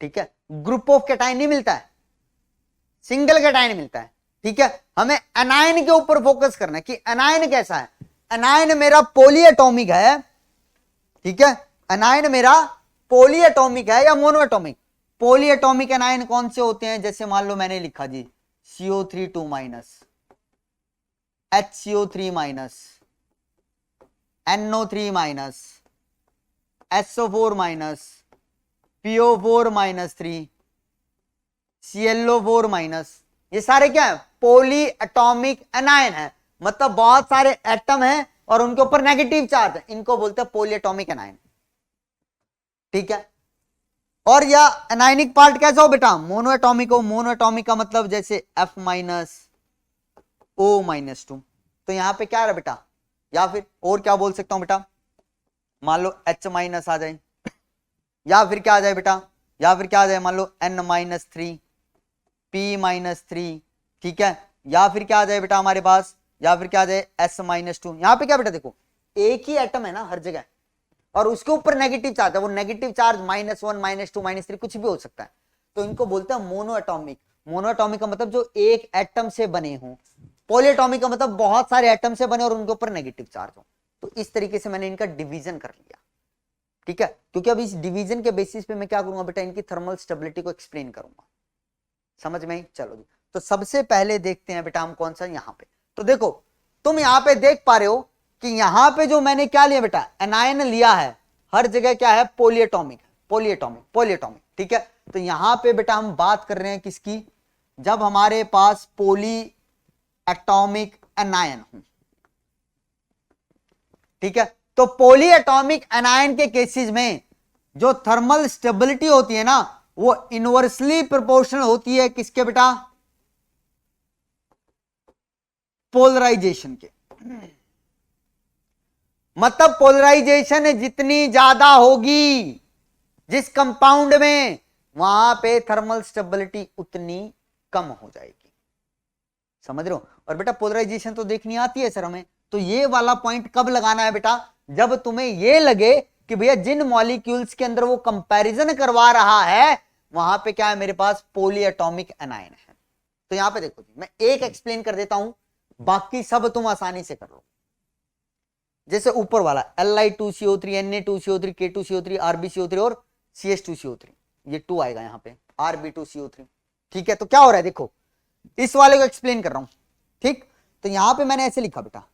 Speaker 2: ठीक है, ग्रुप ऑफ कैटायन नहीं मिलता है, सिंगल कैटायन मिलता है। ठीक है, हमें एनायन के ऊपर फोकस करना है कि एनायन कैसा है। एनायन मेरा पॉलीएटॉमिक है। ठीक है, एनायन मेरा पॉलीएटॉमिक है या मोनोएटॉमिक? पॉलीएटॉमिक एनायन कौन से होते हैं, जैसे मान लो मैंने लिखा जी CO3 2 minus, HCO3 minus, NO3 minus, SO4 minus, PO4 minus 3, ClO4 minus. ये सारे क्या है, पॉली एटॉमिक एनायन है, मतलब बहुत सारे एटम हैं और उनके ऊपर नेगेटिव चार्ज है, इनको बोलते हैं पॉली एटॉमिक एनायन। ठीक है, और या एनायनिक पार्ट कैसा हो बेटा, मोनोएटॉमिक हो। मोनोएटॉमिक का मतलब जैसे F माइनस O माइनस 2, तो यहां पे क्या है बेटा, या फिर और क्या बोल सकता हूं बेटा, मान लो H माइनस आ जाए, या फिर क्या आ जाए बेटा, या फिर क्या आ जाए, मान लो N माइनस 3, P माइनस 3। ठीक है, या फिर क्या आ जाए बेटा हमारे पास, या फिर क्या आ जाए S माइनस 2। यहां पे क्या बेटा देखो, एक ही एटम है ना हर जगह, और उसके ऊपर नेगेटिव चार्ज है, वो नेगेटिव चार्ज -1 -2 -3 कुछ भी हो सकता है, तो इनको बोलते हैं मोनोएटॉमिक। मोनोएटॉमिक का मतलब जो एक एटम से बने हों, पॉलीएटॉमिक का मतलब बहुत सारे एटम से बने और उनके ऊपर नेगेटिव चार्ज हो। तो इस तरीके से मैंने इनका डिवीजन कर लिया। ठीक है, क्योंकि अब इस डिवीजन के बेसिस पे मैं क्या करूंगा बेटा, इनकी थर्मल स्टेबिलिटी को एक्सप्लेन करूंगा। समझ में? चलो जी, तो सबसे पहले देखते हैं बेटा हम कौन सा, यहां पे तो देखो, तुम यहां पे देख पा रहे हो कि यहां पे जो मैंने क्या लिया बेटा, एनायन लिया है, हर जगह क्या है, पॉलीएटॉमिक, पॉलीएटॉमिक, पॉलीएटॉमिक। ठीक है, तो यहां पे बेटा हम बात कर रहे हैं किसकी, जब हमारे पास पॉली एटॉमिक एनायन हो। ठीक है, तो पॉलीएटॉमिक एनायन के केसेस में जो थर्मल स्टेबिलिटी होती है ना, वो इनवर्सली प्रोपोर्शनल होती है किसके बेटा, पोलराइजेशन के। मतलब पोलराइजेशन जितनी ज्यादा होगी जिस कंपाउंड में, वहां पे थर्मल स्टेबिलिटी उतनी कम हो जाएगी। समझ रहे हो? और बेटा पोलराइजेशन तो देखनी आती है सर हमें, तो ये वाला पॉइंट कब लगाना है बेटा, जब तुम्हें ये लगे कि भैया जिन मॉलिक्यूल्स के अंदर वो कंपैरिजन करवा रहा है वहां पे क्या है, मेरे पास पॉलीएटॉमिक एनायन है। तो यहां पे देखो जी, मैं एक एक्सप्लेन कर देता हूं, बाकी सब तुम आसानी से कर लो। जैसे ऊपर वाला Li2CO3, Na2CO3, K2CO3, RbCO3 और CH2CO3, ये 2 आएगा यहाँ पे, Rb2CO3। ठीक है, तो क्या हो रहा है देखो, इस वाले को एक्सप्लेन कर रहा हूं। ठीक, तो यहां पे मैंने ऐसे लिखा बेटा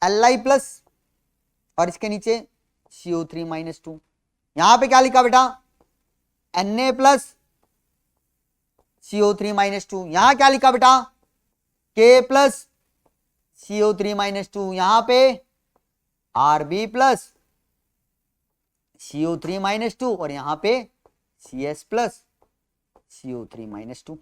Speaker 2: Li प्लस और इसके नीचे CO3 माइनस 2। यहां पे क्या लिखा बेटा, Na प्लस CO3 माइनस 2। यहां क्या लिखा बेटा, K प्लस CO3 माइनस 2। यहां पे Rb प्लस CO3 माइनस 2 और यहां पे CS प्लस CO3 माइनस 2।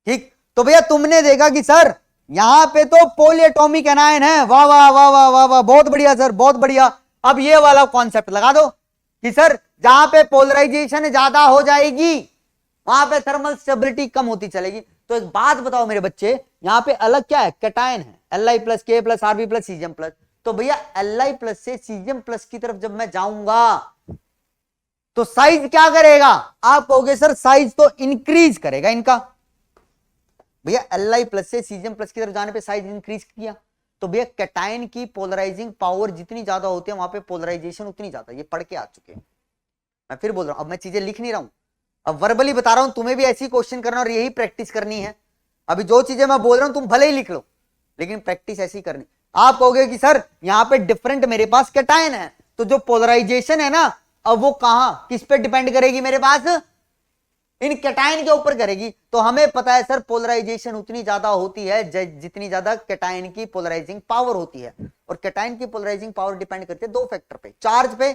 Speaker 2: ठीक, तो भैया तुमने देखा कि सर यहां पे तो पॉलीएटॉमिक एनायन है, वाह वाह वाह वाह वाह वाह, बहुत बढ़िया सर, बहुत बढ़िया। अब ये वाला कॉन्सेप्ट लगा दो कि सर जहां पे पोलराइजेशन ज्यादा हो जाएगी वहां पे थर्मल स्टेबिलिटी कम होती चलेगी। तो एक बात बताओ मेरे बच्चे, यहां पे अलग क्या है, कैटायन है, Li plus K plus Rb plus caesium plus. तो भैया Li प्लस से सीजियम प्लस की तरफ जब मैं जाऊंगा तो साइज क्या करेगा, आप कहोगे सर साइज तो इंक्रीज करेगा इनका। भैया Li प्लस से सीजियम प्लस की तरफ जाने पे साइज इंक्रीज किया, तो भैया कैटायन की पोलराइजिंग पावर जितनी ज्यादा होती है वहां पे पोलराइजेशन उतनी ज्यादा। ये पढ़ के आ चुके हैं, मैं फिर बोल रहा हूं, अब मैं चीजें लिख नहीं रहा हूं, अब वर्बली बता रहा हूं, तुम्हें भी ऐसी क्वेश्चन करना और यही प्रैक्टिस करनी है। अभी जो चीजें मैं बोल रहा हूं तुम भले ही लिख लो, लेकिन प्रैक्टिस ऐसी करनी। आप कहोगे कि सर यहां पे डिफरेंट मेरे पास कैटायन है, तो जो पोलराइजेशन है ना, अब वो कहां किस पे डिपेंड करेगी, मेरे पास इन कैटायन के ऊपर करेगी। तो हमें पता है सर पोलराइजेशन उतनी ज्यादा होती है जितनी ज्यादा कैटायन की पोलराइजिंग पावर होती है। और कैटायन की पोलराइजिंग पावर डिपेंड करती है दो फैक्टर पे, चार्ज पे।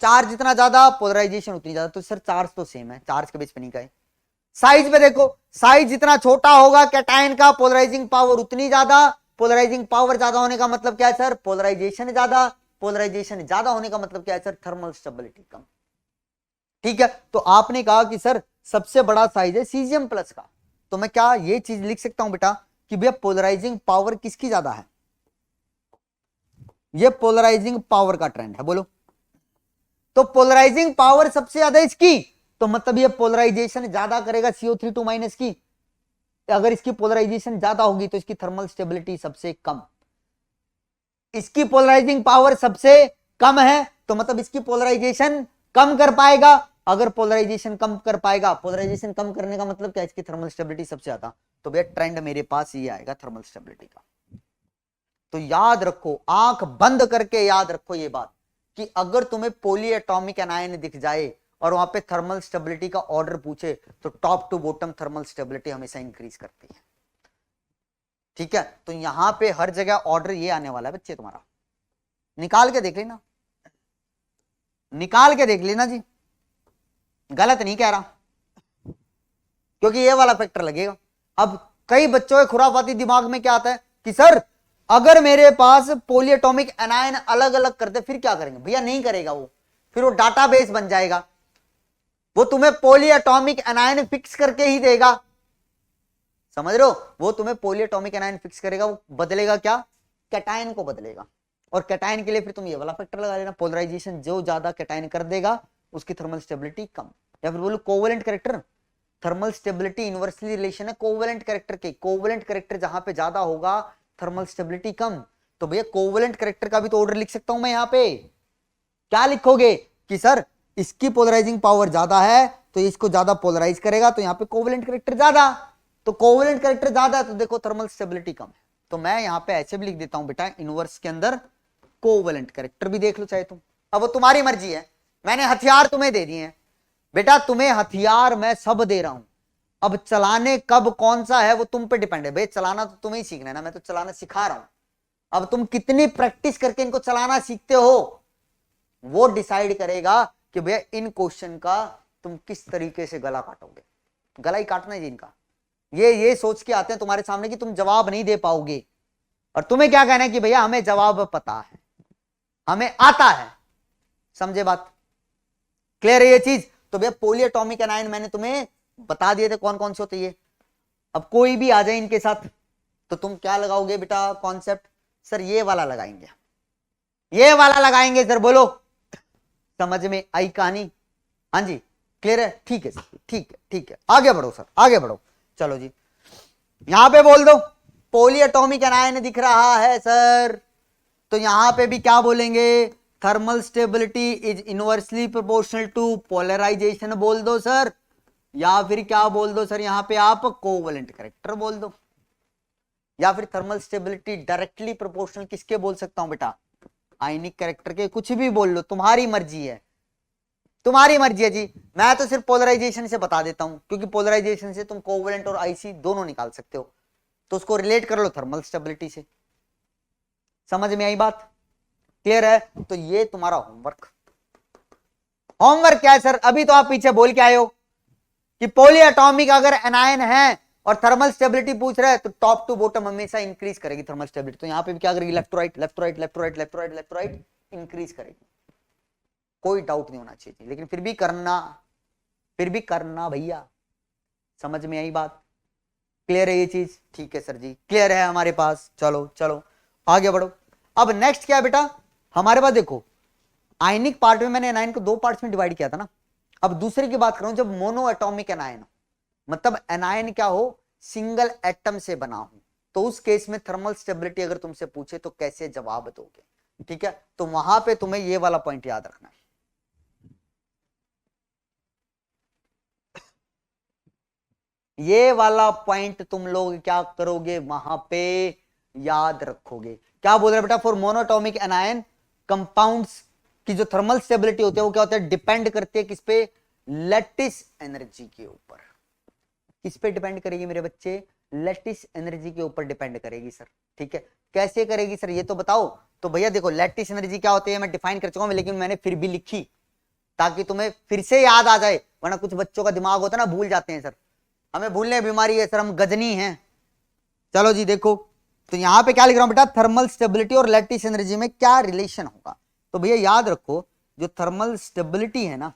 Speaker 2: चार्ज जितना ज्यादा पोलराइजेशन उतनी ज्यादा। तो सर चार्ज तो सेम है, चार्ज के बेस पे नहीं गए। साइज पे देखो, साइज जितना छोटा होगा कैटायन का पोलराइजिंग पावर उतनी ज्यादा। पोलराइजिंग पावर ज्यादा होने का मतलब क्या है सर? पोलराइजेशन ज्यादा। पोलराइजेशन ज्यादा होने का मतलब क्या है सर? थर्मल स्टेबिलिटी कम। ठीक है, तो आपने कहा कि सर सबसे बड़ा साइज है सीजियम प्लस का, तो मैं क्या ये चीज लिख सकता हूं बेटा कि भैया पोलराइजिंग पावर किसकी ज्यादा है? ये पोलराइजिंग पावर का ट्रेंड है, बोलो। तो पोलराइजिंग पावर सबसे ज्यादा इसकी, तो मतलब ये पोलराइजेशन ज्यादा करेगा CO3 माइनस की। अगर इसकी पोलराइजेशन ज्यादा होगी तो इसकी थर्मल स्टेबिलिटी सबसे कम। इसकी पोलराइजिंग पावर सबसे कम है तो मतलब इसकी पोलराइजेशन कम कर पाएगा। अगर पोलराइजेशन कम कर पाएगा, पोलराइजेशन कम करने का मतलब क्या है? इसकी थर्मल स्टेबिलिटी सबसे ज्यादा। तो भैया ट्रेंड मेरे पास ये आएगा थर्मल स्टेबिलिटी का। तो याद रखो, आंख बंद करके याद रखो ये बात कि अगर तुम्हें पॉली एटॉमिक एनायन दिख जाए और वहां पे थर्मल स्टेबिलिटी का ऑर्डर पूछे तो top to bottom thermal stability हमेशा इंक्रीज करती है। ठीक है, तो यहां पे हर जगह ऑर्डर ये आने वाला है बच्चे तुम्हारा। निकाल के देख लेना, निकाल के देख लेना जी, गलत नहीं कह रहा, क्योंकि ये वाला फैक्टर लगेगा। अब कई बच्चों के खुराफाती दिमाग में क्या आता है कि सर अगर मेरे पास पॉली एटॉमिक एनायन अलग अलग कर दे फिर क्या करेंगे? भैया नहीं करेगा वो, फिर वो डाटाबेस बन जाएगा। वो तुम्हें पॉली एटॉमिक एनायन फिक्स करके ही देगा, समझ रहे हो? वो तुम्हें पॉली एटॉमिक एनायन फिक्स करेगा, वो बदलेगा क्या? कैटायन को बदलेगा। और कैटायन के लिए फिर तुम ये वाला फैक्टर लगा लेना, पोलराइजेशन जो ज्यादा कैटायन कर देगा उसकी थर्मल स्टेबिलिटी कम। या फिर बोलो covalent character, thermal stability inversely relation है कोवेलेंट कैरेक्टर के। कोवेलेंट कैरेक्टर जहां पे ज्यादा होगा थर्मल स्टेबिलिटी कम। तो भैया कोवेलेंट कैरेक्टर का भी तो ऑर्डर लिख सकता हूं मैं यहाँ पे। क्या लिखोगे कि सर इसकी पोलराइजिंग पावर ज्यादा है तो इसको ज्यादा पोलराइज करेगा, तो यहाँ पे कोवेलेंट कैरेक्टर ज्यादा। तो कोवेलेंट कैरेक्टर ज्यादा है तो देखो थर्मल स्टेबिलिटी कम है। तो मैं यहाँ पे ऐसे भी लिख देता हूं बेटा, इनवर्स के अंदर कोवेलेंट कैरेक्टर भी देख लो चाहे तुम। अब वो तुम्हारी मर्जी है, मैंने हथियार तुम्हें दे दिए हैं बेटा, तुम्हें हथियार मैं सब दे रहा हूं। अब चलाने कब कौन सा है वो तुम पे डिपेंड है। भाई चलाना तो तुम्हें ही सीखना है ना, मैं तो चलाना सिखा रहा हूं। अब तुम कितनी प्रैक्टिस करके इनको चलाना सीखते हो वो डिसाइड करेगा कि भैया इन क्वेश्चन का तुम किस तरीके से गला काटोगे। गला ही काटना है जी इनका। ये सोच के आते हैं तुम्हारे सामने कि तुम जवाब नहीं दे पाओगे, और तुम्हें क्या कहना है कि भैया हमें जवाब पता है, हमें आता है। समझे बात? क्लियर है ये चीज? तो भैया पॉली एटॉमिक एनायन मैंने तुम्हें बता दिए थे कौन कौन से होते ये। अब कोई भी आ जाए इनके साथ तो तुम क्या लगाओगे बेटा कॉन्सेप्ट? सर ये वाला लगाएंगे, ये वाला लगाएंगे सर। बोलो समझ में आई कहानी? हाँ जी क्लियर है? ठीक है सर, ठीक है ठीक है, आगे बढ़ो सर, आगे बढ़ो। चलो जी यहां पे बोल दो पॉली एटॉमिक एनायन दिख रहा है सर, तो यहां पे भी क्या बोलेंगे? Thermal stability is inversely proportional to polarisation बोल दो सर, या फिर क्या बोल दो सर यहां पे आप? कोवेलेंट कैरेक्टर बोल दो, या फिर थर्मल स्टेबिलिटी डायरेक्टली प्रोपोर्शनल किसके बोल सकता हूं बेटा? आयनिक कैरेक्टर के। कुछ भी बोल लो, तुम्हारी मर्जी है, तुम्हारी मर्जी है जी। मैं तो सिर्फ पोलराइजेशन से बता देता हूं, क्योंकि पोलराइजेशन से तुम कोवेलेंट और आईसी दोनों निकाल सकते हो, तो उसको रिलेट कर लो थर्मल स्टेबिलिटी से। समझ में आई बात? क्लियर है? तो ये तुम्हारा होमवर्क। होमवर्क क्या है सर? अभी तो आप पीछे बोल के आए हो कि पॉली एटॉमिक अगर एनायन है और थर्मल स्टेबिलिटी पूछ रहा है तो टॉप टू बॉटम हमेशा इंक्रीज करेगी थर्मल स्टेबिलिटी। तो यहां पे भी क्या करेगी? Left right left right left right left right left right increase करेगी। कोई डाउट नहीं होना चाहिए, लेकिन फिर भी करना भैया। समझ में आई बात? क्लियर है ये चीज? ठीक है सर जी, क्लियर है हमारे पास। चलो चलो आगे बढ़ो। अब नेक्स्ट क्या है बेटा हमारे पास? देखो आयनिक पार्ट में मैंने एनायन को दो पार्ट्स में डिवाइड किया था ना। अब दूसरे की बात करूं, जब मोनो एटॉमिक एनायन, मतलब एनायन क्या हो? सिंगल एटम से बना हो, तो उस केस में थर्मल स्टेबिलिटी अगर तुमसे पूछे तो कैसे जवाब दोगे? ठीक है, तो वहां पे तुम्हें ये वाला पॉइंट याद रखना है। ये वाला पॉइंट तुम लोग क्या करोगे? वहां पे याद रखोगे। क्या बोल रहे बेटा? फॉर मोनोटॉमिक एनायन कंपाउंड्स की जो थर्मल स्टेबिलिटी होती है वो क्या होता है? डिपेंड करती है किस पे? लैटिस एनर्जी के ऊपर। किस पे डिपेंड करेगी मेरे बच्चे? लैटिस एनर्जी के ऊपर डिपेंड करेगी सर। ठीक है, कैसे करेगी सर ये तो बताओ। तो भैया देखो लैटिस एनर्जी क्या होती है मैं डिफाइन कर चुका हूं, लेकिन मैंने फिर भी लिखी ताकि तुम्हें फिर से याद आ जाए, वरना कुछ बच्चों का दिमाग होता है ना भूल जाते हैं सर, हमें भूलने की बीमारी है सर, हम गजनी हैं। चलो जी देखो, तो यहां पे क्या लिख रहा हूं बेटा, थर्मल स्टेबिलिटी और लैटिस एनर्जी में क्या रिलेशन होगा। तो भैया याद रखो जो थर्मल स्टेबिलिटी है ना,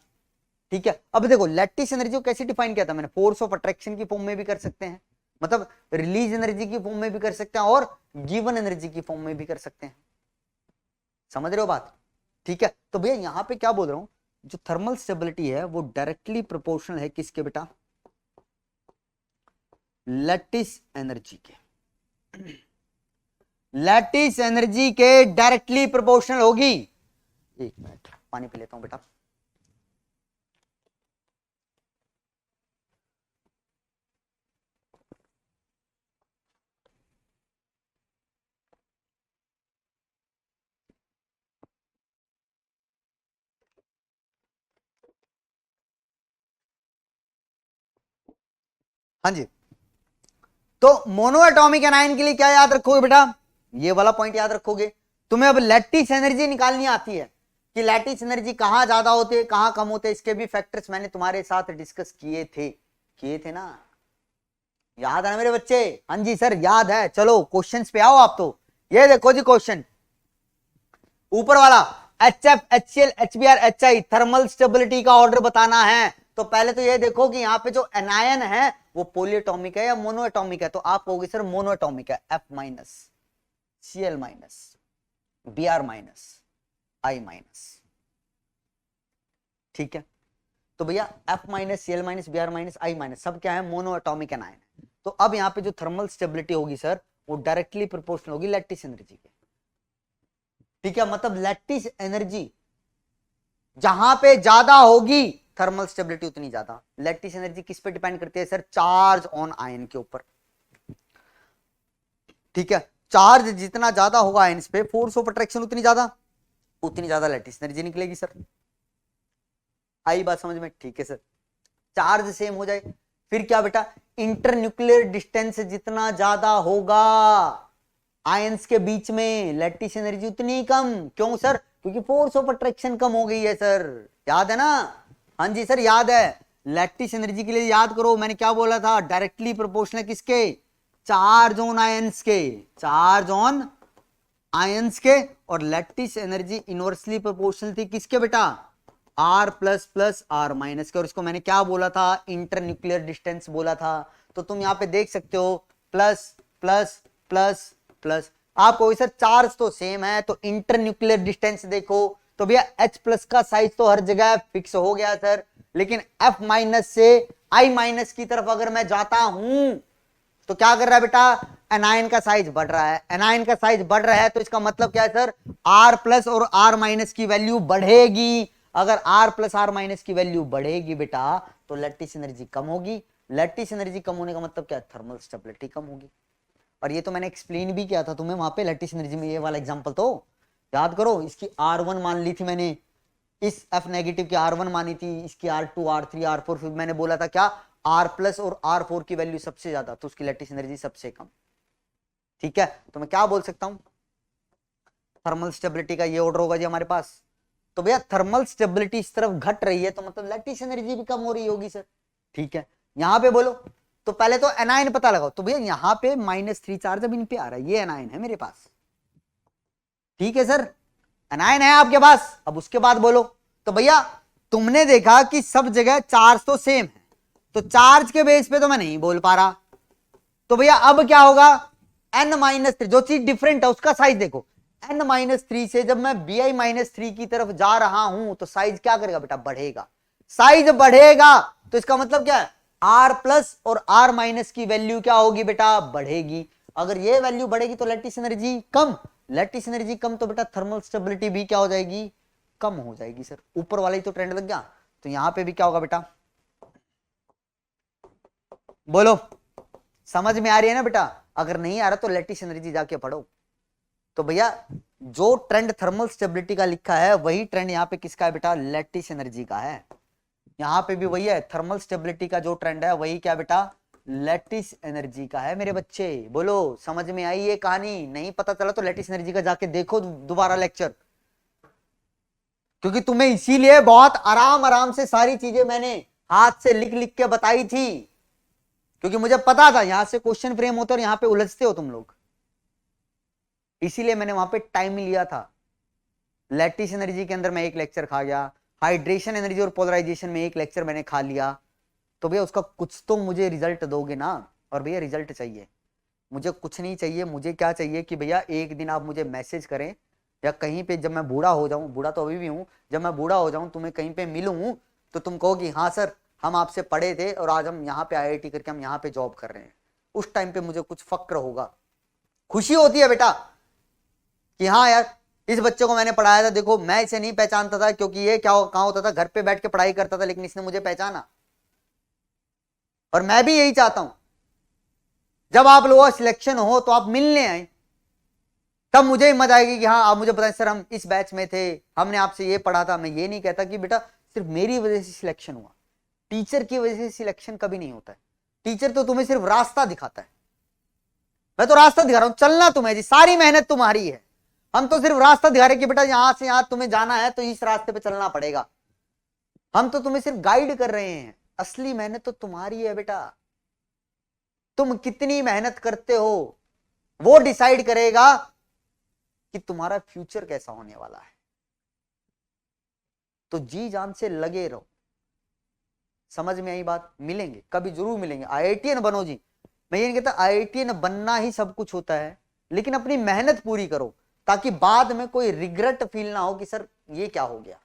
Speaker 2: ठीक है। अब देखो लैटिस एनर्जी को कैसे डिफाइन किया था मैंने, फोर्स ऑफ अट्रैक्शन की फॉर्म में भी कर सकते हैं, मतलब रिलीज एनर्जी की फॉर्म में भी कर सकते हैं, और गिवन एनर्जी की फॉर्म में भी कर सकते हैं। समझ रहे हो बात? ठीक है, तो भैया यहां पे क्या बोल रहा हूं, जो थर्मल स्टेबिलिटी है वो डायरेक्टली प्रोपोर्शनल है किसके बेटा, लैटिस एनर्जी के। लैटिस एनर्जी के डायरेक्टली प्रोपोर्शनल होगी। एक मिनट पानी पी लेता हूं बेटा। हाँ जी, तो मोनो एटॉमिक एनायन के लिए क्या याद रखोगे बेटा, ये वाला पॉइंट याद रखोगे। तुम्हें अब लैटिस एनर्जी निकालनी आती है कि लैटिस एनर्जी कहां ज्यादा होते हैं कहां कम होते हैं, इसके भी फैक्टर्स मैंने तुम्हारे साथ डिस्कस किए थे ना, याद है ना मेरे बच्चे? हाँ जी सर याद है। चलो क्वेश्चंस पे आओ आप। तो ये देखो जी क्वेश्चन ऊपर वाला, HF, HCl, HBr, HI thermal stability का ऑर्डर बताना है। तो पहले तो ये देखो कि यहाँ पे जो एनायन है वो पोलिएटॉमिक है या मोनोएटॉमिक है, तो आप कहोगे सर मोनोएटॉमिक है, F minus, Cl minus, Br minus, I minus. ठीक है, तो भैया F minus, Cl minus, Br minus, I minus सब क्या है, मोनोएटॉमिक एनायन है। तो अब यहाँ पे जो थर्मल स्टेबिलिटी होगी सर वो डायरेक्टली प्रोपोर्शनल होगी लैटिस एनर्जी के। ठीक है, मतलब लैटिस एनर्जी जहां पे ज्यादा होगी थर्मल स्टेबिलिटी उतनी ज्यादा। लैटिस एनर्जी किस पे डिपेंड करती है सर, चार्ज ऑन आयन के ऊपर। ठीक है, चार्ज जितना ज्यादा होगा आयन्स पे, फोर्स ऑफ अट्रैक्शन उतनी ज्यादा लैटिस एनर्जी निकलेगी सर। आई बात समझ में? ठीक है सर, चार्ज सेम हो जाए फिर क्या बेटा, इंटरन्यूक्लियर डिस्टेंस जितना ज्यादा होगा आयंस के बीच में लैटिस एनर्जी उतनी कम। क्यों सर? क्योंकि फोर्स ऑफ अट्रैक्शन कम हो गई है सर, याद है ना? हाँ जी सर याद है। लैटिस एनर्जी के लिए याद करो मैंने क्या बोला था, डायरेक्टली प्रोपोर्शनल किसके, चार्ज ऑन आयंस के, चार्ज ऑन आयंस के। और लैटिस एनर्जी इनवर्सली प्रोपोर्शनल थी किसके बेटा, R plus plus R minus के। और इसको मैंने क्या बोला था, इंटरन्यूक्लियर डिस्टेंस बोला था। तो तुम यहाँ पे देख सकते हो प्लस प्लस प्लस प्लस, आपको सर चार्ज तो सेम है तो इंटरन्यूक्लियर डिस्टेंस देखो तो भैया H प्लस का साइज तो हर जगह फिक्स हो गया सर, लेकिन F माइनस से I माइनस की तरफ अगर मैं जाता हूं तो क्या कर रहा है बेटा, एनायन का साइज बढ़ रहा है। एनायन का साइज बढ़ रहा है तो इसका मतलब क्या है सर, R प्लस और R माइनस की वैल्यू बढ़ेगी। अगर R प्लस R माइनस की वैल्यू बढ़ेगी बेटा तो लैटिस एनर्जी कम होगी। लैटिस एनर्जी कम होने का मतलब क्या है, थर्मल स्टेबिलिटी कम होगी। और ये तो मैंने एक्सप्लेन भी किया था तुम्हें वहां पे लैटिस एनर्जी में, ये वाला एग्जांपल तो याद करो। इसकी R1 मान ली थी मैंने, इस F नेगेटिव की R1 मानी थी, इसकी R2, R3, R4, फिर मैंने बोला था क्या, R प्लस और R4 की वैल्यू सबसे ज्यादा तो उसकी लैटिस एनर्जी सबसे कम। ठीक है, तो मैं क्या बोल सकता हूं, थर्मल स्टेबिलिटी का ये ऑर्डर होगा जी हमारे पास। तो भैया थर्मल स्टेबिलिटी इस तरफ घट रही है तो मतलब लैटिस एनर्जी भी कम हो रही होगी सर। ठीक है, यहां पे बोलो तो पहले तो एनायन पता लगाओ। तो भैया यहां पे -3 चार्ज अब इन पे आ रहा है, ये एनायन है मेरे पास। ठीक है सर, एनायन है आपके पास। अब उसके बाद बोलो तो भैया तुमने देखा कि सब जगह चार्ज तो सेम है, तो चार्ज के बेस पे तो मैं नहीं बोल पा रहा। तो भैया अब क्या होगा, n-3 जो चीज डिफरेंट है उसका साइज देखो। n-3 से जब मैं Bi-3 की तरफ जा रहा हूं तो साइज क्या करेगा बेटा, बढ़ेगा। साइज बढ़ेगा तो इसका मतलब क्या है, R प्लस और R माइनस की वैल्यू क्या होगी बेटा, बढ़ेगी। अगर ये वैल्यू बढ़ेगी तो लैटिस एनर्जी कम, लैटिस एनर्जी कम तो बेटा थर्मल स्टेबिलिटी भी क्या हो जाएगी, कम हो जाएगी सर। ऊपर वाला ही तो ट्रेंड लग गया, तो यहां पे भी क्या होगा बेटा, बोलो समझ में आ रही है ना बेटा? अगर नहीं आ रहा तो लैटिस एनर्जी जाके पढ़ो। तो भैया जो ट्रेंड थर्मल स्टेबिलिटी का लिखा है वही ट्रेंड यहां पे किसका है बेटा, लैटिस एनर्जी का है। यहाँ पे भी वही है, थर्मल स्टेबिलिटी का जो ट्रेंड है वही क्या बेटा, लैटिस एनर्जी का है मेरे बच्चे। बोलो समझ में आई ये कहानी? नहीं पता चला तो लैटिस एनर्जी का जाके देखो दोबारा लेक्चर, क्योंकि तुम्हें इसीलिए बहुत आराम आराम से सारी चीजें मैंने हाथ से लिख लिख के बताई थी, क्योंकि मुझे पता था यहां से क्वेश्चन फ्रेम होते और यहां पे उलझते हो तुम लोग, इसीलिए मैंने वहां पे टाइम लिया था। लैटिस एनर्जी के अंदर मैं एक लेक्चर खा गया, हाइड्रेशन एनर्जी और पोलराइजेशन में एक लेक्चर मैंने खा लिया, तो भैया उसका कुछ तो मुझे रिजल्ट दोगे ना। और भैया रिजल्ट चाहिए, मुझे कुछ नहीं चाहिए, मुझे क्या चाहिए कि भैया एक दिन आप मुझे मैसेज करें, या कहीं पे जब मैं बूढ़ा हो जाऊं, बूढ़ा तो अभी भी हूं, जब मैं बूढ़ा हो जाऊं तुम्हें कहीं पे मिलूं तो तुम कहो कि हाँ सर हम आपसे पढ़े थे और आज हम यहाँ पे IIT करके हम यहाँ पे जॉब कर रहे हैं। उस टाइम पे मुझे कुछ फक्र होगा, खुशी होती है बेटा कि हाँ यार इस बच्चे को मैंने पढ़ाया था, देखो मैं इसे नहीं पहचानता था क्योंकि ये क्या कहाँ होता था, घर पे बैठ के पढ़ाई करता था, लेकिन इसने मुझे पहचाना। और मैं भी यही चाहता हूं, जब आप लोगों का सिलेक्शन हो तो आप मिलने आए, तब मुझे हिम्मत आएगी कि हाँ आप मुझे बताएं सर हम इस बैच में थे, हमने आपसे ये पढ़ा था। मैं ये नहीं कहता कि बेटा सिर्फ मेरी वजह से सिलेक्शन हुआ, टीचर की वजह से सिलेक्शन कभी नहीं होता है। टीचर तो तुम्हें सिर्फ रास्ता दिखाता है, मैं तो रास्ता दिखा रहा हूं, चलना तुम्हें जी, सारी मेहनत तुम्हारी है, हम तो सिर्फ रास्ता दिखा रहे कि बेटा यहां से यहां तुम्हें जाना है तो इस रास्ते पे चलना पड़ेगा, हम तो तुम्हें सिर्फ गाइड कर रहे हैं। असली मेहनत तो तुम्हारी है बेटा, तुम कितनी मेहनत करते हो वो डिसाइड करेगा कि तुम्हारा फ्यूचर कैसा होने वाला है। तो जी जान से लगे रहो, समझ में आई बात? मिलेंगे कभी जरूर मिलेंगे, IITian बनो जी, मैं ये नहीं कहता IITian बनना ही सब कुछ होता है, लेकिन अपनी मेहनत पूरी करो ताकि बाद में कोई रिग्रेट फील ना हो कि सर ये क्या हो गया,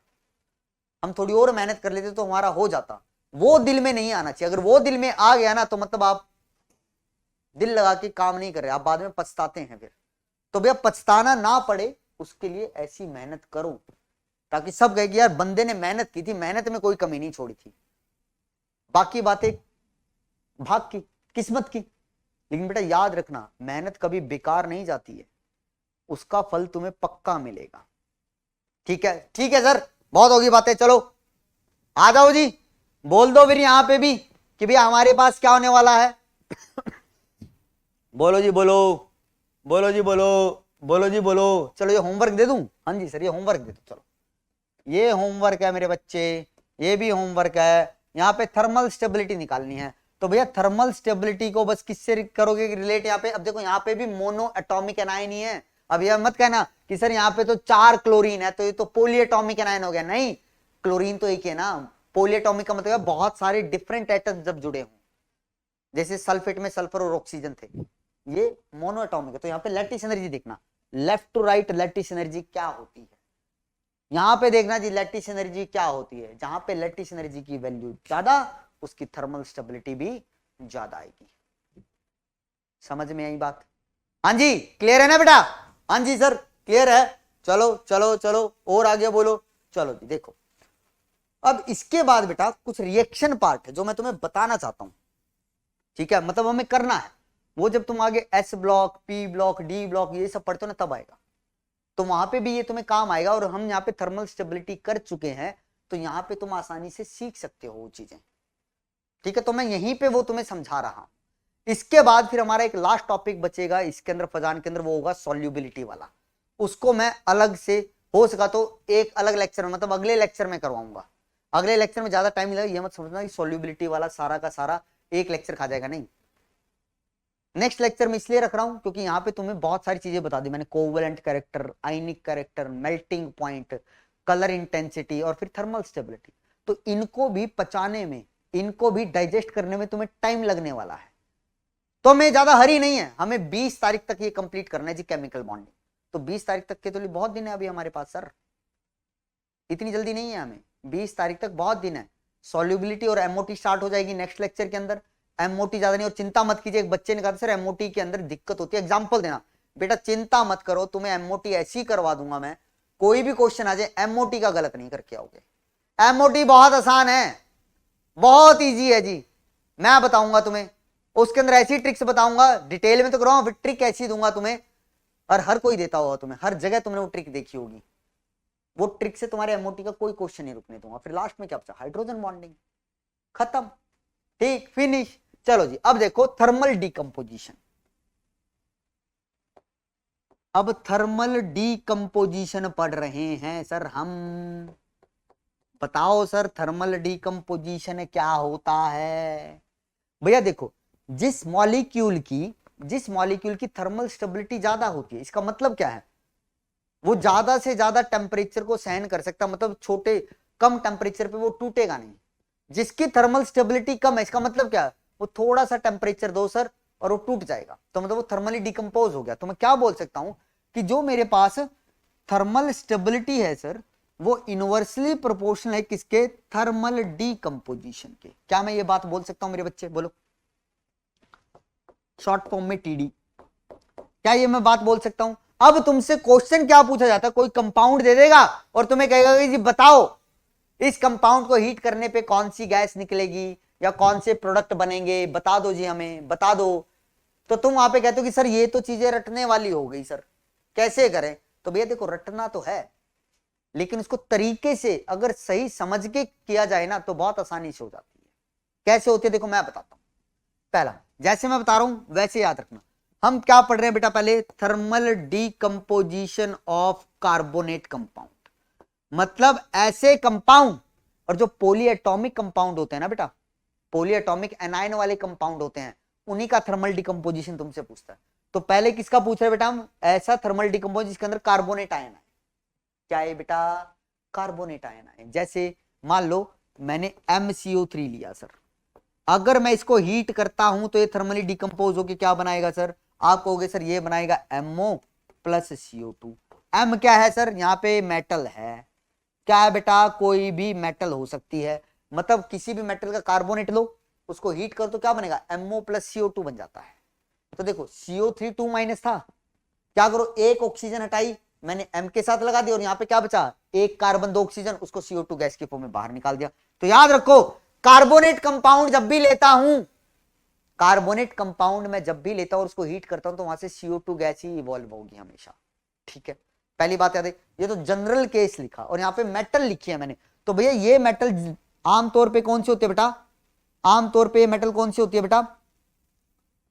Speaker 2: हम थोड़ी और मेहनत कर लेते तो हमारा हो जाता। वो दिल में नहीं आना चाहिए, अगर वो दिल में आ गया ना तो मतलब आप दिल लगा के काम नहीं कर रहे, आप बाद में पछताते हैं फिर। तो भैया पछताना ना पड़े उसके लिए ऐसी मेहनत करो ताकि सब कहे कि यार बंदे ने मेहनत की थी, मेहनत में कोई कमी नहीं छोड़ी थी। बाकी बातें भाग की, किस्मत की, लेकिन बेटा याद रखना मेहनत कभी बेकार नहीं जाती है, उसका फल तुम्हें पक्का मिलेगा। ठीक है? ठीक है सर, बहुत होगी बातें, चलो आ जाओ जी, बोल दो फिर यहां पे भी कि भैया हमारे पास क्या होने वाला है। बोलो जी बोलो, बोलो जी बोलो, बोलो जी बोलो। चलो ये होमवर्क दे दूं? हाँ जी सर ये होमवर्क दे दो। चलो ये होमवर्क है मेरे बच्चे, ये भी होमवर्क है, यहाँ पे थर्मल स्टेबिलिटी निकालनी है। तो भैया थर्मल स्टेबिलिटी को बस किससे करोगे रिलेट? यहाँ पे अब देखो यहाँ पे भी मोनो एटॉमिक एनायन ही है। अब यह मत कहना कि सर यहाँ पे तो 4 क्लोरीन है तो ये तो पॉलीएटॉमिक एनायन हो गया, नहीं, क्लोरीन तो एक है ना। पॉलीएटॉमिक का मतलब बहुत सारे डिफरेंट एटम्स जब जुड़े हों, जैसे सल्फेट में सल्फर और ऑक्सीजन थे, ये मोनो एटॉमिक है। तो यहाँ पे लैटिस एनर्जी देखना, left to right lattice energy क्या होती है, यहां पे देखना जी लैटिस एनर्जी क्या होती है। जहां पे लैटिस एनर्जी की वैल्यू ज्यादा उसकी थर्मल स्टेबिलिटी भी ज्यादा आएगी। समझ में आई बात? हाँ जी क्लियर है ना बेटा? हाँ जी सर क्लियर है। चलो चलो चलो और आगे बोलो। चलो जी देखो, अब इसके बाद बेटा कुछ रिएक्शन पार्ट है जो मैं तुम्हें बताना चाहता हूं, ठीक है? मतलब हमें करना है वो, जब तुम आगे S block, P block, D block ये सब पढ़ते हो ना तब आएगा, तो वहां पे भी ये तुम्हें काम आएगा। और हम यहाँ पे थर्मल स्टेबिलिटी कर चुके हैं तो यहाँ पे तुम आसानी से सीख सकते हो वो चीजें, ठीक है? तो मैं यहीं पे वो तुम्हें समझा रहा हूं। इसके बाद फिर हमारा एक लास्ट टॉपिक बचेगा इसके अंदर, फजान के अंदर, वो होगा सॉल्युबिलिटी वाला। उसको मैं अलग से हो सका तो एक अलग लेक्चर में, मतलब अगले लेक्चर में करवाऊंगा। अगले लेक्चर में ज्यादा टाइम लगेगा, ये मत समझना कि सॉल्युबिलिटी वाला सारा का सारा एक लेक्चर खा जाएगा, नहीं। नेक्स्ट लेक्चर में इसलिए रख रहा हूं क्योंकि यहाँ पे तुम्हें बहुत सारी चीजें बता दी मैंने, कोवेलेंट कैरेक्टर, आयनिक character, melting point, colour intensity और फिर थर्मल स्टेबिलिटी। तो इनको भी पचाने में, इनको भी डाइजेस्ट करने में तुम्हें टाइम लगने वाला है। तो हमें ज्यादा हरी नहीं है, हमें 20 तारीख तक ये कंप्लीट करना है जी केमिकल बॉन्डिंग। तो 20 तारीख तक के तो लिए बहुत दिन है अभी हमारे पास सर, इतनी जल्दी नहीं है हमें, 20 तारीख तक बहुत दिन है। सॉल्युबिलिटी और एमओटी स्टार्ट हो जाएगी नेक्स्ट लेक्चर के अंदर। एमओटी ज्यादा नहीं, और चिंता मत कीजिए, एक बच्चे ने कहा सर एमओटी के अंदर दिक्कत होती है, एग्जांपल देना। बेटा चिंता मत करो, तुम्हें एमओटी ऐसी करवा दूंगा मैं, कोई भी क्वेश्चन आ जाए एमओटी का गलत नहीं करके आओगे। एमओटी बहुत आसान है, बहुत इजी है जी, मैं बताऊंगा तुम्हें, उसके अंदर ऐसी ट्रिक्स बताऊंगा, डिटेल में तो कराऊंगा, फिर ट्रिक ऐसी दूंगा तुम्हें, और हर कोई देता होगा तुम्हें, हर जगह तुमने वो ट्रिक देखी होगी। वो ट्रिक से तुम्हारे एमओटी का कोई क्वेश्चन नहीं रुकने दूंगा। फिर लास्ट में क्या बचा, हाइड्रोजन बॉन्डिंग, खत्म, ठीक, फिनिश। चलो जी, अब देखो थर्मल डीकंपोजिशन। अब थर्मल डीकंपोजिशन पढ़ रहे हैं सर हम। बताओ सर थर्मल डीकंपोजिशन क्या होता है। भैया देखो, जिस मॉलिक्यूल की थर्मल स्टेबिलिटी ज्यादा होती है, इसका मतलब क्या है, वो ज्यादा से ज्यादा टेम्परेचर को सहन कर सकता, मतलब छोटे कम टेम्परेचर पे वो टूटेगा नहीं। जिसकी थर्मल स्टेबिलिटी कम है, इसका मतलब क्या है, वो थोड़ा सा टेम्परेचर दो सर और वो टूट जाएगा, तो मतलब वो थर्मली डिकम्पोज हो गया। तो मैं क्या बोल सकता हूं कि जो मेरे पास थर्मल स्टेबिलिटी है सर, वो इनवर्सली प्रोपोर्शनल है किसके, थर्मल डीकंपोजिशन के। क्या मैं ये बात बोल सकता हूं मेरे बच्चे, बोलो, शॉर्ट फॉर्म में टीडी, क्या ये मैं बात बोल सकता हूं। अब तुमसे क्वेश्चन क्या पूछा जाता है, कोई कंपाउंड दे देगा और तुम्हें कहेगा कि जी बताओ इस कंपाउंड को हीट करने पे कौन सी गैस निकलेगी या कौन से प्रोडक्ट बनेंगे, बता दो जी हमें, बता दो। तो तुम वहां पे कहते हो कि सर ये तो चीजें रटने वाली हो गई सर, कैसे करें। तो भैया देखो, रटना तो है, लेकिन उसको तरीके से अगर सही समझ के किया जाए ना तो बहुत आसानी से हो जाती है। कैसे होती है देखो मैं बताता हूं। पहला, जैसे मैं बता रहा हूं वैसे याद रखना। हम क्या पढ़ रहे हैं बेटा, पहले thermal decomposition of carbonate compound, मतलब ऐसे कंपाउंड, और जो पॉलीएटॉमिक कंपाउंड होते हैं ना बेटा, पॉलीएटॉमिक एनायन वाले कंपाउंड होते हैं, उन्हीं का थर्मल डीकंपोजिशन तुमसे पूछता है। तो पहले किसका पूछ रहे हैं बेटा हम, ऐसा थर्मल डीकंपोज जिसके अंदर कार्बोनेट आयन है। क्या है बेटा, कार्बोनेट आयन है। जैसे मान लो मैंने MCO3 लिया सर, अगर मैं इसको हीट करता हूं तो ये थर्मली डिकम्पोज होकर क्या बनाएगा सर, आप कहोगे सर ये बनाएगा MO प्लस CO2। M क्या है सर, यहाँ पे मेटल है। क्या है बेटा, कोई भी मेटल हो सकती है, मतलब किसी भी मेटल का कार्बोनेट लो, उसको हीट करो तो क्या बनेगा, MO प्लस CO2 बन जाता है। तो देखो CO3 2- था, क्या करो, एक ऑक्सीजन हटाई मैंने M के साथ लगा दिया और यहाँ पे क्या बचा, एक कार्बन 2 ऑक्सीजन, उसको CO2 गैस के फॉर्म में बाहर निकाल दिया। तो याद रखो, कार्बोनेट कंपाउंड जब भी लेता हूं, कार्बोनेट कंपाउंड में जब भी लेता हूं और उसको हीट करता हूं तो वहां से CO2 गैस ही इवॉल्व होगी हमेशा। ठीक है, पहली बात याद है। ये तो जनरल केस लिखा और यहाँ पे मेटल लिखी है मैंने। तो भैया ये मेटल आमतौर पे कौन सी होती है बेटा, आमतौर पे मेटल कौन सी होती है बेटा,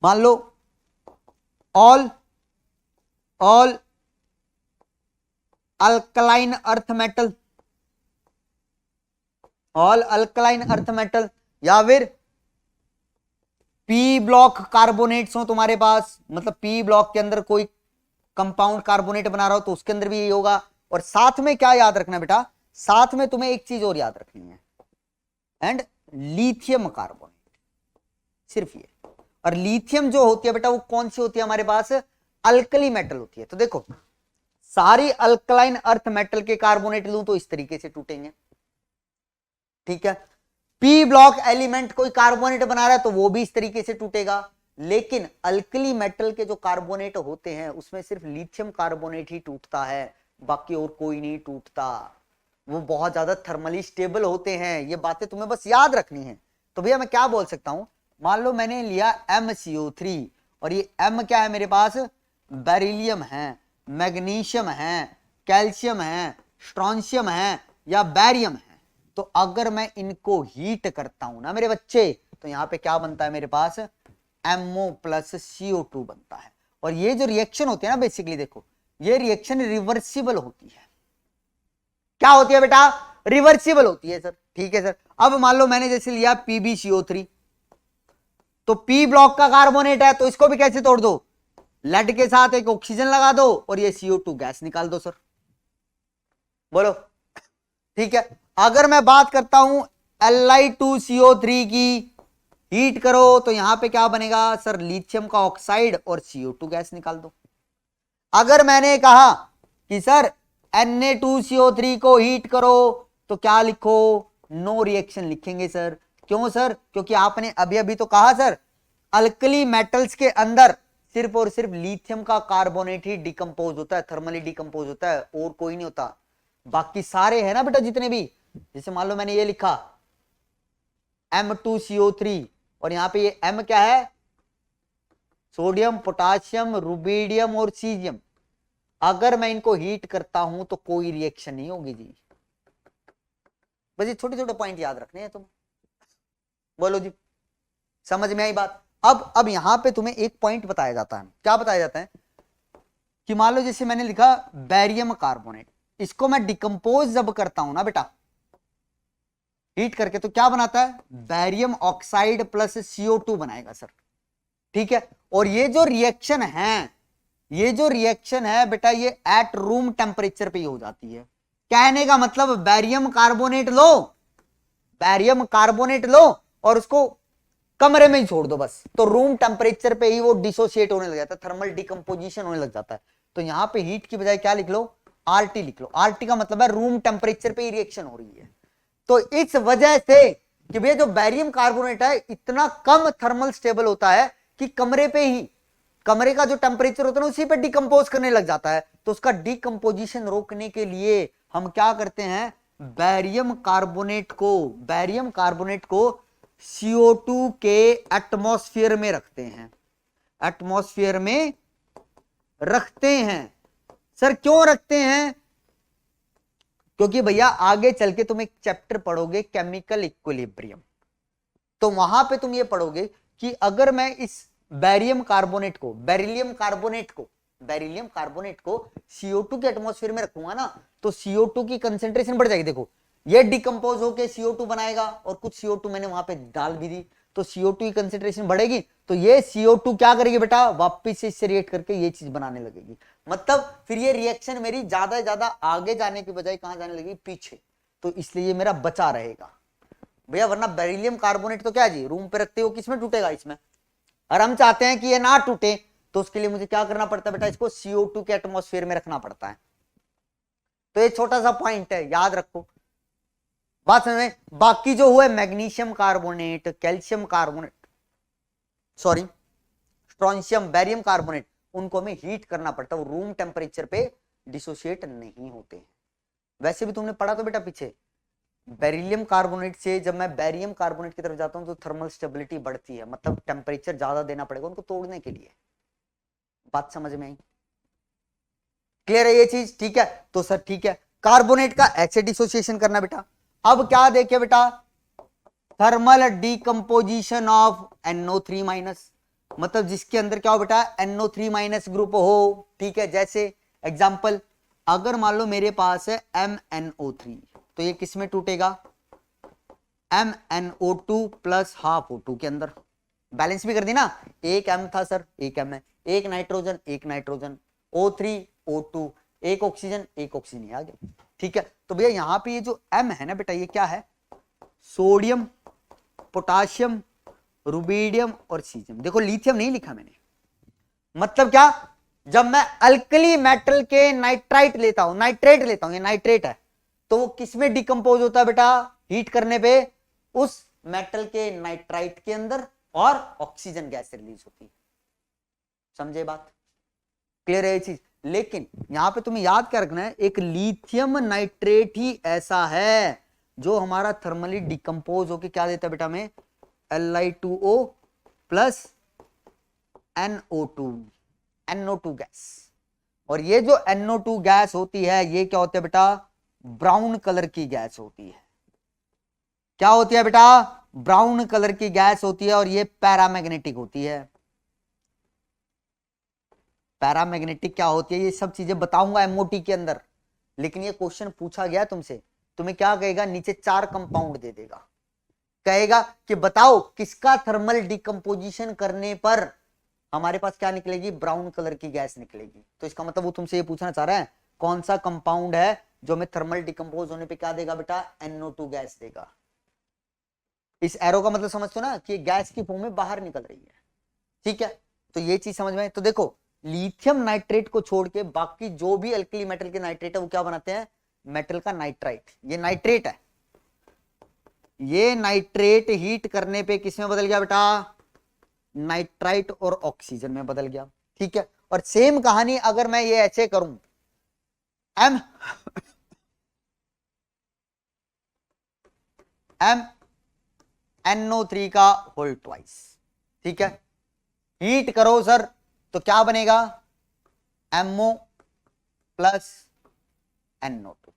Speaker 2: मान लो all alkaline earth metal, all alkaline earth metal, या फिर पी ब्लॉक कार्बोनेट्स हो तुम्हारे पास, मतलब पी ब्लॉक के अंदर कोई कंपाउंड कार्बोनेट बना रहा हो तो उसके अंदर भी यही होगा। और साथ में क्या याद रखना बेटा, साथ में तुम्हें एक चीज और याद रखनी है, एंड लिथियम कार्बोनेट, सिर्फ ये। और लिथियम जो होती है बेटा वो कौन सी होती है हमारे पास, अल्कली मेटल होती है। तो देखो सारी अल्कलाइन अर्थ मेटल के कार्बोनेट लूं तो इस तरीके से टूटेंगे। ठीक है, पी ब्लॉक एलिमेंट कोई कार्बोनेट बना रहा है तो वो भी इस तरीके से टूटेगा। लेकिन अल्कली मेटल के जो कार्बोनेट होते हैं उसमें सिर्फ लिथियम कार्बोनेट ही टूटता है, बाकी और कोई नहीं टूटता। वो बहुत ज्यादा थर्मली स्टेबल होते हैं, ये बातें तुम्हें बस याद रखनी है। तो भैया मैं क्या बोल सकता हूं, मान लो मैंने लिया MCO3 और ये M क्या है मेरे पास, बेरिलियम है, मैग्नीशियम है, कैल्शियम है, स्ट्रोंशियम है या बैरियम है। तो अगर मैं इनको हीट करता हूं ना मेरे बच्चे, तो यहां पे क्या बनता है मेरे पास, MO प्लस CO2 बनता है। और ये जो रिएक्शन होती है ना, बेसिकली देखो ये रिएक्शन रिवर्सिबल होती है। क्या होती है बेटा, रिवर्सिबल होती है सर। ठीक है सर, अब मान लो मैंने जैसे लिया PbCO3, तो P ब्लॉक का कार्बोनेट है तो इसको भी कैसे तोड़ दो, लेड के साथ एक ऑक्सीजन लगा दो और ये CO2 गैस निकाल दो सर, बोलो। ठीक है, अगर मैं बात करता हूं Li2CO3 की, हीट करो तो यहां पे क्या बनेगा सर, लिथियम का ऑक्साइड और CO2 गैस निकाल दो। अगर मैंने कहा कि सर Na2CO3 को हीट करो तो क्या लिखो, नो रिएक्शन लिखेंगे सर। क्यों सर, क्योंकि आपने अभी अभी तो कहा सर अल्कली मेटल्स के अंदर सिर्फ और सिर्फ लिथियम का कार्बोनेट ही डिकम्पोज होता है, थर्मली डिकम्पोज होता है, और कोई नहीं होता। बाकी सारे है ना बेटा जितने भी, जैसे मान लो मैंने ये लिखा M2CO3 और यहां पे ये M क्या है, सोडियम, पोटासियम, रुबीडियम और सीजियम। अगर मैं इनको हीट करता हूं तो कोई रिएक्शन नहीं होगी जी। बस ये छोटे छोटे पॉइंट याद रखने हैं तुम्हें। बोलो जी, समझ में आई बात? अब यहां पे तुम्हें एक पॉइंट बताया जाता है। क्या बताया जाता है कि मान लो जैसे मैंने लिखा बैरियम कार्बोनेट, इसको मैं डिकम्पोज जब करता हूं ना बेटा हीट करके, तो क्या बनाता है? बैरियम ऑक्साइड प्लस CO2 बनाएगा सर। ठीक है, और ये जो रिएक्शन है बेटा, ये एट रूम टेम्परेचर पे ही हो जाती है। कहने का मतलब बैरियम कार्बोनेट लो और उसको कमरे में ही छोड़ दो बस, तो रूम टेम्परेचर पे ही वो डिसोसिएट होने लग जाता है, थर्मल डिकम्पोजिशन होने लग जाता है। तो यहां पे हीट की बजाय क्या लिख लो? RT लिख लो। RT का मतलब है रूम टेम्परेचर पे ही रिएक्शन हो रही है। तो इस वजह से कि भैया जो बैरियम कार्बोनेट है इतना कम थर्मल स्टेबल होता है कि कमरे का जो टेम्परेचर होता है ना उसी पे डिकम्पोज करने लग जाता है। तो उसका डिकम्पोजिशन रोकने के लिए हम क्या करते हैं? बैरियम कार्बोनेट को CO2 के एटमॉस्फेयर में रखते हैं। सर क्यों रखते हैं? क्योंकि भैया आगे चल के तुम एक चैप्टर पढ़ोगे केमिकल इक्विलिब्रियम, तो वहां पे तुम ये पढ़ोगे कि अगर मैं इस बेरिलियम कार्बोनेट को CO2 के एटमॉस्फेयर में रखूंगा ना, तो CO2 की कंसेंट्रेशन बढ़ जाएगी। देखो ये डिकम्पोज होके CO2 बनाएगा और कुछ CO2 मैंने वहां पे डाल भी दी, तो CO2 की कंसेंट्रेशन बढ़ेगी, तो ये CO2 क्या करेगी बेटा? वापिस से इससे रिएक्ट करके ये चीज बनाने लगेगी। मतलब फिर ये रिएक्शन मेरी ज्यादा आगे जाने की बजाय कहां जाने लगेगी? पीछे। तो इसलिए ये मेरा बचा रहेगा भैया, वरना बेरिलियम कार्बोनेट तो क्या जी रूम पे रखते हो किसमें टूटेगा? इसमें। और हम चाहते हैं कि ये ना टूटे, तो उसके लिए मुझे क्या करना पड़ता है बेटा? इसको CO2 के एटमॉस्फेयर में रखना पड़ता है। तो ये छोटा सा पॉइंट है, याद रखो, बात समझ में? बाकी जो हुए magnesium carbonate, calcium carbonate, sorry strontium, barium carbonate, उनको हमें हीट करना पड़ता है, वो रूम टेम्परेचर पे डिसोसिएट नहीं होते हैं। वैसे भी तुमने पढ़ा तो बेटा पीछे, बेरिलियम कार्बोनेट से जब मैं बैरियम कार्बोनेट की तरफ जाता हूं तो थर्मल स्टेबिलिटी बढ़ती है, मतलब टेम्परेचर ज्यादा देना पड़ेगा उनको तोड़ने के लिए। बात समझ में आई? क्लियर है ये चीज? ठीक है, तो सर ठीक है, कार्बोनेट का ऐसे डिसोसिएशन करना बेटा। अब क्या देखिए बेटा, थर्मल डिकम्पोजिशन ऑफ NO3-, मतलब जिसके अंदर क्या हो बेटा? NO3- ग्रुप हो। ठीक है, जैसे एग्जांपल अगर मान लो मेरे पास है MnO3, तो ये किस में टूटेगा? MnO2 प्लस हाफ O2 के अंदर। बैलेंस भी कर दी ना, एक M था सर, एक M है, एक नाइट्रोजन O3 O2, एक ऑक्सीजन आ गया। ठीक है, तो भैया यहां पे ये जो M है ना बेटा, ये क्या है? सोडियम, पोटाशियम, रुबीडियम और सीजियम। देखो लिथियम नहीं लिखा मैंने, मतलब क्या? जब मैं अल्कली मेटल के नाइट्रेट लेता हूं, ये नाइट्रेट है, तो वो किस में डिकम्पोज होता है बेटा? हीट करने पे उस मेटल के नाइट्राइट के अंदर, और ऑक्सीजन गैस रिलीज होती है। समझे बात? क्लियर है ये चीज? लेकिन यहां पे तुम्हें याद क्या रखना है, एक लिथियम नाइट्रेट ही ऐसा है जो हमारा थर्मली डिकम्पोज होके क्या देता है बेटा हमें? Li2O plus NO2 gas. और ये जो NO2 गैस होती है, ये क्या होती है बेटा? ब्राउन कलर की गैस होती है। क्या होती है बेटा? ब्राउन कलर की गैस होती है, और ये पैरामैग्नेटिक होती है। पैरामैग्नेटिक क्या होती है, ये सब चीजें बताऊंगा MOT के अंदर, लेकिन ये क्वेश्चन पूछा गया तुमसे, तुम्हें क्या कहेगा? नीचे 4 कंपाउंड दे देगा, कहेगा कि बताओ किसका थर्मल डिकम्पोजिशन करने पर हमारे पास क्या निकलेगी? ब्राउन कलर की गैस निकलेगी। तो इसका मतलब वो तुमसे ये पूछना चाह रहा है कौन सा कंपाउंड है जो हमें थर्मल डिकम्पोज होने पे क्या देगा बेटा? NO2 गैस देगा। इस एरो का मतलब समझते हो ना कि गैस की फॉर्म में बाहर निकल रही है। ठीक है, तो ये चीज समझ में? तो देखो लिथियम नाइट्रेट को छोड़ के बाकी जो भी अल्कली मेटल के नाइट्रेट है वो क्या बनाते हैं? मेटल का नाइट्राइट। ये नाइट्रेट है, ये नाइट्रेट हीट करने पे किस में बदल गया बेटा? नाइट्राइट और ऑक्सीजन में बदल गया। ठीक है, और सेम कहानी अगर मैं ये ऐसे करूं, MnO3 का होल ट्वाइस। ठीक है, हीट करो सर तो क्या बनेगा? MO प्लस NO2,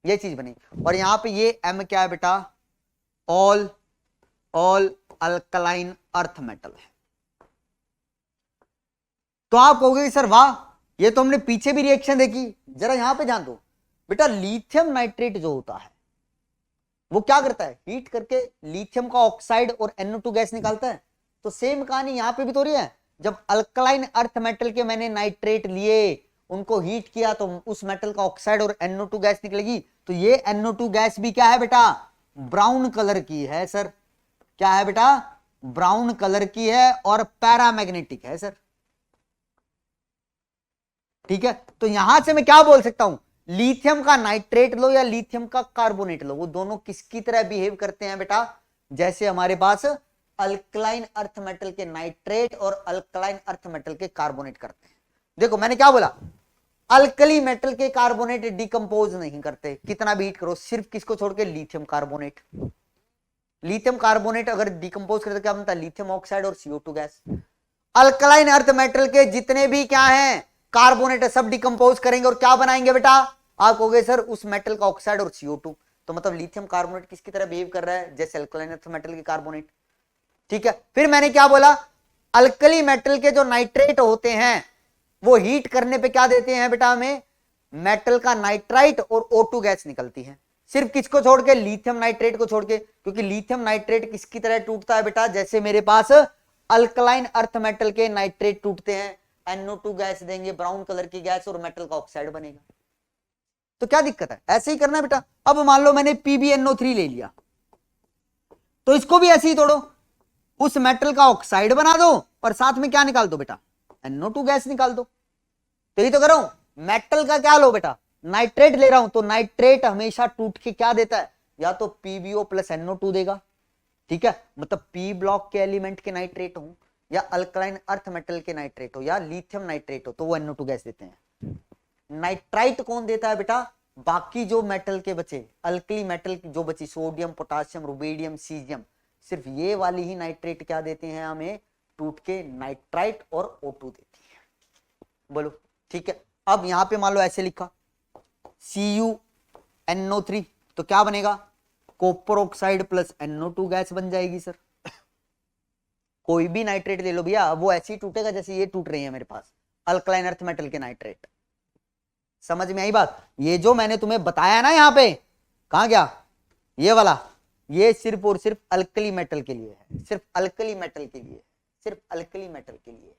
Speaker 2: ये चीज बनी। और यहां पे ये M क्या है बेटा, ऑल अल्कलाइन अर्थ मेटल है। तो आप कहोगे सर वाह, ये तो हमने पीछे भी रिएक्शन देखी, जरा यहां पे ध्यान दो बेटा। लिथियम नाइट्रेट जो होता है वो क्या करता है, हीट करके लिथियम का ऑक्साइड और NO2 गैस निकालता है। तो सेम कहानी यहां पे भी तो रही है। जब अल्कलाइन अर्थ मेटल के मैंने नाइट्रेट लिए, उनको हीट किया, तो उस मेटल का ऑक्साइड और NO2 गैस निकलेगी। तो ये NO2 गैस भी क्या है बेटा, ब्राउन कलर की है सर। क्या है बेटा, ब्राउन कलर की है और पैरामैग्नेटिक है सर। ठीक है, तो यहां से मैं क्या बोल सकता हूं, लिथियम का नाइट्रेट लो या लिथियम का कार्बोनेट लो, वो दोनों किसकी तरह बिहेव करते हैं बेटा, जैसे हमारे पास अल्कलाइन अर्थ मेटल के नाइट्रेट और अल्कलाइन अर्थ मेटल के कार्बोनेट करते हैं। देखो मैंने क्या बोला, अल्कली मेटल के कार्बोनेट डिकम्पोज नहीं करते, कितना भी हीट करो, सिर्फ किसको छोड़ के, लिथियम कार्बोनेट। लिथियम कार्बोनेट अगर डिकम्पोज करते क्या बनता है, लिथियम ऑक्साइड और CO2 gas. Alkaline earth metal के जितने भी क्या हैं कार्बोनेट, सब डिकम्पोज करेंगे और क्या बनाएंगे बेटा, आप कहोगे सर उस मेटल का ऑक्साइड और CO2। तो मतलब लिथियम कार्बोनेट किसकी तरह बिहेव कर रहा है, जैसे अल्कलाइन अर्थ मेटल के कार्बोनेट। ठीक है, फिर मैंने क्या बोला, अल्कली मेटल के जो नाइट्रेट होते हैं वो हीट करने पे क्या देते हैं बेटा, हमें मेटल का नाइट्राइट और O2 गैस निकलती है। सिर्फ किसको छोड़ के, लिथियम नाइट्रेट को छोड़ के, क्योंकि लिथियम नाइट्रेट किसकी तरह टूटता है बेटा, जैसे मेरे पास अल्कलाइन अर्थ मेटल के नाइट्रेट टूटते हैं, NO2 गैस देंगे, ब्राउन कलर की गैस, और मेटल का ऑक्साइड बनेगा। तो क्या दिक्कत है, ऐसे ही करना है बेटा। अब मान लो मैंने PbNO3 ले लिया, तो इसको भी ऐसे ही तोड़ो, उस मेटल का ऑक्साइड बना दो और साथ में क्या निकाल दो बेटा, NO2 गैस निकाल दो। तो यही तो कर रहा हूं, मेटल का क्या लो बेटा, नाइट्रेट ले रहा हूं, तो नाइट्रेट हमेशा टूट के क्या देता है, या तो PbO प्लस NO2 देगा। ठीक है, मतलब P ब्लॉक के एलिमेंट के नाइट्रेट हो, या अल्कलाइन अर्थ मेटल के नाइट्रेट हो, या लिथियम नाइट्रेट हो, तो वो NO2 गैस देते हैं। नाइट्राइट कौन देता है बेटा, बाकी जो मेटल के बचे, अल्कली मेटल की जो बची, सोडियम, पोटासियम, रुबीडियम, सीजियम, सिर्फ ये वाली ही नाइट्रेट क्या देते हैं हमें, टूट के नाइट्राइट और O2 देती है। बोलो ठीक है। अब यहां पे मान लो ऐसे लिखा CuNO3, तो क्या बनेगा, copper oxide plus NO2 gas बन जाएगी सर। कोई भी नाइट्रेट ले लो भैया, वो ऐसे ही टूटेगा जैसे ये टूट रही है मेरे पास अल्कलाइन अर्थ मेटल के नाइट्रेट। समझ में आई बात, ये जो मैंने तुम्हें बताया ना यहाँ पे, कहां गया ये वाला, ये सिर्फ और सिर्फ अल्कली मेटल के लिए है, सिर्फ अल्कली मेटल के लिए, सिर्फ अल्कली मेटल के लिए।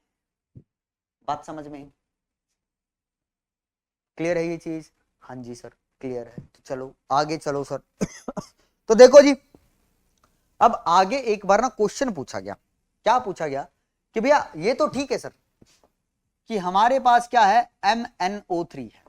Speaker 2: बात समझ में आई, क्लियर है ये चीज, हाँ जी सर क्लियर है। तो चलो आगे चलो सर। तो देखो जी, अब आगे एक बार ना क्वेश्चन पूछा गया, क्या पूछा गया कि भैया ये तो ठीक है सर कि हमारे पास क्या है MnO3 है,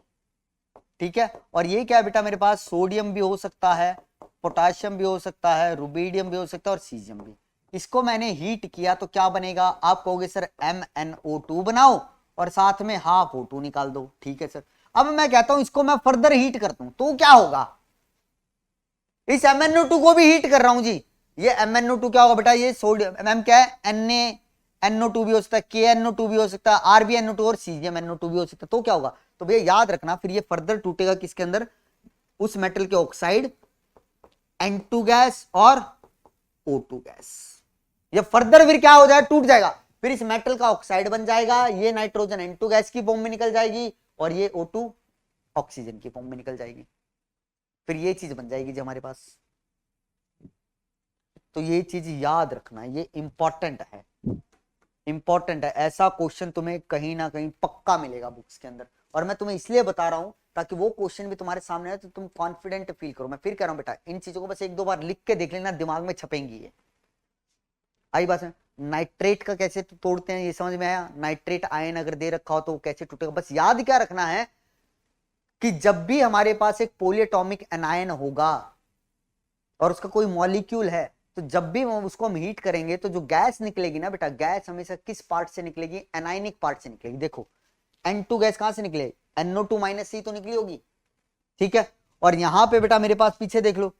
Speaker 2: ठीक है, और ये क्या है बेटा, मेरे पास सोडियम भी हो सकता है, पोटाशियम भी हो सकता है, रुबीडियम भी हो सकता है और सीजियम भी। इसको मैंने हीट किया तो क्या बनेगा, आप कहोगे सर MnO2 बनाओ और साथ में हाफ O2 निकाल दो। ठीक है सर, अब मैं कहता हूं इसको मैं फर्दर हीट करता हूं तो क्या होगा, इस MnO2 को भी हीट कर रहा हूं जी, ये MnO2 क्या होगा बेटा, ये सोडियम M क्या है, NaNO2 भी हो सकता है, KNO2 भी हो सकता है, RbNO2 और CgMNO2 भी हो सकता है। तो क्या होगा, तो भैया याद रखना फिर ये फर्दर टूटेगा किसके अंदर, उस मेटल के ऑक्साइड N2 गैस और O2 गैस, ये फर्दर फिर क्या हो जाएगा, टूट जाएगा, फिर इस मेटल का ऑक्साइड बन जाएगा, ये नाइट्रोजन N2 गैस की फॉर्म में निकल जाएगी और ये O2 ऑक्सीजन की फॉर्म में निकल जाएगी, फिर ये चीज बन जाएगी जी हमारे पास। तो ये चीज याद रखना, ये इंपॉर्टेंट है, इंपॉर्टेंट है, ऐसा क्वेश्चन तुम्हें कहीं ना कहीं पक्का मिलेगा बुक्स के अंदर, और मैं तुम्हें इसलिए बता रहा हूं ताकि वो क्वेश्चन भी तुम्हारे सामने आए तो तुम कॉन्फिडेंट फील करो। मैं फिर कह रहा हूं बेटा, इन चीजों को बस एक दो बार लिख के देख लेना, दिमाग में छपेंगी ये। आई बात है, नाइट्रेट का कैसे तोड़ते हैं ये समझ में आया, नाइट्रेट आयन अगर दे रखा हो तो कैसे टूटेगा। बस याद क्या रखना है कि जब भी हमारे पास एक पॉलीएटॉमिक एनायन होगा और उसका कोई मॉलिक्यूल है, तो जब भी उसको हम हीट करेंगे तो जो गैस निकलेगी ना बेटा, गैस हमेशा किस पार्ट से निकलेगी, एनायनिक पार्ट से निकलेगी। देखो N2 गैस कहां से निकले, NO2 - C तो निकली होगी, ठीक है, और यहां पे बेटा मेरे पास पीछे देख लो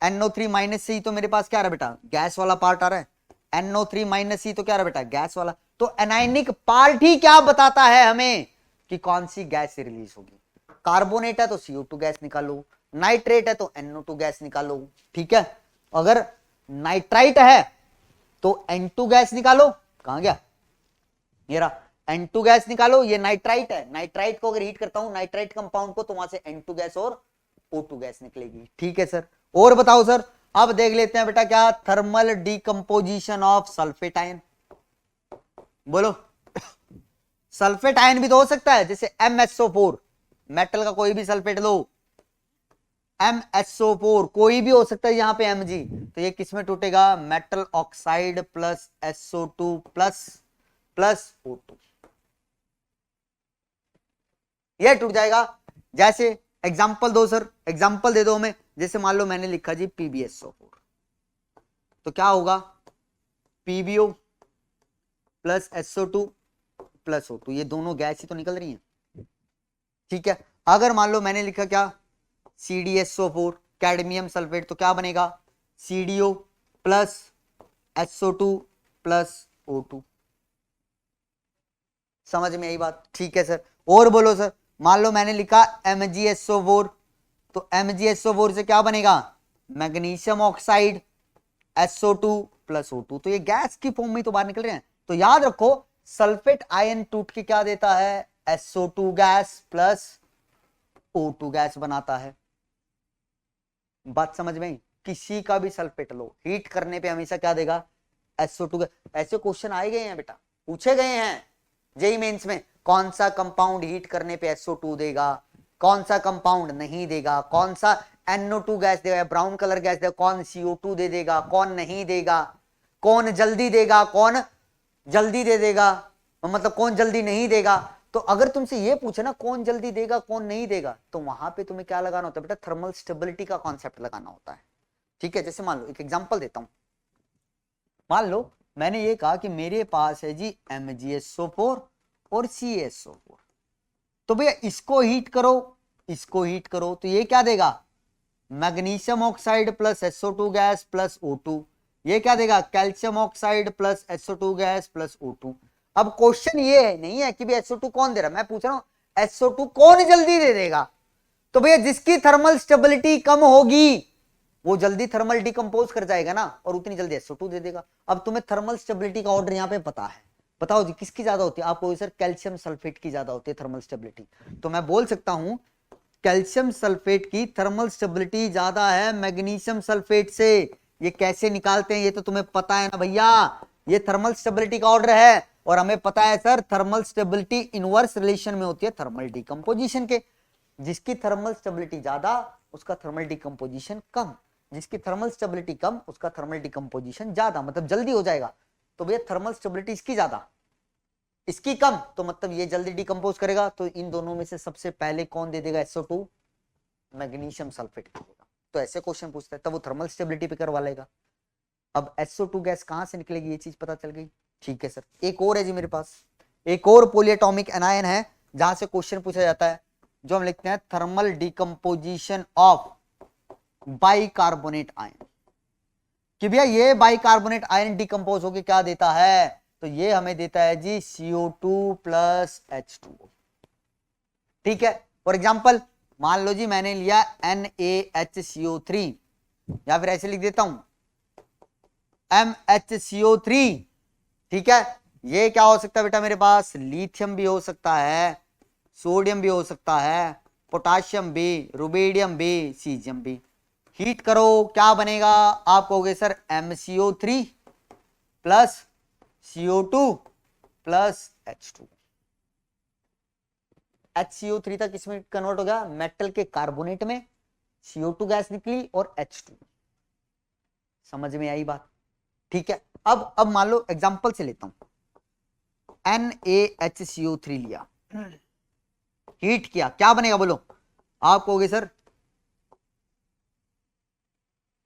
Speaker 2: NO3 - C, तो मेरे पास क्या आ रहा है बेटा, गैस वाला पार्ट आ रहा है, NO3 - C तो क्या आ रहा है बेटा, गैस वाला। तो एनायनिक पार्ट ही क्या बताता है हमें कि कौन सी गैस से रिलीज होगी। कार्बोनेट है तो CO2 गैस निकालो, नाइट्रेट है तो NO2 गैस निकालो। ठीक है, अगर नाइट्राइट है तो N2 गैस निकालो। कहां गया मेरा N2 गैस निकालो। ये नाइट्राइट है, नाइट्राइट को अगर हीट करता हूं नाइट्राइट कंपाउंड को, तो वहां से N2 गैस और O2 गैस निकलेगी। ठीक है सर, और बताओ सर। अब देख लेते हैं बेटा क्या, thermal decomposition of sulphate ion. बोलो सल्फेट आयन भी तो हो सकता है, जैसे MsO4, मेटल का कोई भी सल्फेट लो, MsO4 कोई भी हो सकता है, यहां पे Mg, तो ये किस में टूटेगा, metal oxide plus SO2 plus O2, ये टूट जाएगा। जैसे एग्जांपल दो सर, एग्जांपल दे दो हमें। जैसे मान लो मैंने लिखा जी PbSO4, तो क्या होगा, PbO plus SO2 plus O2, ये दोनों गैस ही तो निकल रही हैं। ठीक है, अगर मान लो मैंने लिखा क्या, CdSO4 कैडमियम सल्फेट, तो क्या बनेगा, CdO plus SO2 plus O2। समझ में आई बात? ठीक है सर, और बोलो सर। मान लो मैंने लिखा MgSO4, तो MgSO4 से क्या बनेगा, magnesium oxide SO2 plus O2, तो ये गैस की फॉर्म में तो बाहर निकल रहे हैं। तो याद रखो सल्फेट आयन टूट के क्या देता है, SO2 gas plus O2 gas बनाता है। बात समझ में? किसी का भी सल्फेट लो, हीट करने पे हमेशा क्या देगा, SO2 गैस। ऐसे क्वेश्चन आए गए हैं बेटा, पूछे गए हैं जेईई मेंस में, कौन सा कंपाउंड हीट करने पे SO2 देगा, कौन सा कंपाउंड नहीं देगा, कौन सा NO2 गैस देगा, ब्राउन कलर गैस देगा, कौन CO2 दे देगा, कौन नहीं देगा, कौन जल्दी देगा, कौन जल्दी दे देगा, मतलब कौन जल्दी नहीं देगा। तो अगर तुमसे ये पूछे ना कौन जल्दी देगा कौन नहीं देगा, तो वहां पे तुम्हें क्या लगाना होता है बेटा, थर्मल स्टेबिलिटी का कॉन्सेप्ट लगाना होता है। ठीक है, जैसे मान लो एक एग्जांपल देता हूं, मान लो मैंने ये कहा कि मेरे पास है जी MgSO4 और CaSO4, तो भैया इसको हीट करो, इसको हीट करो, तो ये क्या देगा, magnesium oxide plus SO2 gas plus O2। ये क्या देगा, calcium oxide plus SO2 gas plus O2। अब क्वेश्चन ये नहीं है कि भी SO2 कौन दे रहा है, मैं पूछ रहा हूं SO2 कौन जल्दी दे देगा। तो भैया जिसकी थर्मल स्टेबिलिटी कम होगी वो जल्दी थर्मल डिकम्पोज कर जाएगा ना, और उतनी जल्दी SO2 दे देगा। अब तुम्हें थर्मल स्टेबिलिटी का ऑर्डर यहाँ पे पता है, बताओ जी किसकी ज्यादा होती है, आपको सर कैल्शियम सल्फेट की ज्यादा होती है थर्मल स्टेबिलिटी। तो मैं बोल सकता हूं कैल्शियम सल्फेट की थर्मल स्टेबिलिटी ज्यादा है मैग्नीशियम सल्फेट से। ये कैसे निकालते हैं ये तो तुम्हें पता है ना भैया, ये थर्मल स्टेबिलिटी का ऑर्डर है, और हमें पता है sir thermal stability inverse relation में होती है थर्मल डिकम्पोजिशन के। जिसकी थर्मल स्टेबिलिटी ज्यादा उसका थर्मल डिकम्पोजिशन कम, जिसकी थर्मल स्टेबिलिटी कम उसका थर्मल डिकम्पोजिशन ज्यादा, मतलब जल्दी हो जाएगा। तो भैया थर्मल स्टेबिलिटी इसकी ज्यादा इसकी कम, तो मतलब ये जल्दी डिकम्पोज करेगा। तो इन दोनों में से सबसे पहले कौन दे देगा SO2, मैग्नीशियम सल्फेट दे देगा। तो ऐसे क्वेश्चन पूछता है तब वो थर्मल स्टेबिलिटी पे करवा लेगा। अब SO2 गैस कहां से निकलेगी ये चीज पता चल गई। ठीक है सर, एक और है जी मेरे पास, एक और पॉलीएटॉमिक एनायन है जहां से क्वेश्चन पूछा जाता है, जो हम लिखते हैं thermal decomposition of bicarbonate ion. कि भैया ये बाइकार्बोनेट आयन डिकम्पोज होकर क्या देता है, तो ये हमें देता है जी CO2 प्लस H2O। ठीक है, फॉर एग्जाम्पल मान लो जी मैंने लिया NaHCO3, या फिर ऐसे लिख देता हूं MHCO3। ठीक है, ये क्या हो सकता है बेटा, मेरे पास लिथियम भी हो सकता है, सोडियम भी हो सकता है, पोटाशियम भी, रुबिडियम भी, सीजियम भी। हीट करो क्या बनेगा, आप कहोगे sir MCO3 plus CO2 plus H2। HCO3 तक इसमें कन्वर्ट हो गया मेटल के कार्बोनेट में, CO2 गैस निकली और H2। समझ में आई बात? ठीक है, अब मान लो एग्जांपल से लेता हूं, NaHCO3 लिया, हीट किया, क्या बनेगा बोलो, आप कहोगे सर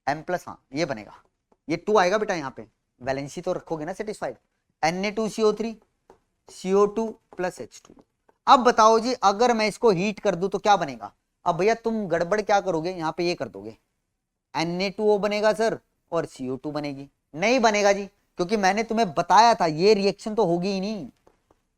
Speaker 2: M प्लस, हाँ ये बनेगा, ये 2 आएगा बेटा, यहां पे वैलेंसी तो रखोगे ना satisfied, Na2CO3 CO2 plus H2। अब बताओ जी अगर मैं इसको हीट कर दूं तो क्या बनेगा। अब भैया तुम गड़बड़ क्या करोगे, यहां पे ये कर दोगे, Na2O बनेगा सर और CO2 बनेगी। नहीं बनेगा जी, क्योंकि मैंने तुम्हें बताया था ये रिएक्शन तो होगी ही नहीं,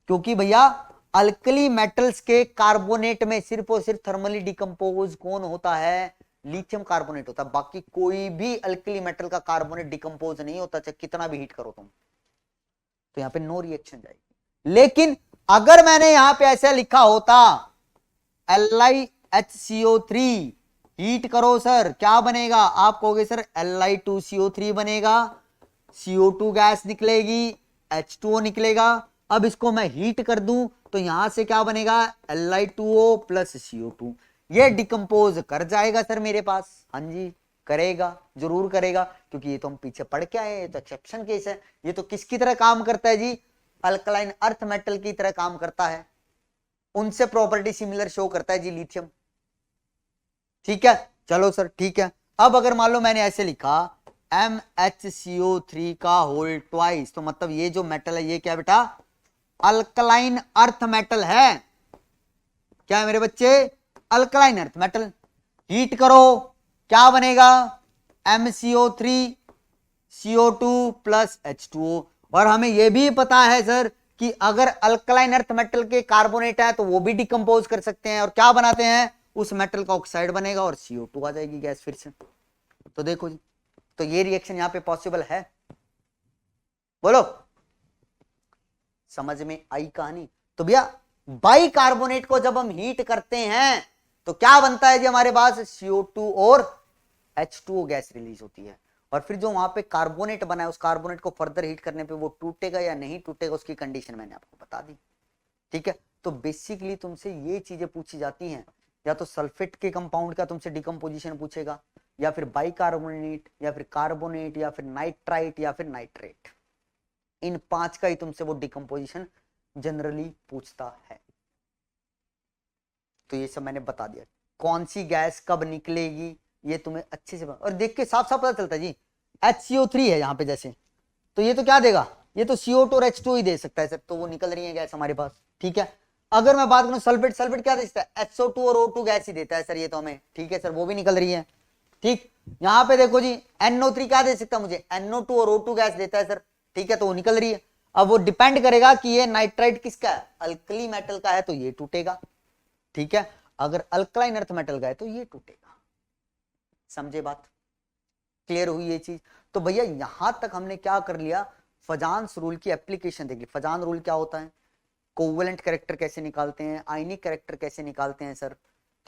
Speaker 2: क्योंकि भैया अल्कली मेटल्स के कार्बोनेट में सिर्फ और सिर्फ थर्मली डिकम्पोज कौन होता है? लिथियम कार्बोनेट होता है। बाकी कोई भी अल्कली मेटल का कार्बोनेट डिकम्पोज नहीं होता, चाहे कितना भी हीट करो तुम। तो यहां पे नो रिएक्शन जाएगी। लेकिन अगर मैंने यहां पे ऐसा लिखा होता LiHCO3, हीट करो सर, क्या बनेगा? आप कहोगे सर Li2CO3 बनेगा, CO2 गैस निकलेगी, H2O निकलेगा। अब इसको मैं हीट कर दूं तो यहां से क्या बनेगा? Li2O plus CO2। ये डिकम्पोज कर जाएगा सर मेरे पास। हाँ जी, करेगा, जरूर करेगा, क्योंकि ये तो हम पीछे पढ़ के आए हैं, ये तो एक्सेप्शन केस है। ये तो किसकी तरह काम करता है जी? अल्कलाइन अर्थ मेटल की तरह काम करता है। उनसे प्रॉपर्टी सिमिलर शो करता है जी लिथियम। ठीक है, चलो सर ठीक है। अब अगर मान लो मैंने ऐसे लिखा MHCO3 का होल ट्वाइस, तो मतलब ये जो मेटल है ये क्या बेटा? अल्कलाइन अर्थ मेटल है। क्या है मेरे बच्चे? Alkaline earth metal. हीट करो, क्या बनेगा? MCO3 CO2 plus H2O। और हमें यह भी पता है सर कि अगर अल्कलाइन अर्थ मेटल के कार्बोनेट है तो वो भी डिकम्पोज कर सकते हैं, और क्या बनाते हैं? उस मेटल का ऑक्साइड बनेगा और CO2 आ जाएगी गैस फिर से। तो देखो जी, तो ये रिएक्शन यहां पे पॉसिबल है। बोलो, समझ में आई कहानी? तो भैया बाइकार्बोनेट को जब हम हीट करते हैं तो क्या बनता है जी हमारे पास? CO2 और H2O गैस रिलीज होती है। और फिर जो वहां पे कार्बोनेट बना है, उस कार्बोनेट को फर्दर हीट करने पे वो टूटेगा या नहीं टूटेगा, उसकी कंडीशन मैंने आपको बता दी। ठीक है, तो बेसिकली तुमसे ये चीजें पूछी जाती हैं, या तो सल्फेट के कंपाउंड का तुमसे डिकम्पोजिशन पूछेगा, या फिर बाइकार्बोनेट, या फिर कार्बोनेट, या फिर नाइट्राइट, या फिर नाइट्रेट। इन 5 का ही तुमसे वो डिकम्पोजिशन जनरली पूछता है। तो ये सब मैंने बता दिया। कौन सी गैस कब निकलेगी ये तुम्हें अच्छे से और देख के साफ साफ पता चलता है जी। HCO3 है यहाँ पे जैसे, तो ये तो क्या देगा? ये तो CO2 और H2 ही दे सकता है सर, तो वो निकल रही है गैस हमारे पास। ठीक है, अगर मैं बात करूं सल्फेट, सल्फेट क्या देता है? SO2 और O2 गैस ही देता है सर, ये तो हमें ठीक है सर, वो भी निकल रही है। ठीक, यहाँ पे देखो जी NO3 क्या दे सकता है मुझे? NO2 और O2 गैस देता है सर, ठीक है, तो वो निकल रही है। अब वो डिपेंड करेगा कि ये नाइट्राइट किसका है? अल्कली मेटल का है तो ये टूटेगा। ठीक है, अगर अल्कलाइन अर्थ मेटल का है तो ये टूटेगा। समझे बात? क्लियर हुई ये चीज? तो भैया यहां तक हमने क्या कर लिया? फजान्स रूल की एप्लीकेशन देख ली। फजान रूल क्या होता है? कोवेलेंट कैरेक्टर कैसे निकालते हैं, आयनिक कैरेक्टर कैसे निकालते हैं सर।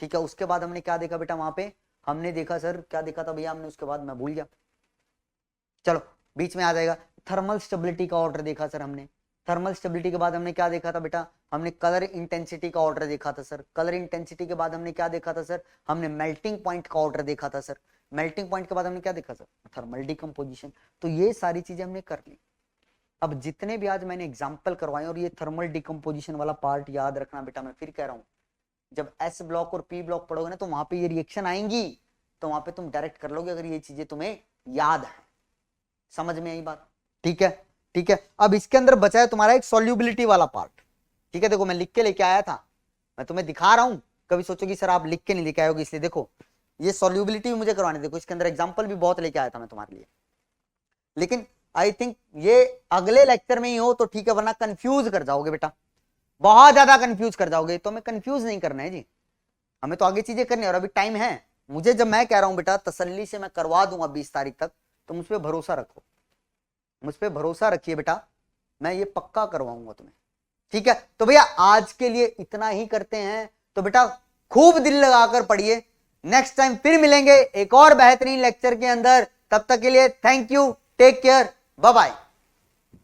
Speaker 2: ठीक है, उसके बाद हमने क्या देखा बेटा? वहां पे हमने देखा सर, क्या देखा था भैया हमने? उसके बाद मैं भूल गया, चलो बीच में आ जाएगा। थर्मल स्टेबिलिटी का ऑर्डर देखा सर हमने। थर्मल स्टेबिलिटी के बाद हमने क्या देखा था बेटा? हमने कलर इंटेंसिटी का ऑर्डर देखा था सर। कलर इंटेंसिटी के बाद हमने क्या देखा था सर? हमने मेल्टिंग पॉइंट का ऑर्डर देखा था सर। मेल्टिंग पॉइंट के बाद हमने क्या देखा सर? Thermal decomposition. तो ये सारी चीजें हमने कर ली। अब जितने भी आज मैंने एग्जाम्पल करवाए, और ये थर्मल डिकम्पोजिशन वाला पार्ट याद रखना बेटा, मैं फिर कह रहा हूँ, जब S ब्लॉक और P ब्लॉक पढ़ोगे ना तो वहां पे ये रिएक्शन आएंगी, तो वहां पे तुम डायरेक्ट कर लोगे अगर ये चीजें तुम्हें याद है। समझ में आई बात? ठीक है, ठीक है। अब इसके अंदर बचा है तुम्हारा एक सॉल्युबिलिटी वाला पार्ट। ठीक है, देखो मैं लिख के लेके आया था, मैं तुम्हें दिखा रहा हूं। कभी सोचोगे सर आप लिख के नहीं लेके आयोगे, इसलिए देखो ये सॉल्युबिलिटी भी मुझे करवानी। देखो इसके अंदर एग्जांपल भी बहुत लेके आया था मैं तुम्हारे लिए, लेकिन आई थिंक ये अगले लेक्चर में ही हो तो ठीक है, वरना कंफ्यूज कर जाओगे बेटा, बहुत ज्यादा कंफ्यूज कर जाओगे। तो हमें कंफ्यूज नहीं करना है जी, हमें तो आगे चीजें करनी है। और अभी टाइम है मुझे, जब मैं कह रहा हूं बेटा तसल्ली से मैं करवा दूंगा 20 तारीख तक, तो मुझ पर भरोसा रखो, मुझ पर भरोसा रखिए बेटा, मैं ये पक्का करवाऊंगा तुम्हें। ठीक है, तो भैया आज के लिए इतना ही करते हैं। तो बेटा खूब दिल लगाकर पढ़िए, नेक्स्ट टाइम फिर मिलेंगे एक और बेहतरीन लेक्चर के अंदर। तब तक के लिए thank you, take care, bye bye.